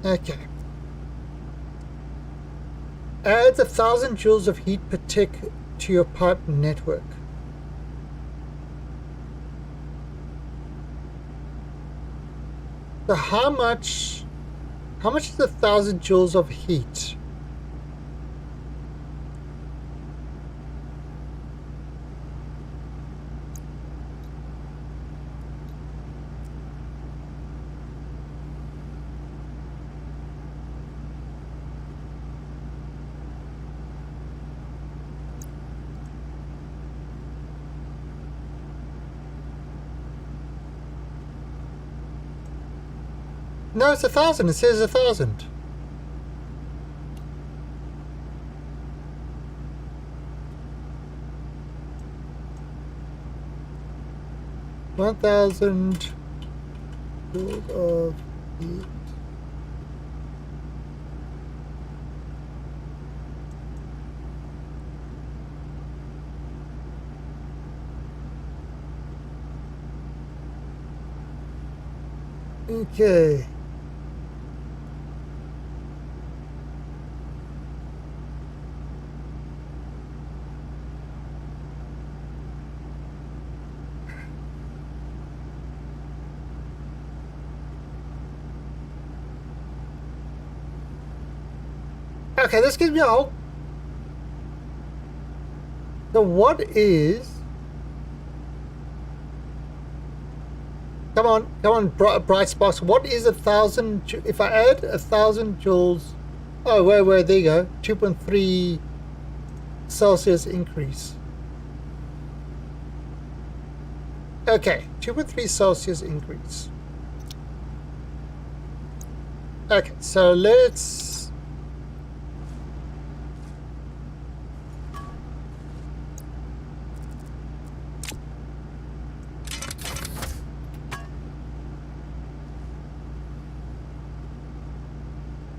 Okay. Adds 1,000 joules of heat per tick to your pipe network. So how much How much is 1,000 joules of heat? No, it's 1,000. It says 1,000. $1,000 of heat. Okay. Okay, this gives me a whole... So what is... Come on, bright sparks. What is 1,000... If I add 1,000 joules... Oh, where, there you go. 2.3 Celsius increase. Okay, 2.3 Celsius increase. Okay, so let's...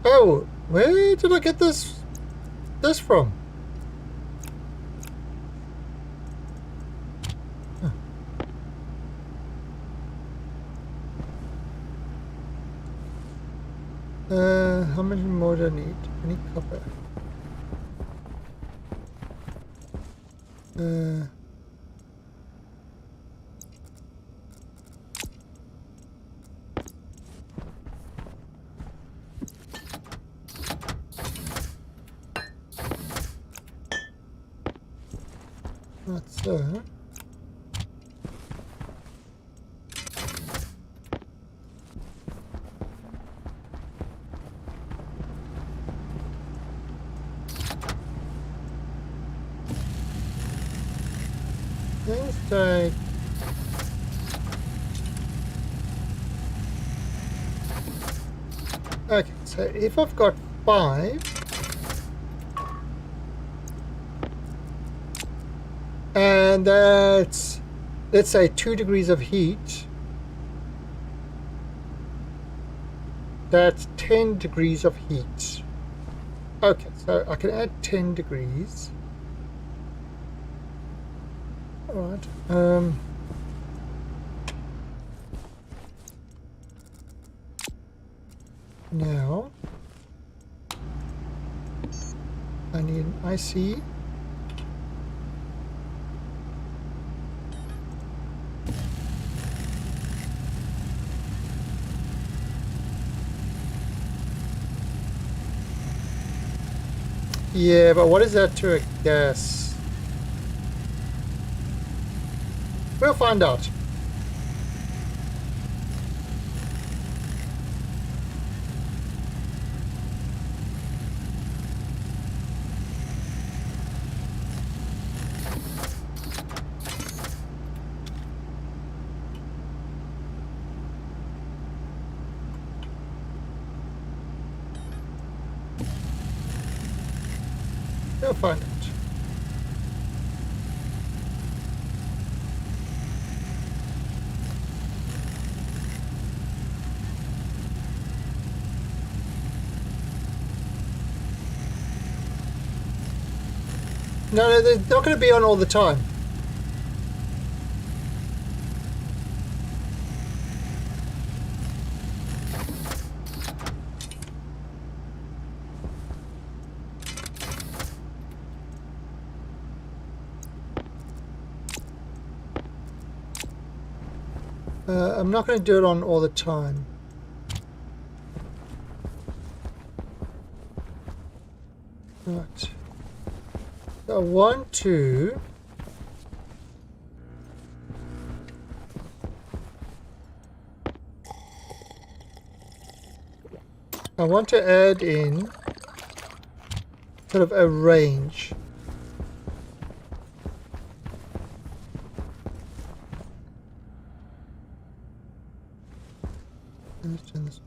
Oh, where did I get this from? Huh. How much more do I need? I need copper. That's so. Let's take. Okay, so if I've got 5. And that's, let's say, 2 degrees of heat. That's 10 degrees of heat. Okay, so I can add 10 degrees. Alright. Now, I need an IC. Yeah, but what is that to a gas? We'll find out. We'll find out. No, they're not going to be on all the time. I'm not going to do it on all the time. Right. So I want to add in sort of a range. Let's turn this.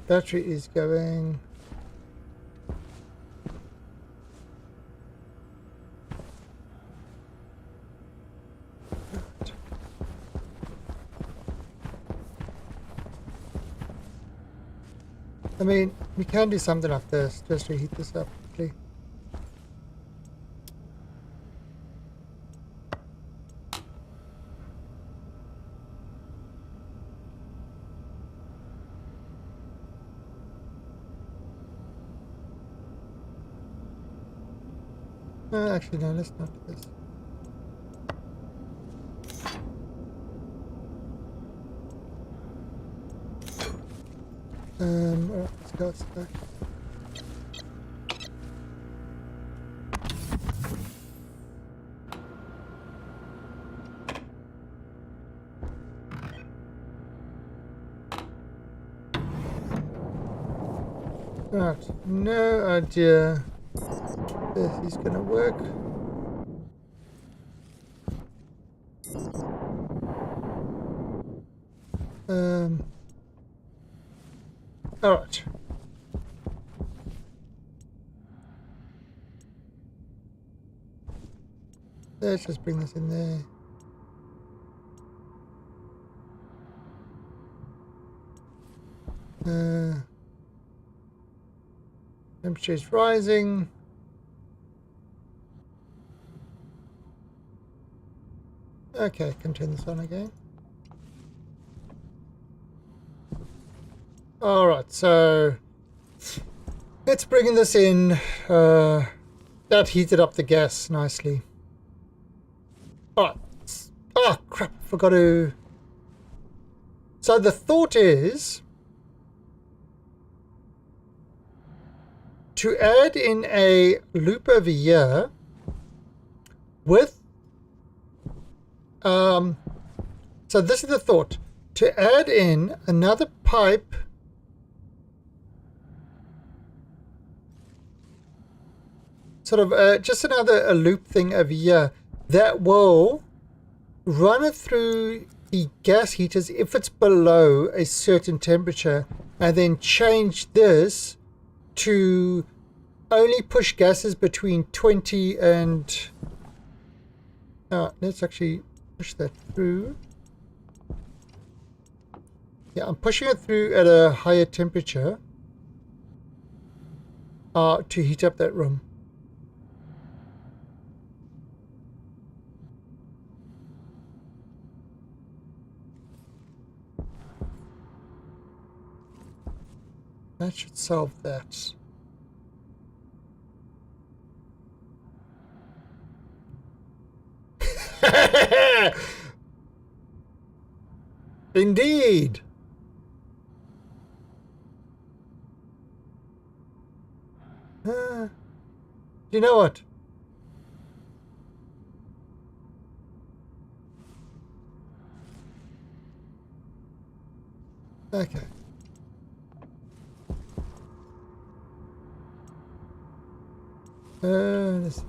Battery is going. Right. I mean, we can do something like this, just to heat this up quickly. Actually, no, let's not do this. Alright, let's go outside. Right, no idea if he's gonna work. All right. Let's just bring this in there. Temperature is rising. Okay, can turn this on again. All right, so let's bring this in. That heated up the gas nicely. All right. Oh crap! Forgot to. So the thought is to add in a loop over here with. So this is the thought: to add in another pipe. Sort of just another loop thing over here that will run it through the gas heaters if it's below a certain temperature, and then change this to only push gases between 20 and let's actually push that through. Yeah, I'm pushing it through at a higher temperature to heat up that room. That should solve that. Indeed. Do you know what? Okay. Let's see.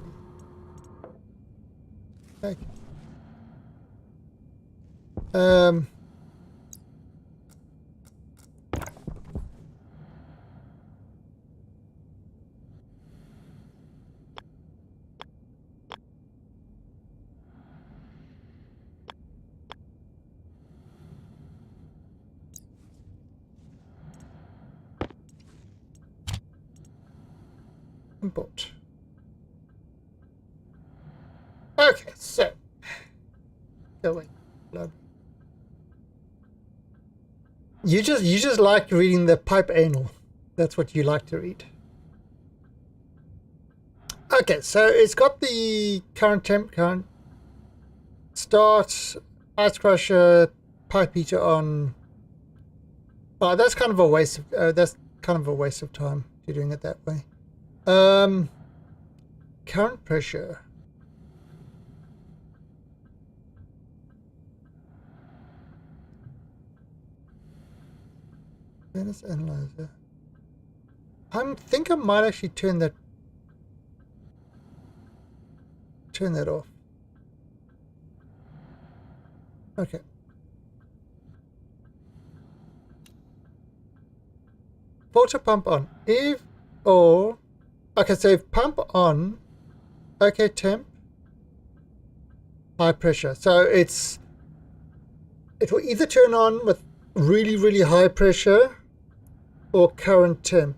Okay. Import. Okay, so going. You just like reading the pipe anal. That's what you like to read. Okay, so it's got the current temp, current start, ice crusher, pipe heater on. Oh, that's kind of a waste of time. If you're doing it that way. Current pressure. Furnace analyzer. I think I might actually turn that off. Okay. Water pump on. Okay, so if pump on, okay, temp, high pressure. So it will either turn on with really, really high pressure or current temp.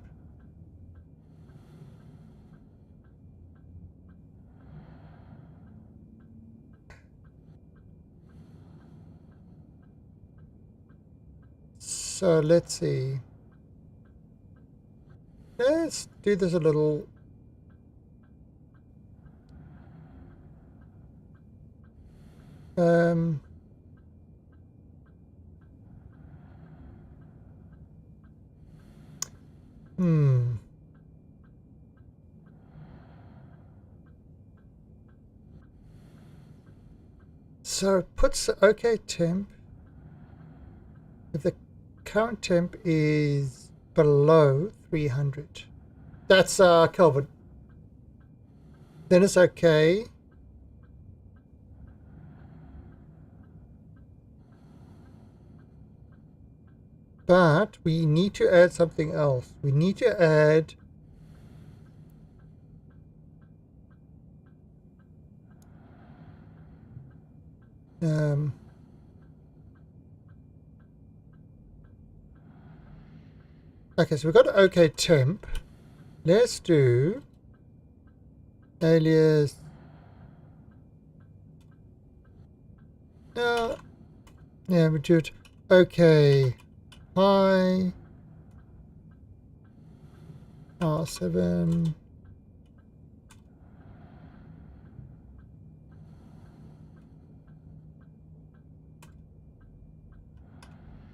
So let's see. Let's do this a little. So it puts the OK temp. If the current temp is below 300, that's Kelvin, then it's okay. But we need to add something else. We need to add okay, so we've got OK temp. Let's do alias. Yeah, we do it. OK high R7.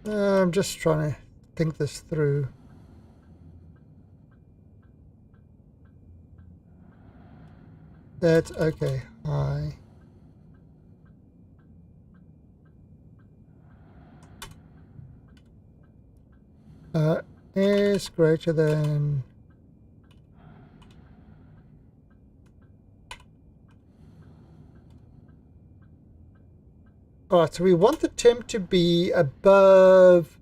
I'm just trying to think this through. That's okay. High. Is greater than. Alright, so we want the temp to be above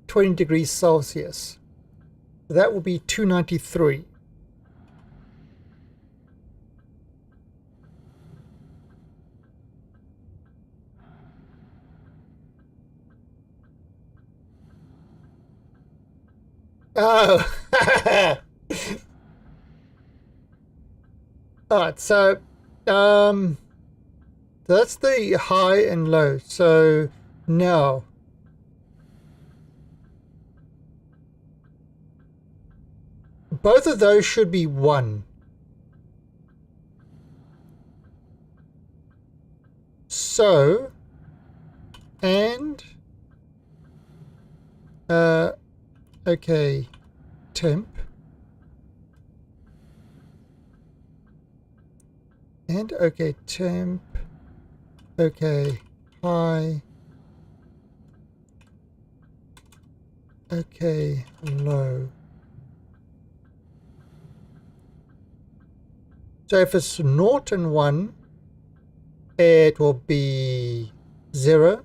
20 degrees Celsius. That will be 293. Oh. Alright, so that's the high and low. So now both of those should be 1. So and okay, temp and okay temp, okay high, okay low. So if it's 0 and 1, it will be 0.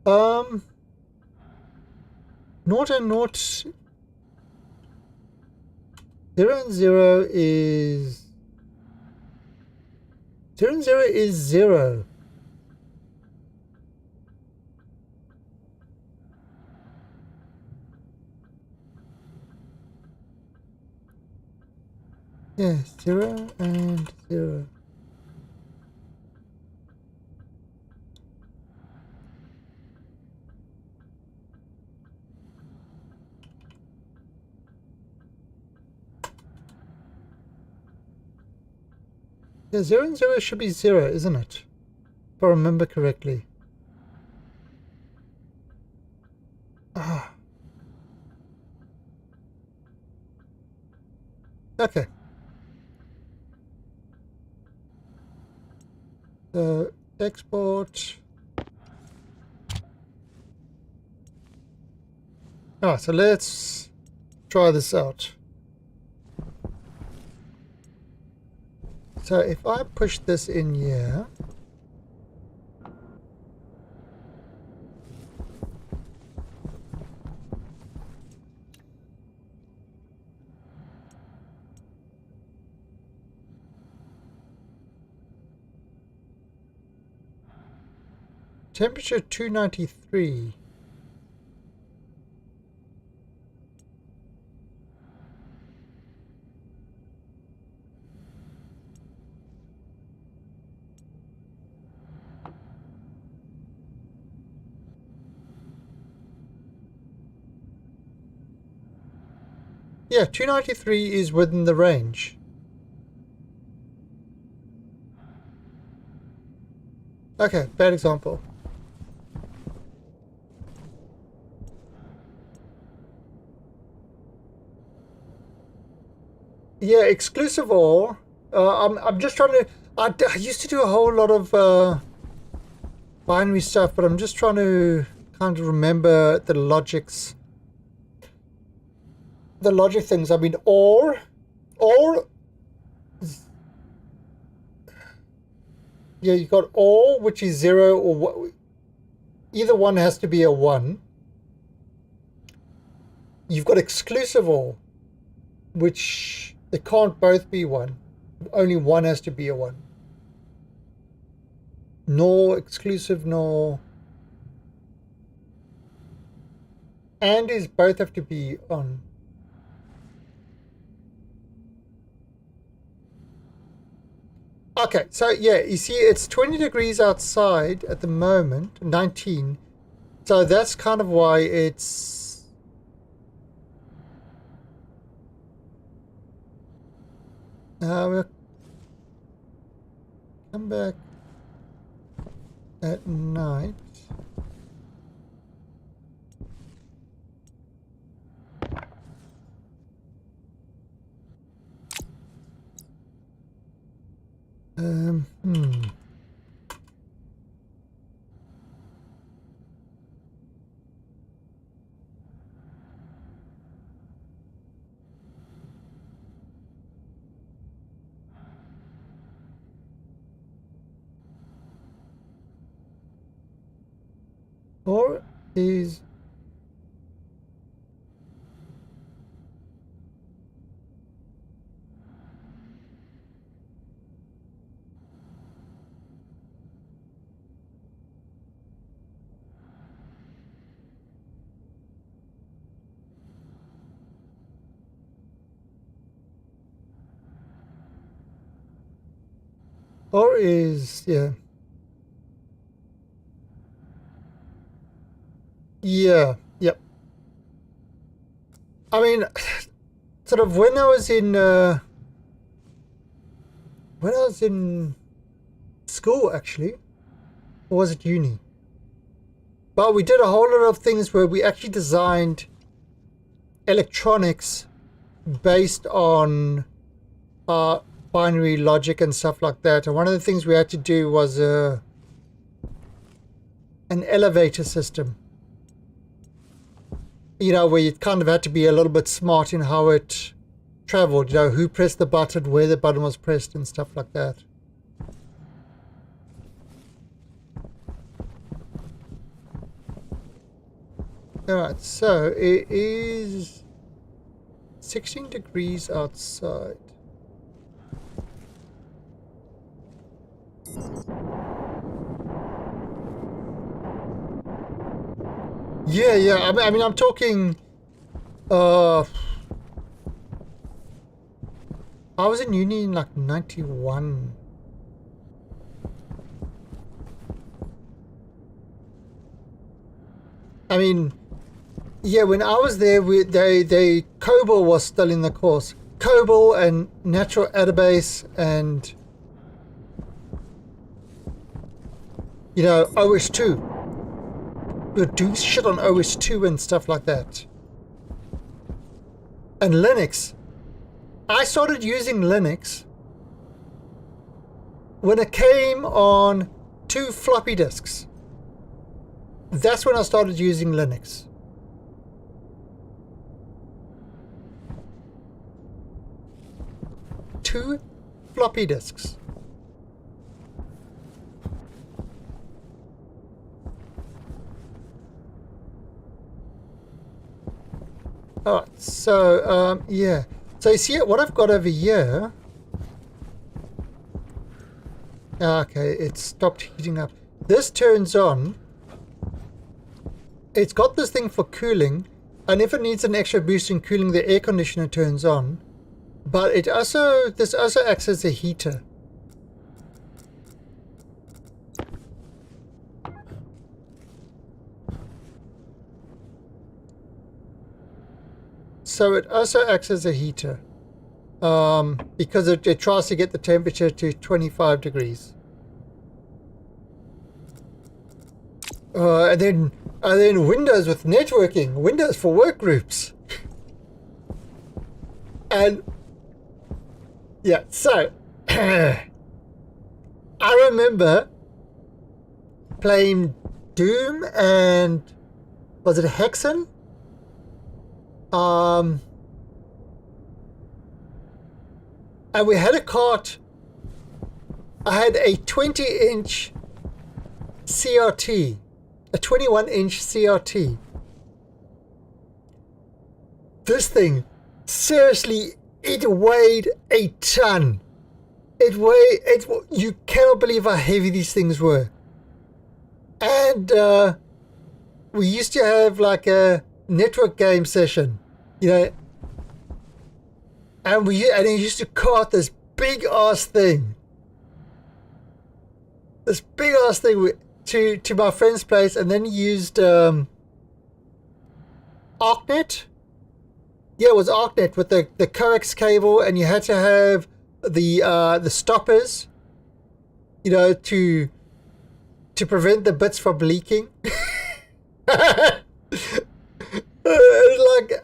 0 and 0. 0 and 0 is 0 and 0 is 0. Yes, 0 and 0. Yeah, 0 and 0 should be 0, isn't it? If I remember correctly. Okay. So export. Alright, so let's try this out. So if I push this in here, temperature 293. Yeah, 293 is within the range. Okay, bad example. Yeah, exclusive or I'm just trying to. I used to do a whole lot of binary stuff, but I'm just trying to kind of remember the logics. The logic things. I mean, or yeah, you got or, which is 0 or what. Either one has to be a 1. You've got exclusive or, which they can't both be 1. Only one has to be a 1. Nor exclusive nor and is both have to be on. Okay, so yeah, you see it's 20 degrees outside at the moment, 19. So that's kind of why it's... we'll come back at night. Or is yeah. Yeah, yep. I mean, sort of when I was in school, actually, or was it uni? But we did a whole lot of things where we actually designed electronics based on binary logic and stuff like that. And one of the things we had to do was an elevator system. You know, where you kind of had to be a little bit smart in how it traveled, you know, who pressed the button, where the button was pressed and stuff like that. Alright, so it is 16 degrees outside. Yeah, I mean, I'm talking, I was in uni in like 91. I mean, yeah, when I was there, they COBOL was still in the course. COBOL and natural database and, you know, OS2. We were doing shit on OS2 and stuff like that. And Linux. I started using Linux when it came on 2 floppy disks. That's when I started using Linux. Two floppy disks. Alright, so, yeah. So you see what I've got over here? Okay, it stopped heating up. This turns on. It's got this thing for cooling, and if it needs an extra boost in cooling, the air conditioner turns on. But this also acts as a heater. So it also acts as a heater. Because it tries to get the temperature to 25 degrees. And then Windows with networking, Windows for work groups. And yeah, so I remember playing Doom and was it Hexen? And we had a cart. I had a 20-inch CRT, a 21-inch CRT. This thing, seriously, it weighed a ton. You cannot believe how heavy these things were. And we used to have like a network game session, you know, and he used to cart this big ass thing to my friend's place, and then he used ArcNet. Yeah, it was ArcNet with the coax cable, and you had to have the stoppers, you know, to prevent the bits from leaking.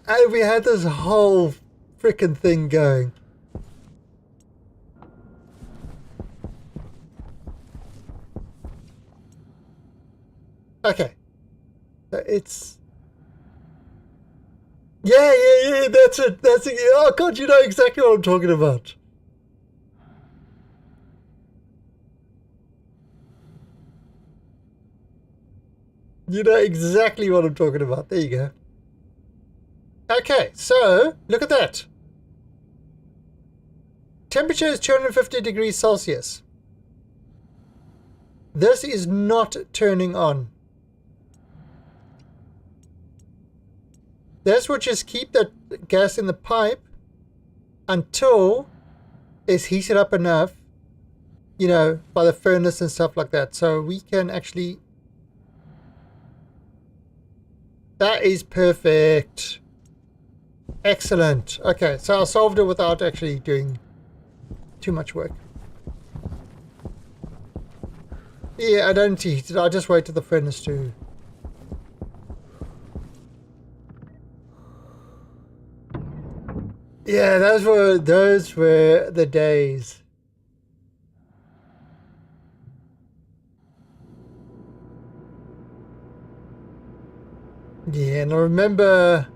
And we had this whole freaking thing going. Okay, so it's yeah. That's it. Oh God, you know exactly what I'm talking about. You know exactly what I'm talking about. There you go. Okay, so look at that. Temperature is 250 degrees Celsius. This is not turning on. This will just keep the gas in the pipe until it's heated up enough, you know, by the furnace and stuff like that. So we can actually... That is perfect. Excellent. Okay, so I solved it without actually doing too much work. Yeah, I don't heat it. I just wait till the furnace to... Yeah, those were the days. Yeah, and I remember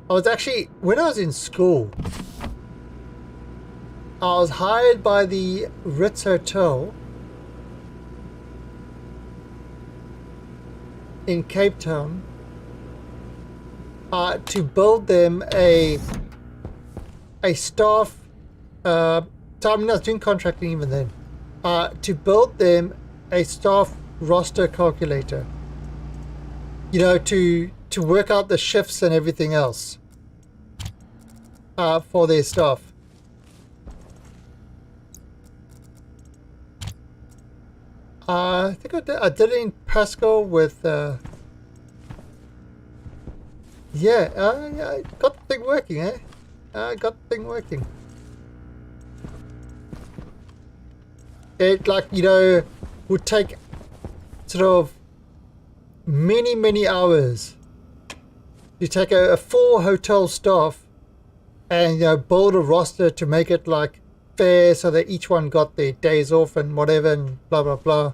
when I was in school, I was hired by the Ritz Hotel in Cape Town to build them a staff. So I mean, I was doing contracting even then. To build them a staff roster calculator. You know, to work out the shifts and everything else for their staff. I think I did it in Pascal with yeah, I got the thing working, eh? I got the thing working. It, like, you know, would take sort of many hours. You take a full hotel staff and build a roster to make it like fair so that each one got their days off and whatever and blah blah blah,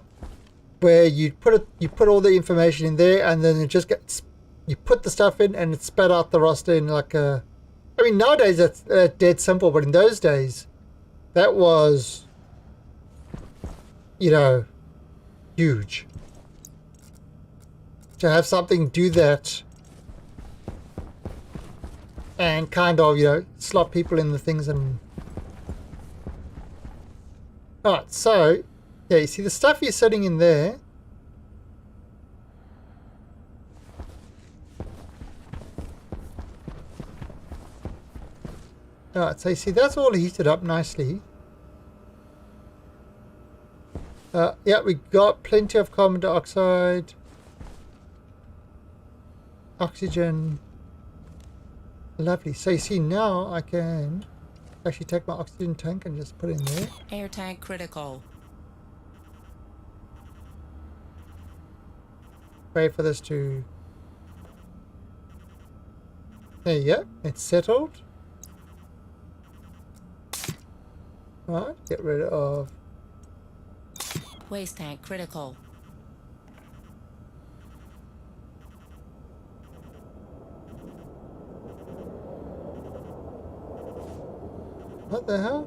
where you put all the information in there and then it just gets, you put the stuff in and it spat out the roster in like a, I mean nowadays that's dead simple, but in those days that was huge to have something do that and kind of slot people in the things. And alright, so yeah, you see the stuff you're sitting in there. Alright, so you see that's all heated up nicely. Yeah, we got plenty of carbon dioxide, oxygen. Lovely. So you see now I can actually take my oxygen tank and just put it in there. Air tank critical. Wait for this to... There you go. It's settled. Alright, get rid of... Waste tank critical. What the hell?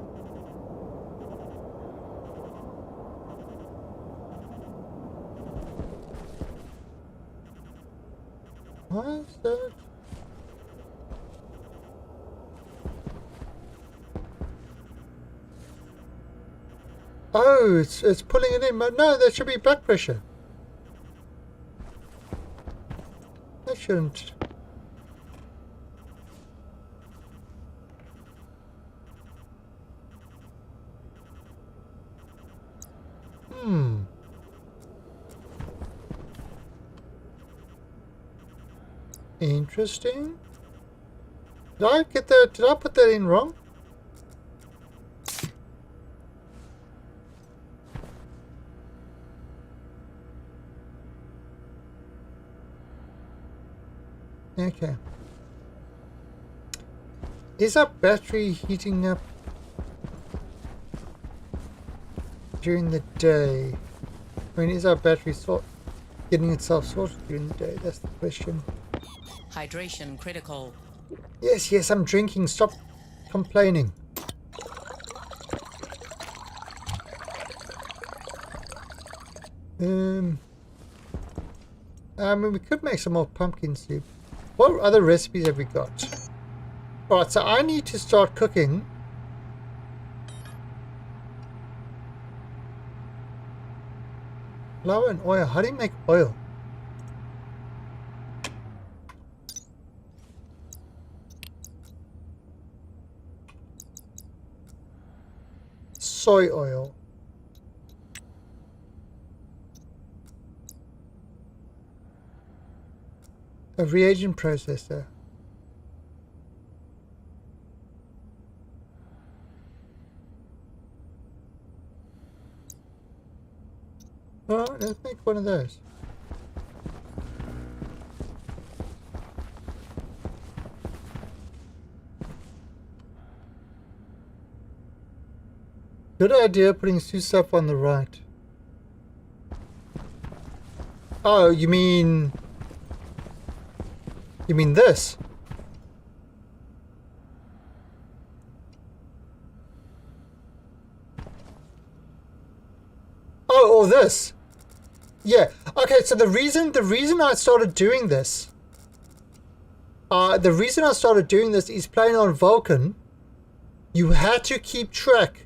Why is that? Oh, it's pulling it in. But no, there should be back pressure. That shouldn't. Interesting. Did I get that? Did I put that in wrong? Okay. Is our battery heating up during the day? I mean, is our battery getting itself sorted during the day? That's the question. Hydration critical. Yes, I'm drinking. Stop complaining. I mean, we could make some more pumpkin soup. What other recipes have we got? Alright, so I need to start cooking. Flour and oil. How do you make oil? Soy oil. A reagent processor. Alright, let's make one of those. Good idea putting stuff on the right. Oh, you mean this? Oh, or this? Yeah. Okay, so the reason I started doing this, is playing on Vulcan. You had to keep track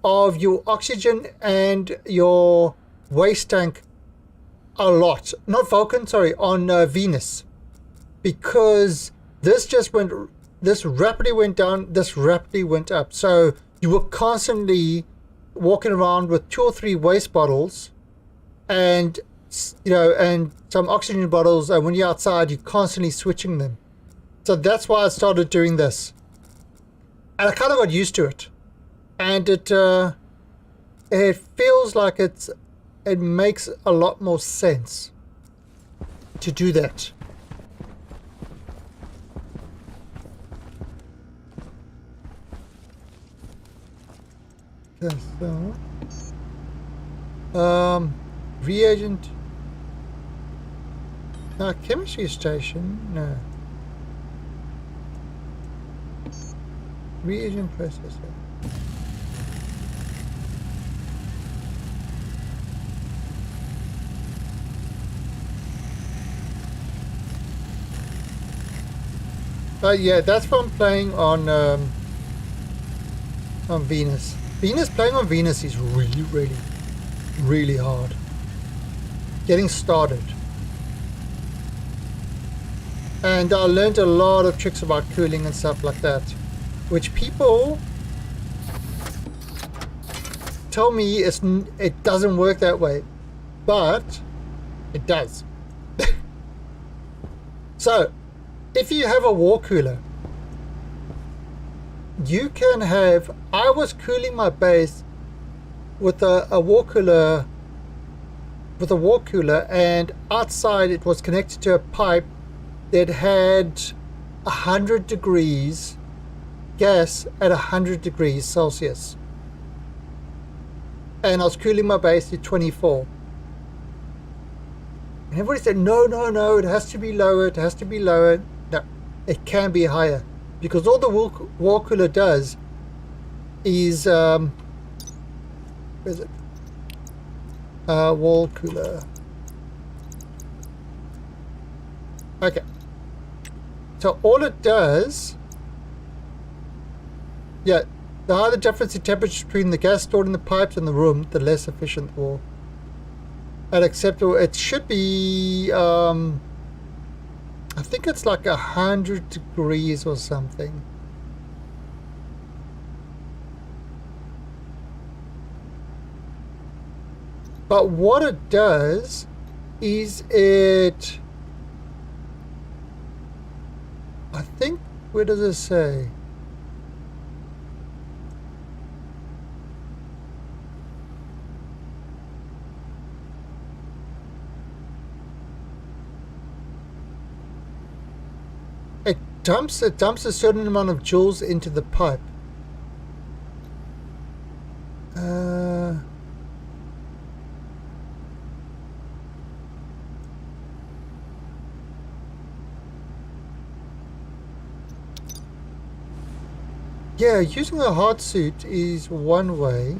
of your oxygen and your waste tank a lot. Not Vulcan, sorry, on Venus. Because this rapidly went down, this rapidly went up. So you were constantly walking around with 2 or 3 waste bottles and and some oxygen bottles, and when you're outside you're constantly switching them. So that's why I started doing this. And I kind of got used to it. And it feels like it makes a lot more sense to do that. Okay, so reagent. No, chemistry station. No. Reagent processor. Yeah, that's from playing on Venus. Playing on Venus is really hard. Getting started. And I learned a lot of tricks about cooling and stuff like that, which people tell me it doesn't work that way, but it does. So, if you have a wall cooler, you can have... I was cooling my base with a wall cooler, and outside it was connected to a pipe that had 100 degrees gas at 100 degrees Celsius, and I was cooling my base to 24. And everybody said, no, it has to be lower, No, it can be higher, because all the wall cooler does is where is it? Wall cooler. Okay. So all it does, yeah, the higher the difference in temperature between the gas stored in the pipes and the room, the less efficient the wall. And acceptable. It should be, I think it's like 100 degrees or something. But what it does is it... I think, where does it say? It dumps a certain amount of joules into the pipe. Yeah, using a hard suit is one way.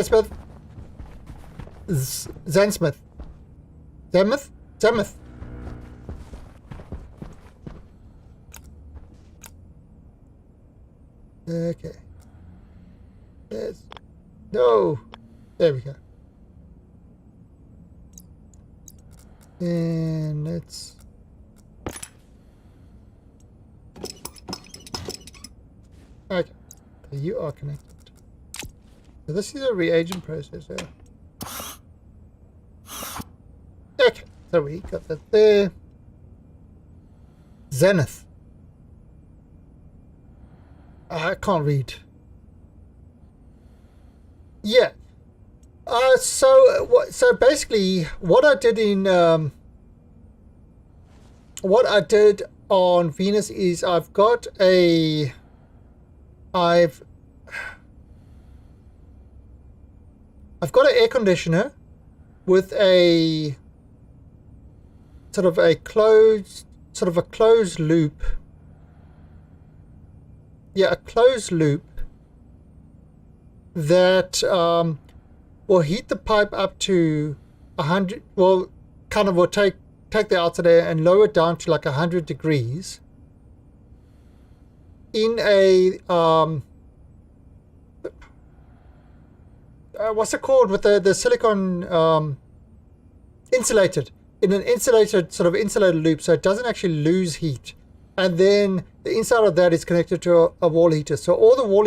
Smith. Zansmith. Zamith. Okay. Yes. No. There we go. And let's... Okay, so you are connected. So this is a reagent processor. Okay, so we got that there. Zenith. I can't read. Yeah. So basically, what I did on Venus is I've got an air conditioner with a sort of a closed loop. Yeah, a closed loop that will heat the pipe up to 100. Well, kind of will take the outside air and lower it down to like 100 degrees. In a what's it called, with the silicone insulated, in an insulated loop, so it doesn't actually lose heat. And then the inside of that is connected to a wall heater. So all the wall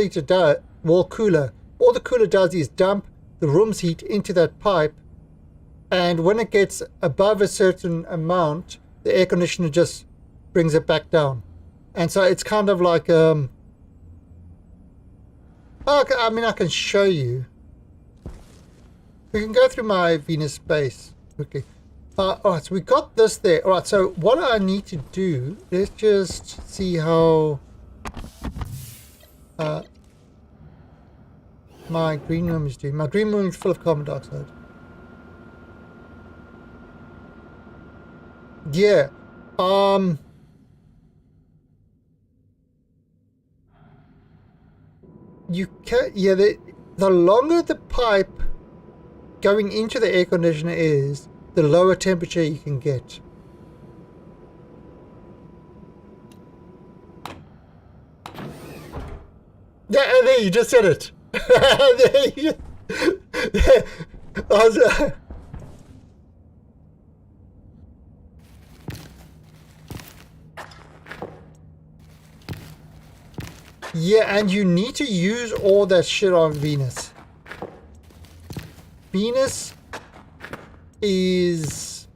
cooler does is dump the room's heat into that pipe, and when it gets above a certain amount, the air conditioner just brings it back down. And so it's kind of like I can show you. We can go through my Venus base quickly. Alright, so we got this there. Alright, so what I need to do, let's just see how My green room is doing. My green room is full of carbon dioxide. Yeah. You can. Yeah. The longer the pipe going into the air conditioner is, the lower temperature you can get. Yeah, there, you just said it. Yeah, and you need to use all that shit on Venus. Venus is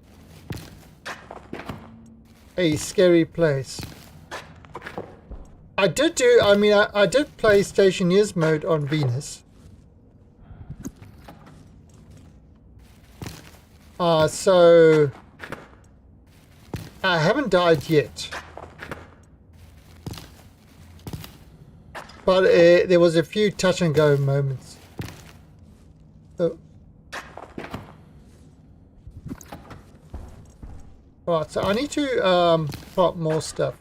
a scary place. I did play Stationeers mode on Venus. So I haven't died yet. But there was a few touch and go moments. Oh. Right, so I need to plot more stuff.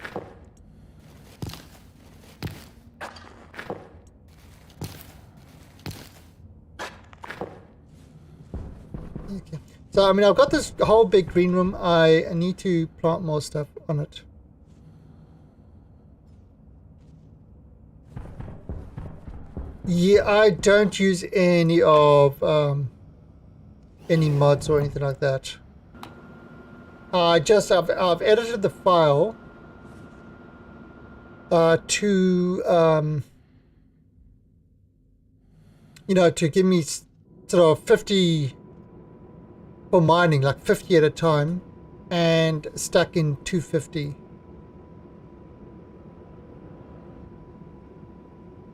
Okay. So I mean, I've got this whole big green room. I need to plant more stuff on it. Yeah, I don't use any of any mods or anything like that. I've edited the file to you know, to give me sort of 50 for mining, like 50 at a time, and stuck in 250.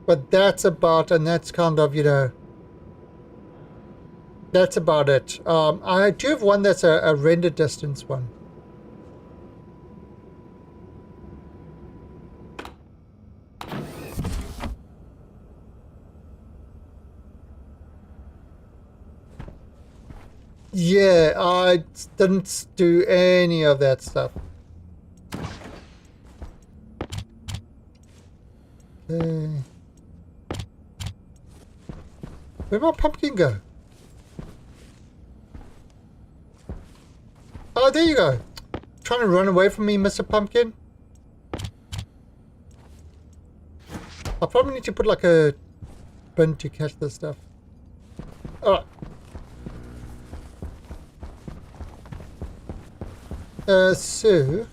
But that's about, and that's kind of, you know, that's about it. I do have one that's a render distance one. Yeah, I didn't do any of that stuff. Okay. Where'd my pumpkin go? Oh, there you go. Trying to run away from me, Mr. Pumpkin? I probably need to put like a bin to catch this stuff. Alright. So...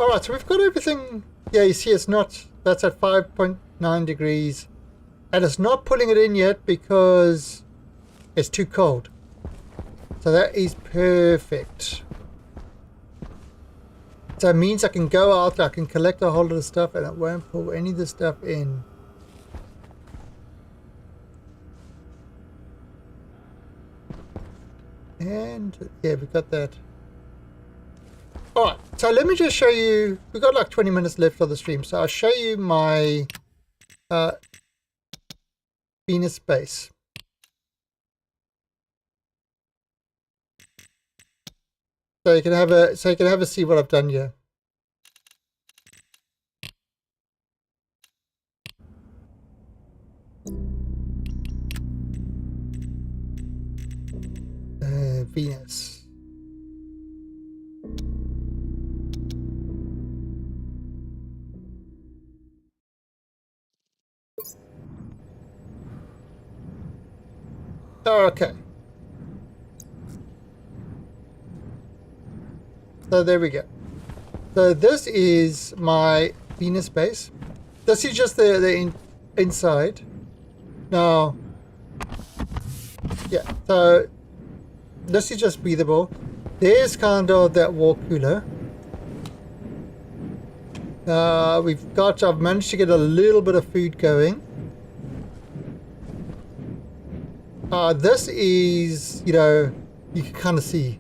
Alright, so we've got everything... Yeah, you see it's not... That's at 5.9 degrees. And it's not pulling it in yet because it's too cold. So that is perfect. So it means I can go out, I can collect a whole lot of stuff and it won't pull any of the stuff in. And yeah, we got that. Alright, so let me just show you, we've got like 20 minutes left of the stream. So I'll show you my Venus base. So you can have a see what I've done here. Venus. Okay. So there we go. So this is my Venus base. This is just the inside. Now, yeah, so this is just breathable. There's kind of that wall cooler. I've managed to get a little bit of food going. This is, you know, you can kind of see.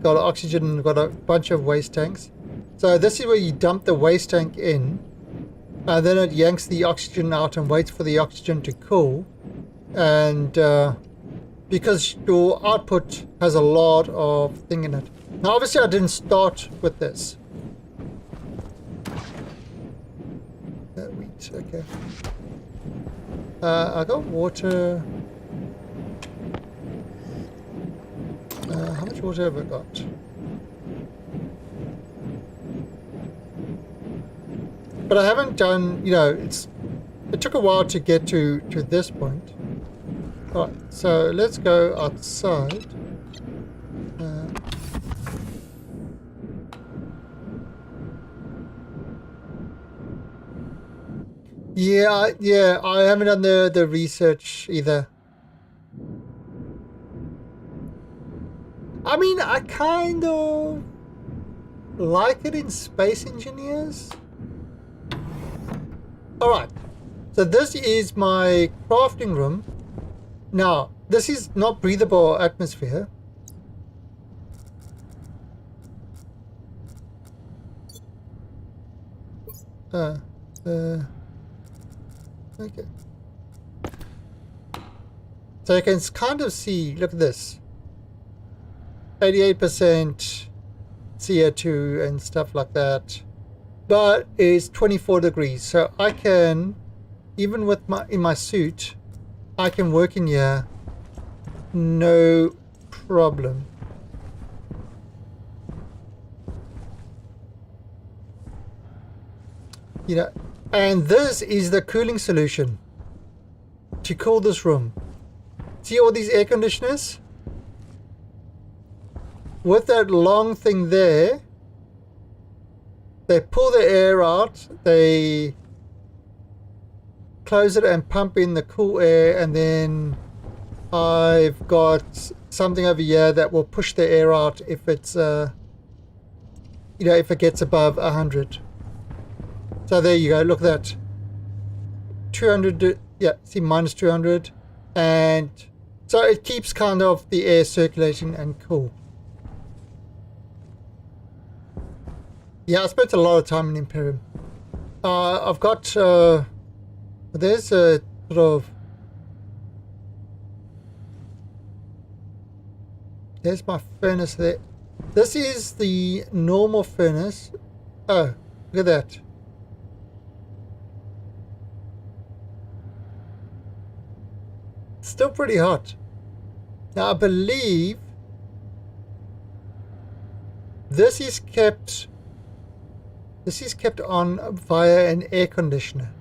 Got oxygen, got a bunch of waste tanks. So this is where you dump the waste tank in, and then it yanks the oxygen out and waits for the oxygen to cool. And because your output has a lot of thing in it. Now obviously I didn't start with this. Wheat, okay. I got water. How much water have I got? But I haven't done, you know, it took a while to get to this point. Alright, so let's go outside. Yeah, I haven't done the research either. I mean, I kind of like it in Space Engineers. Alright, so this is my crafting room. Now, this is not breathable atmosphere. Okay. So you can kind of see, look at this. 88% CO2 and stuff like that. But it's 24 degrees. So I can, even with in my suit, I can work in here no problem. You know, and this is the cooling solution to cool this room. See all these air conditioners? With that long thing there, they pull the air out, they close it and pump in the cool air, and then I've got something over here that will push the air out if it's, you know, if it gets above 100. So there you go, look at that. 200, yeah, see, minus 200. And so it keeps kind of the air circulating and cool. Yeah, I spent a lot of time in Imperium. I've got, there's a sort of, there's my furnace there. This is the normal furnace. Oh, look at that. Still pretty hot. Now I believe this is kept on via an air conditioner.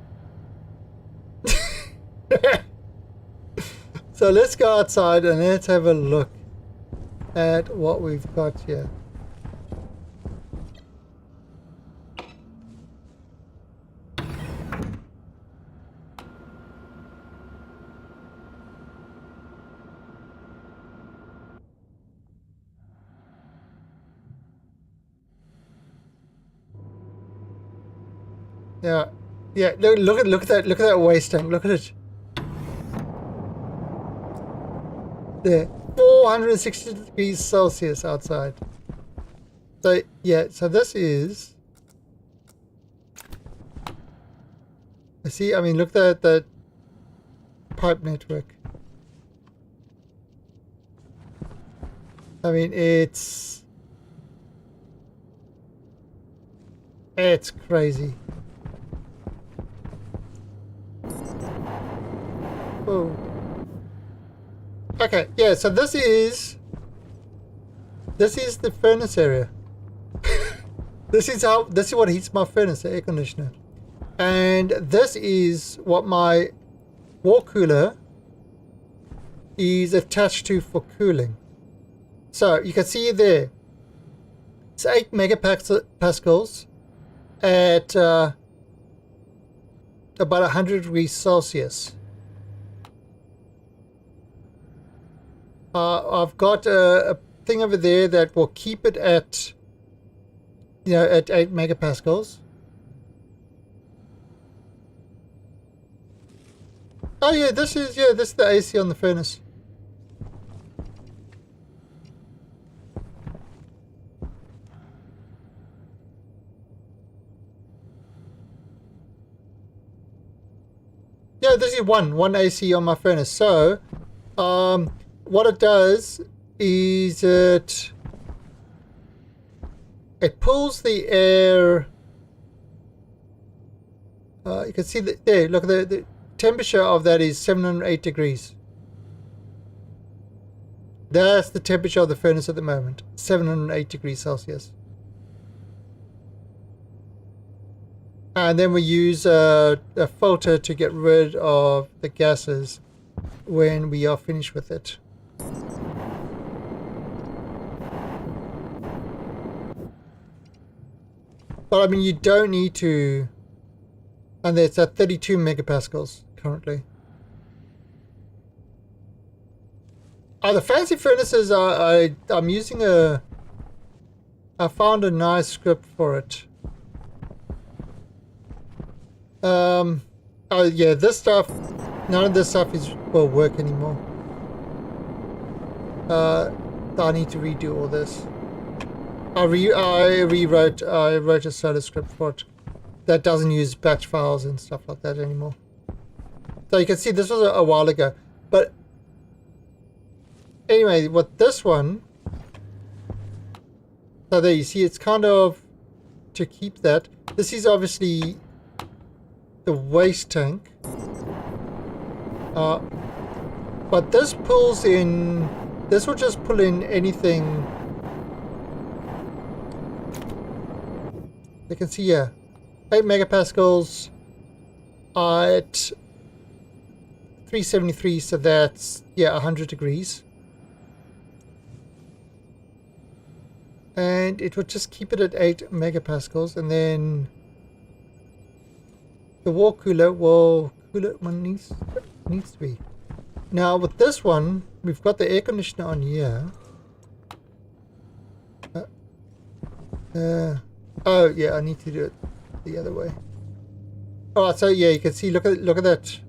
So let's go outside and let's have a look at what we've got here. Yeah. Look at that waste tank. Look at it. There, 460 degrees Celsius outside. So yeah, so this is. I mean, look at that pipe network. I mean, it's crazy. Oh. Okay, yeah, so this is the furnace area. This is what heats my furnace, the air conditioner. And this is what my wall cooler is attached to for cooling. So you can see there, it's 8 megapascals at about 100 degrees Celsius. I've got a thing over there that will keep it at, you know, at 8 megapascals. Oh yeah, this is the AC on the furnace. no, this is one AC on my furnace. So, what it does is it pulls the air. You can see that there. Look, the temperature of that is 708 degrees. That's the temperature of the furnace at the moment, 708 degrees Celsius. And then we use a filter to get rid of the gases when we are finished with it. But I mean, you don't need to. And it's at 32 megapascals currently. The fancy furnaces I'm using I found a nice script for it. Oh yeah, this stuff, none of this stuff will work anymore. I need to redo all this. I wrote a soda script for it that doesn't use batch files and stuff like that anymore. So you can see this was a while ago, but anyway, what this one, so there you see it's kind of to keep that. This is obviously the waste tank, but this pulls in, this will just pull in anything. You can see, yeah, 8 megapascals at 373, so that's, yeah, 100 degrees. And it would just keep it at 8 megapascals, and then the wall cooler will cool it when it needs to be. Now with this one, we've got the air conditioner on here. Oh yeah, I need to do it the other way. Alright, so yeah, you can see, look at that.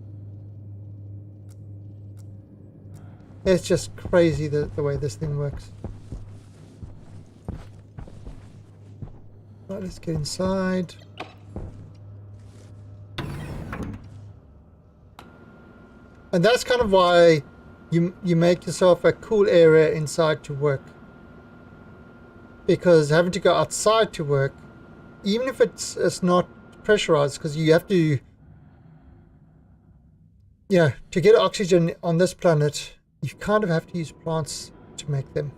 It's just crazy the way this thing works. Right, let's get inside. And that's kind of why you make yourself a cool area inside to work. Because having to go outside to work, even if it's not pressurized, because you have to, you know, to get oxygen on this planet, you kind of have to use plants to make them.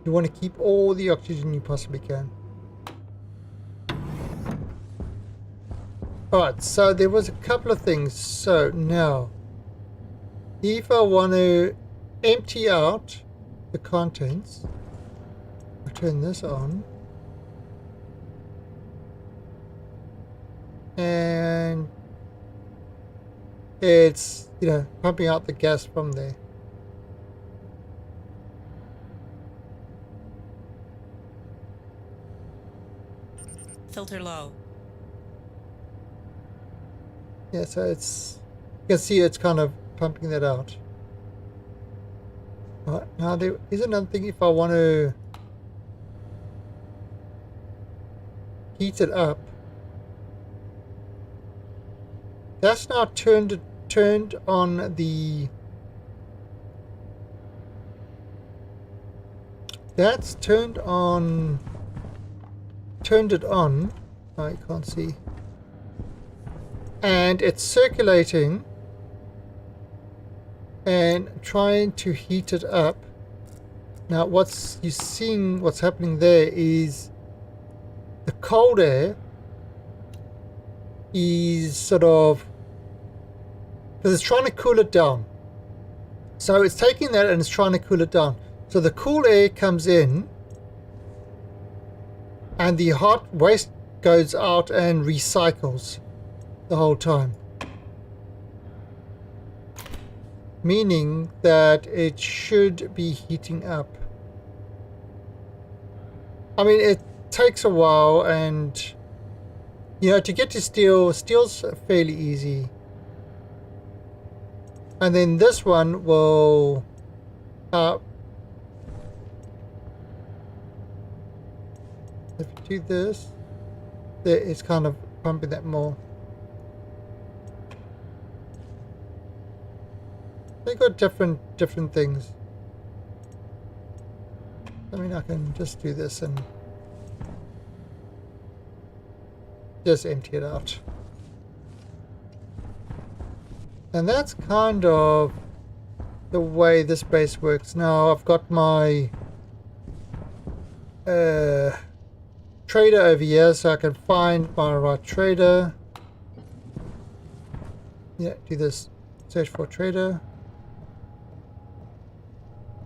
You want to keep all the oxygen you possibly can. Alright, so there was a couple of things. So now, if I want to empty out the contents, I'll turn this on. And it's, you know, pumping out the gas from there. Filter low. Yeah, so it's, you can see it's kind of pumping that out. Right, now there is another thing. If I want to heat it up, that's now turned on the, that's turned it on. Oh, you can't see. And it's circulating and trying to heat it up. Now you're seeing what's happening there is the cold air is sort of, because it's trying to cool it down. So it's taking that and it's trying to cool it down. So the cool air comes in and the hot waste goes out and recycles the whole time, meaning that it should be heating up. I mean, it takes a while, and you know, to get to steel's fairly easy. And then this one will if you do this, it's kind of pumping that more. They got different things. I mean, I can just do this and just empty it out. And that's kind of the way this base works. Now I've got my trader over here, so I can find my right trader. Yeah, do this. Search for a trader.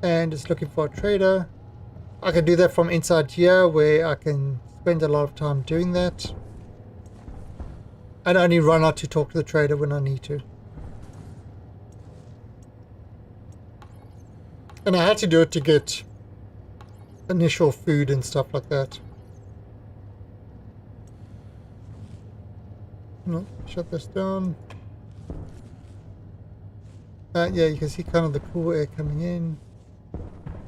And it's looking for a trader. I can do that from inside here, where I can spend a lot of time doing that. And only run out to talk to the trader when I need to. And I had to do it to get initial food and stuff like that. No, shut this down. Yeah, you can see kind of the cool air coming in.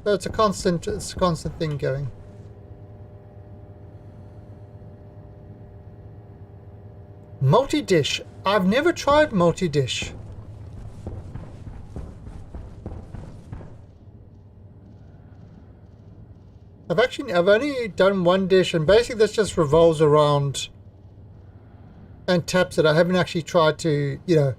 So it's a constant thing going. Multi-dish. I've never tried multi-dish. I've only done one dish, and basically this just revolves around and taps it. I haven't actually tried to, you know,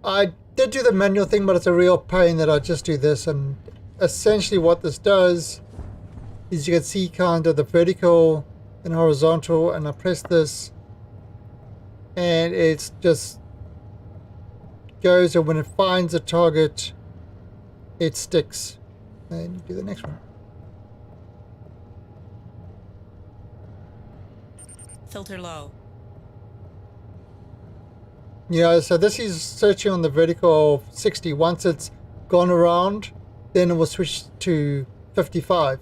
I did do the manual thing, but it's a real pain that I just do this. And essentially what this does is you can see kind of the vertical and horizontal, and I press this and it's just goes, and when it finds a target it sticks. And you do the next one. Filter low. Yeah, so this is searching on the vertical of 60. Once it's gone around, then it will switch to 55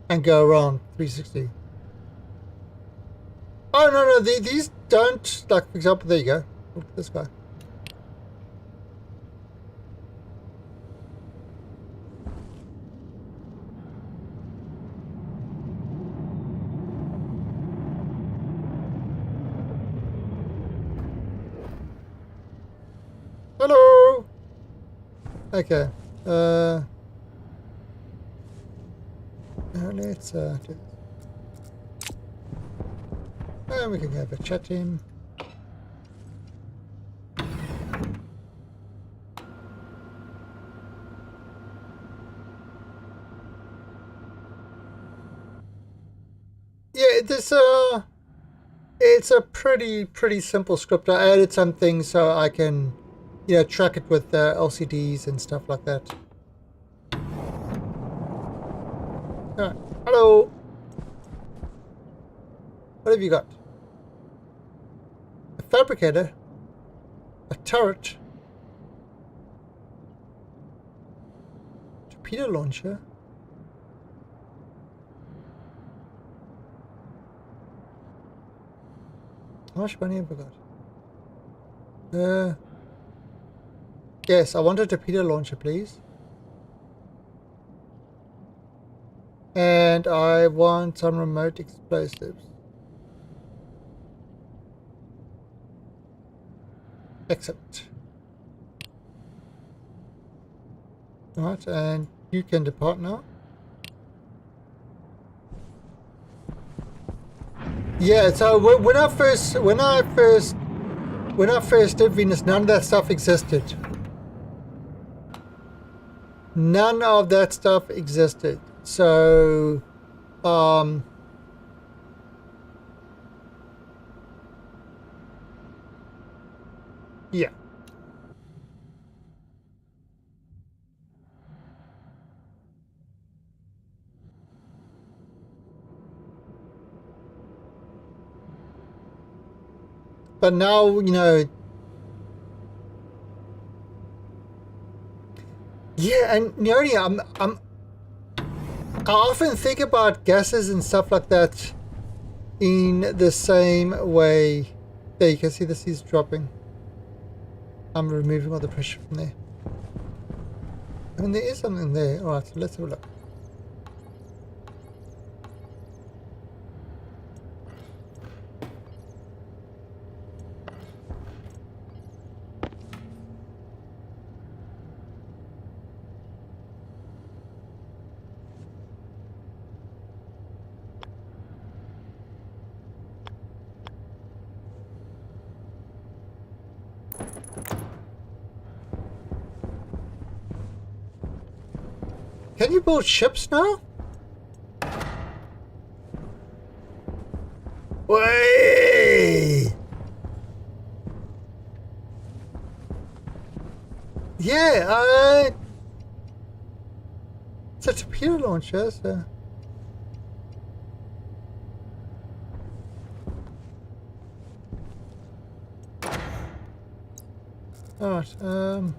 and go around 360. Oh, no, these don't, like, for example, there you go. Look at this guy. Hello! Okay. Now let's do this. And we can have a chat in. Yeah, this it's a pretty simple script. I added some things so I can, you know, track it with LCDs and stuff like that. Alright, hello. What have you got? A fabricator, a turret, torpedo launcher. How much money have I got? Yes, I want a torpedo launcher, please. And I want some remote explosives. Exit. Alright, and you can depart now. Yeah, so when I first did Venus, none of that stuff existed. None of that stuff existed. So, yeah. But now, you know, yeah, and Neoni, I often think about gases and stuff like that in the same way. There, you can see this is dropping. I'm removing all the pressure from there. I mean, there is something there. Alright, so let's have a look. Can you build ships now? Way! Yeah, it's a torpedo launcher, so... Alright,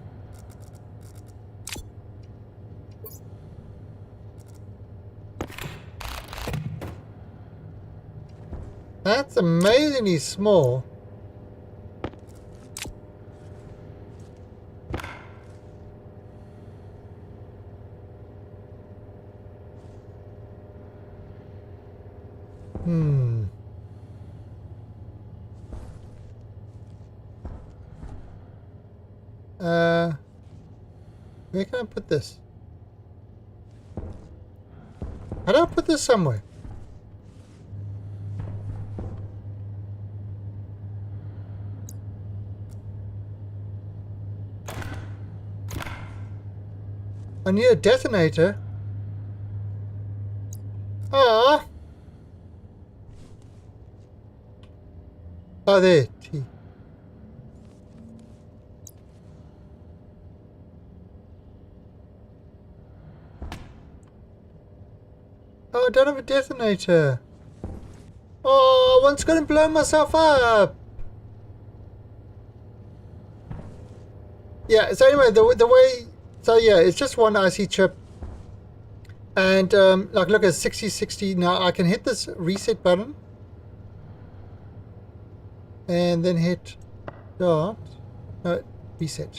that's amazingly small. Where can I put this? How do I put this somewhere? I need a detonator. Ah. Oh, there. T. Oh, I don't have a detonator. Oh, one's gonna blow myself up. Yeah, so anyway, the way... So yeah, it's just one IC chip. And like look at 6060. Now I can hit this reset button. And then hit start. No, reset.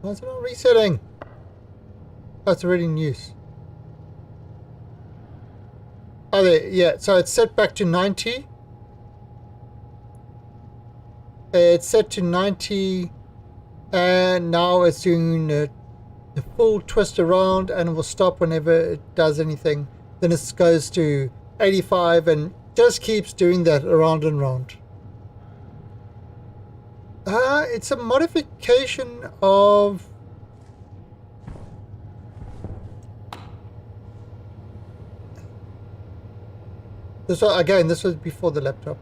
Why is it not resetting? Oh, it's already in use. Oh, there, yeah, so it's set back to 90. It's set to 90, and now it's doing the full twist around, and it will stop whenever it does anything. Then it goes to 85 and just keeps doing that around and round. It's a modification of... This was, again, this was before the laptop.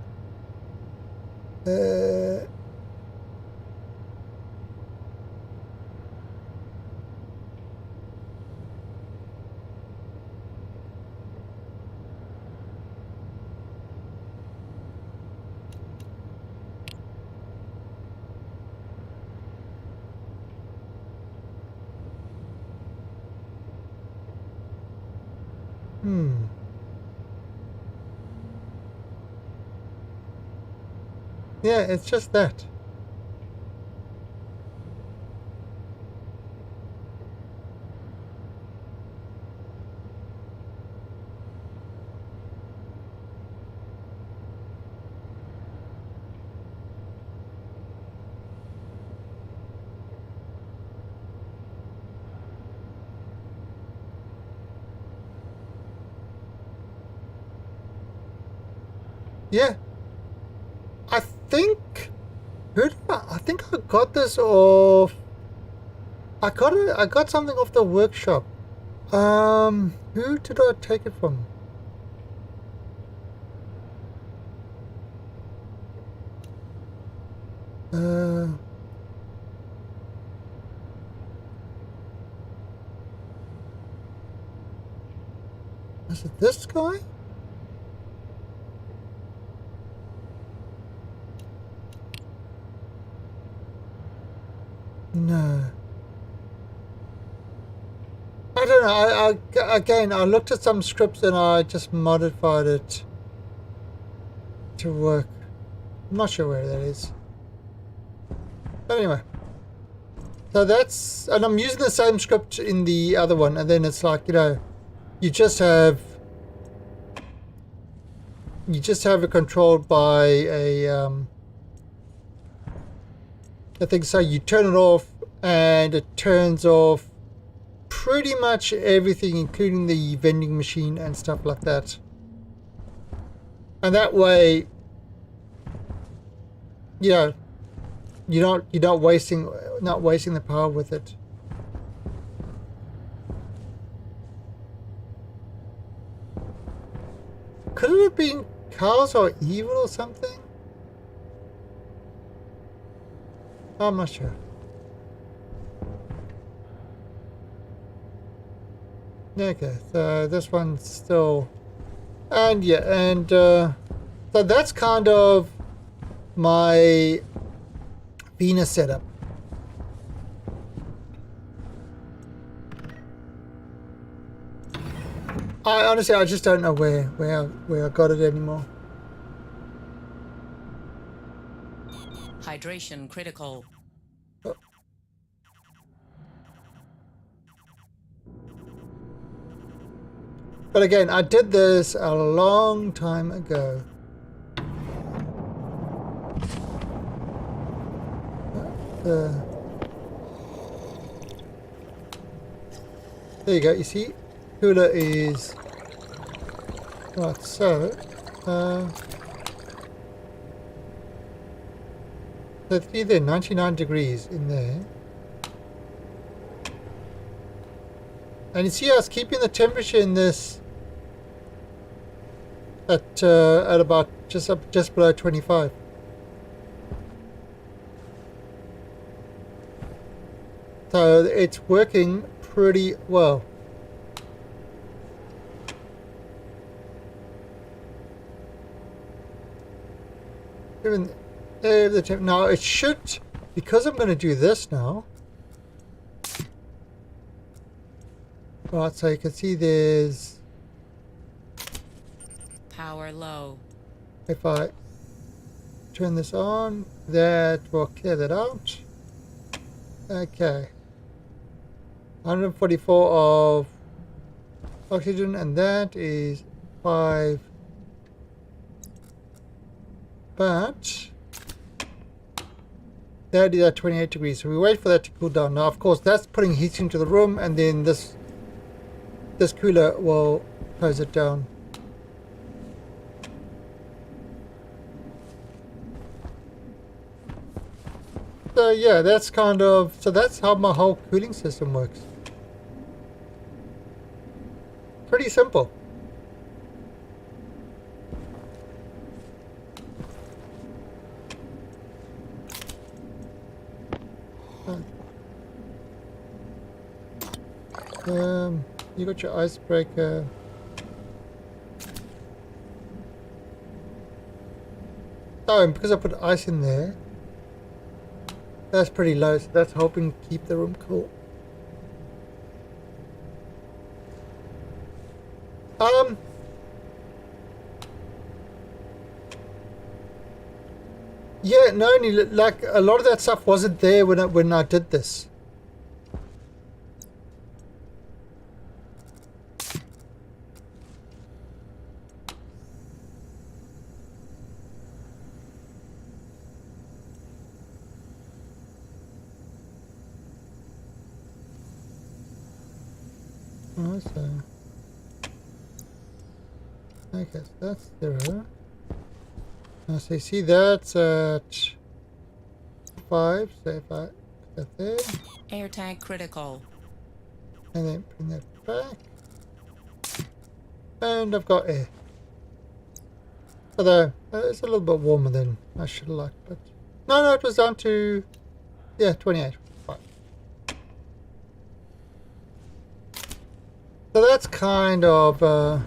Yeah, it's just that. Yeah. I think I got this off. I got something off the workshop. Who did I take it from? Was it this guy? No. I don't know. Again, I looked at some scripts and I just modified it to work. I'm not sure where that is. But anyway. So that's... And I'm using the same script in the other one. And then it's like, you know, you just have it controlled by a... I think so. You turn it off and it turns off pretty much everything, including the vending machine and stuff like that. And that way, you know, you're not wasting the power with it. Could it have been cows are evil or something? I'm not sure. Okay, so this one's still, and yeah, and so that's kind of my Venus setup. I honestly, I just don't know where I got it anymore. Hydration critical. But again, I did this a long time ago. There you go, you see? Cooler is... Right, so... let's see there, 99 degrees in there. And you see I was keeping the temperature in this at about just below 25. So it's working pretty well. Even the temp now it should, because I'm going to do this now. Right, so you can see there's Power low. if I turn this on, that will clear that out. Okay. 144 of oxygen, and that is 5. But that is at 28 degrees. So we wait for that to cool down. Now, of course, that's putting heat into the room, and then this cooler will close it down. So yeah, that's that's how my whole cooling system works. Pretty simple. You got your icebreaker. Oh, and because I put ice in there, that's pretty low, so that's helping keep the room cool. Yeah, no, like a lot of that stuff wasn't there when I did this. So okay, so that's 0. Now, so you see that's at 5. So if I put that there, Air tank critical. and then bring that back, and I've got air. Although it's a little bit warmer than I should have liked, but no, it was down to 28. Fine. So that's kind of there,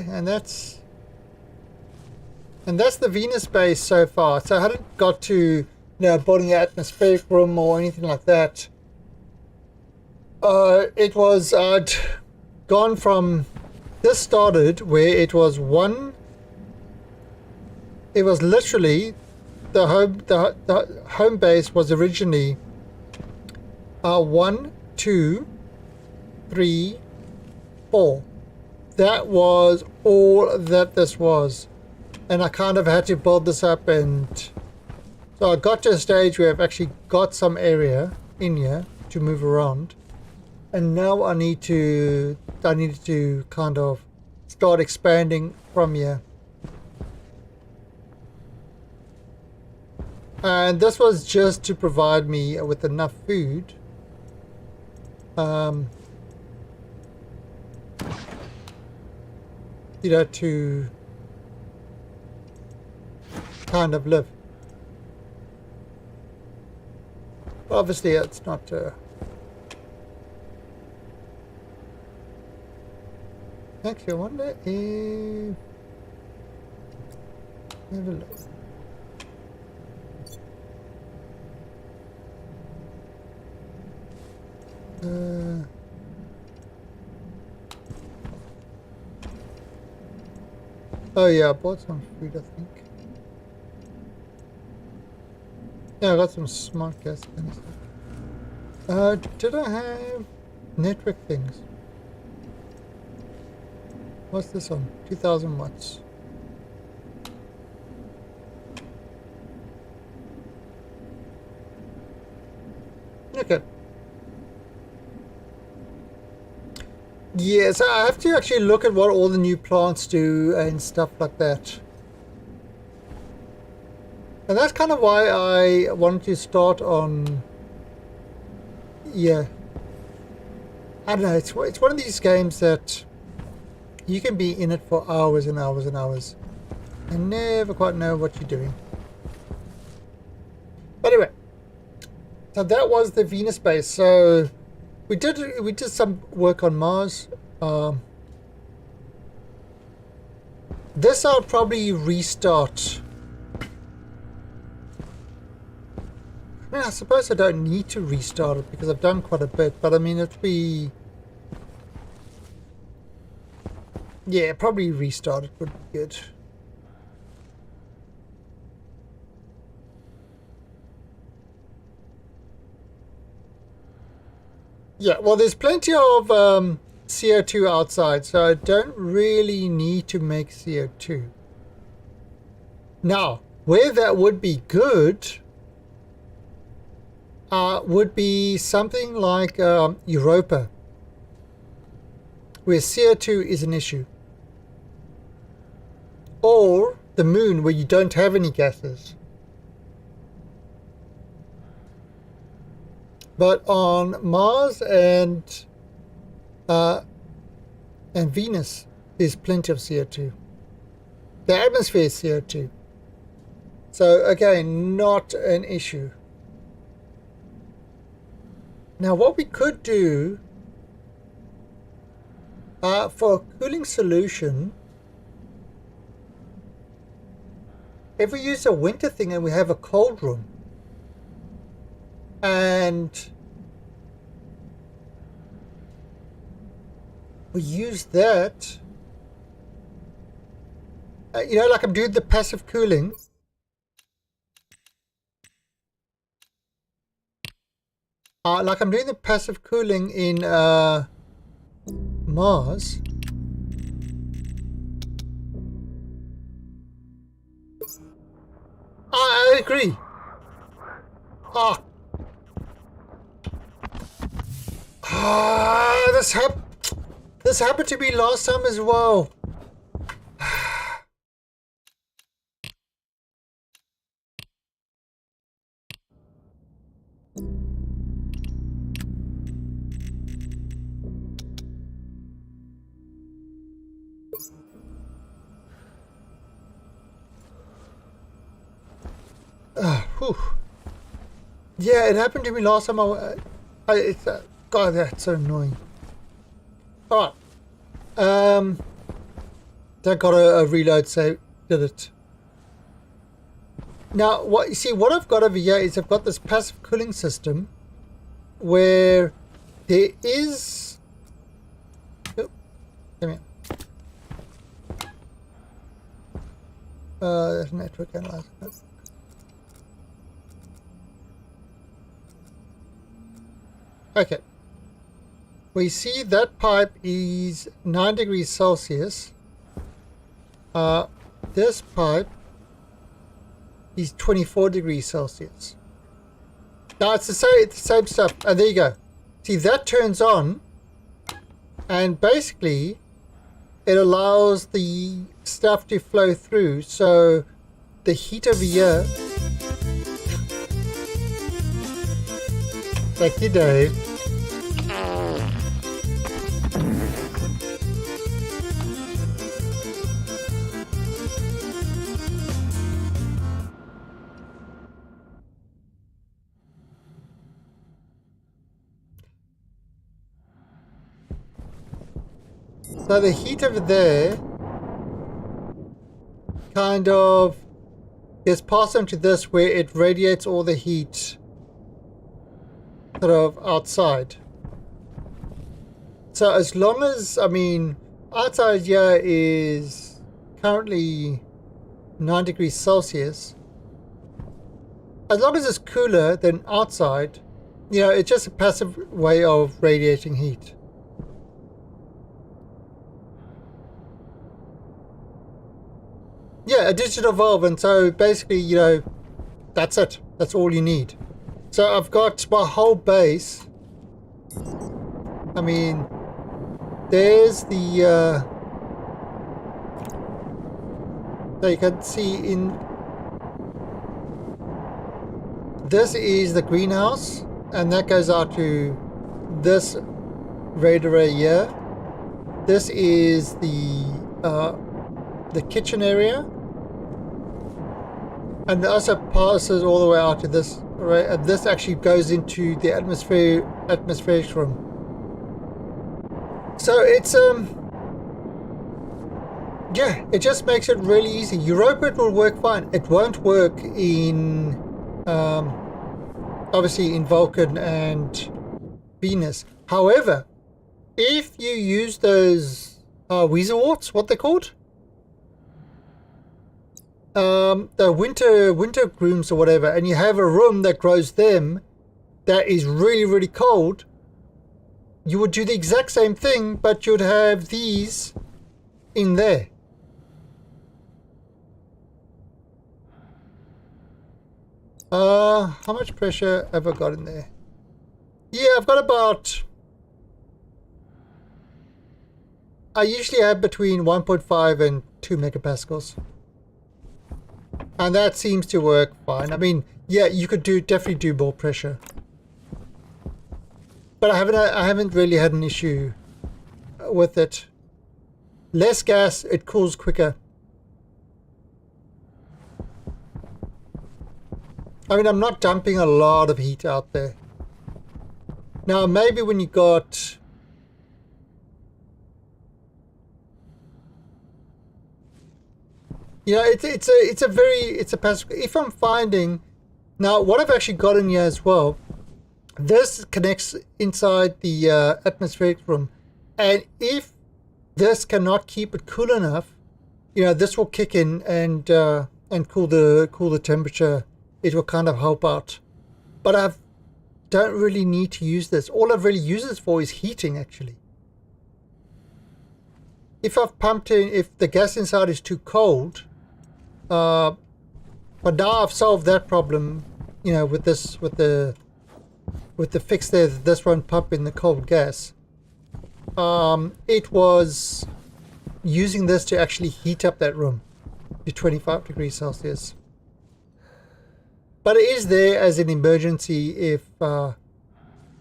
and that's the Venus base so far. So I hadn't got to building an atmospheric room or anything like that. It was I'd gone from this started where it was one. It was literally the home base was originally 1, 2, 3, 4. That was all that this was, and I kind of had to build this up, and so I got to a stage where I've actually got some area in here to move around. And now I needed to kind of start expanding from here. And this was just to provide me with enough food. You know, to kind of live. Obviously, it's not. Actually, I wonder if. Have a look. Oh yeah, I bought some food, I think. Yeah, I got some smart gas things. Did I have network things? What's this on? 2000 watts. Okay. Yeah, so I have to actually look at what all the new plants do and stuff like that. And that's kind of why I wanted to start on... Yeah. I don't know, it's one of these games that you can be in it for hours and hours and hours and never quite know what you're doing. But anyway, so that was the Venus base. So we did some work on Mars. This I'll probably restart. I mean, I suppose I don't need to restart it because I've done quite a bit, but I mean, it'd be... Yeah, probably restart it would be good. Yeah, well, there's plenty of CO2 outside, so I don't really need to make CO2. Now, where that would be good would be something like Europa, where CO2 is an issue. Or the moon, where you don't have any gases. But on Mars and Venus, there's plenty of CO2. The atmosphere is CO2. So again, not an issue. Now what we could do for a cooling solution, if we use a winter thing and we have a cold room, and we use that, you know, like I'm doing the passive cooling. Like I'm doing the passive cooling in Mars. I agree. This happened to me last time as well. Whew. Yeah, it happened to me last time. God, that's so annoying. Alright. That got a reload, so did it. Now, what you see, what I've got over here is I've got this passive cooling system where there is... Oh, come here. There's a network analyzer. Okay. We see that pipe is 9 degrees Celsius. This pipe is 24 degrees Celsius. No, it's the same stuff. And there you go. See, that turns on, and basically it allows the stuff to flow through. So the heat over here. Thank you, Dave. So the heat over there kind of gets passed into this where it radiates all the heat sort of outside. So as long as, I mean, outside here is currently 9 degrees Celsius. As long as it's cooler than outside, you know, it's just a passive way of radiating heat. Yeah, a digital valve, and so basically, you know, that's it. That's all you need. So I've got my whole base. I mean, there's the, so you can see in, this is the greenhouse, and that goes out to this radiator here. This is the kitchen area, and it also passes all the way out to this, right? And this actually goes into the atmospheric room. So it's yeah, it just makes it really easy. Europa will work fine. It won't work in obviously in Vulcan and Venus. However, if you use those Weezeworts, what they're called, the winter grooms or whatever, and you have a room that grows them that is really, really cold, you would do the exact same thing, but you'd have these in there. How much pressure have I got in there? Yeah, I've got about, I usually have between 1.5 and 2 megapascals. And that seems to work fine. I mean, yeah, you could definitely do more pressure. But I haven't really had an issue with it. Less gas, it cools quicker. I mean, I'm not dumping a lot of heat out there. Now, maybe when you got, you know, it's a passive. If I'm finding, now what I've actually got in here as well, this connects inside the atmospheric room, and if this cannot keep it cool enough, you know, this will kick in and cool the temperature. It will kind of help out. But I don't really need to use this. All I've really used this for is heating, actually. If I've pumped in, if the gas inside is too cold, but now I've solved that problem, you know, with this, with the fix there, that this won't pump in the cold gas. It was using this to actually heat up that room to 25 degrees Celsius. But it is there as an emergency if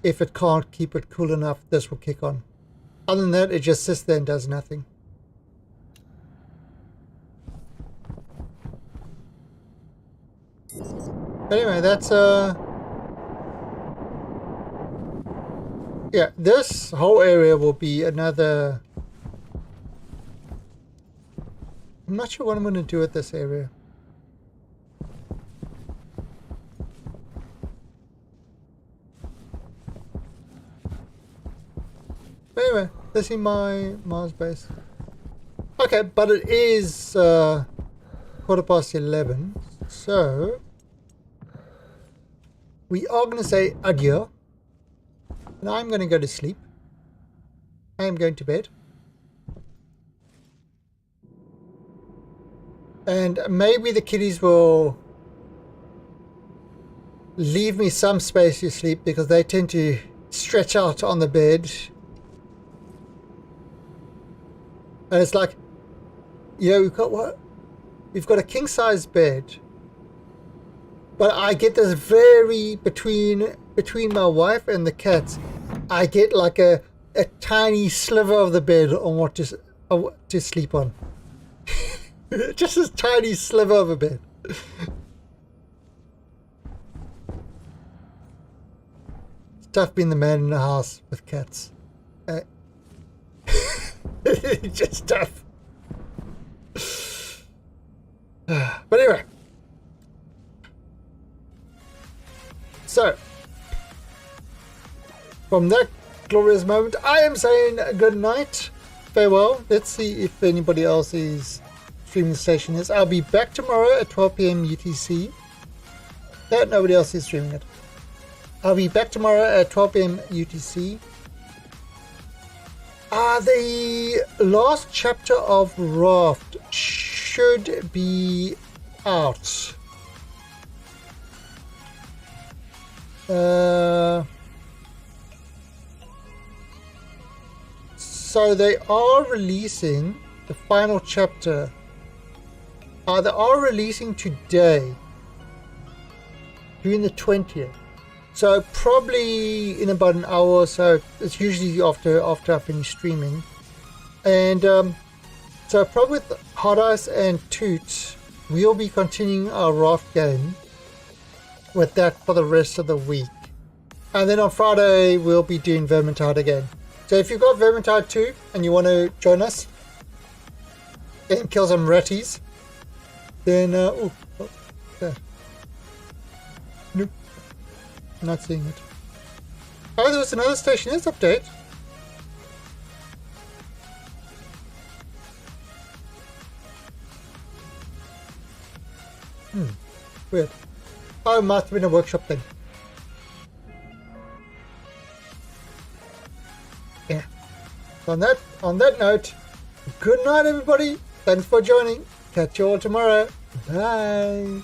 it can't keep it cool enough, this will kick on. Other than that, it just sits there and does nothing. Anyway, that's yeah, this whole area will be another, I'm not sure what I'm going to do with this area. But anyway, this is my Mars base. Okay, but it is 11:15, so we are going to say adieu. And I'm going to go to sleep. I am going to bed. And maybe the kiddies will leave me some space to sleep because they tend to stretch out on the bed. And it's like, you know, we've got a king size bed, but I get this very between my wife and the cats, I get like a tiny sliver of the bed on what to sleep on. Just a tiny sliver of a bed. It's tough being the man in the house with cats. Just tough. But anyway. So, from that glorious moment, I am saying good night, farewell. Let's see if anybody else is streaming the station. I'll be back tomorrow at 12 p.m. UTC. No, nobody else is streaming it. I'll be back tomorrow at 12 p.m. UTC. The last chapter of Raft should be out. So they are releasing the final chapter. They are releasing today, June the 20th. So probably in about an hour or so. It's usually after I finish streaming. And so probably with Hot Ice and Toot, we'll be continuing our Raft game with that for the rest of the week. And then on Friday, we'll be doing Vermintide again. So if you've got Vermintide 2 and you want to join us and kill some ratties, then, nope, not seeing it. Oh, there was another Station Is update. Weird. Oh, it must have been a workshop then. Yeah. On that note, good night everybody. Thanks for joining. Catch you all tomorrow. Bye.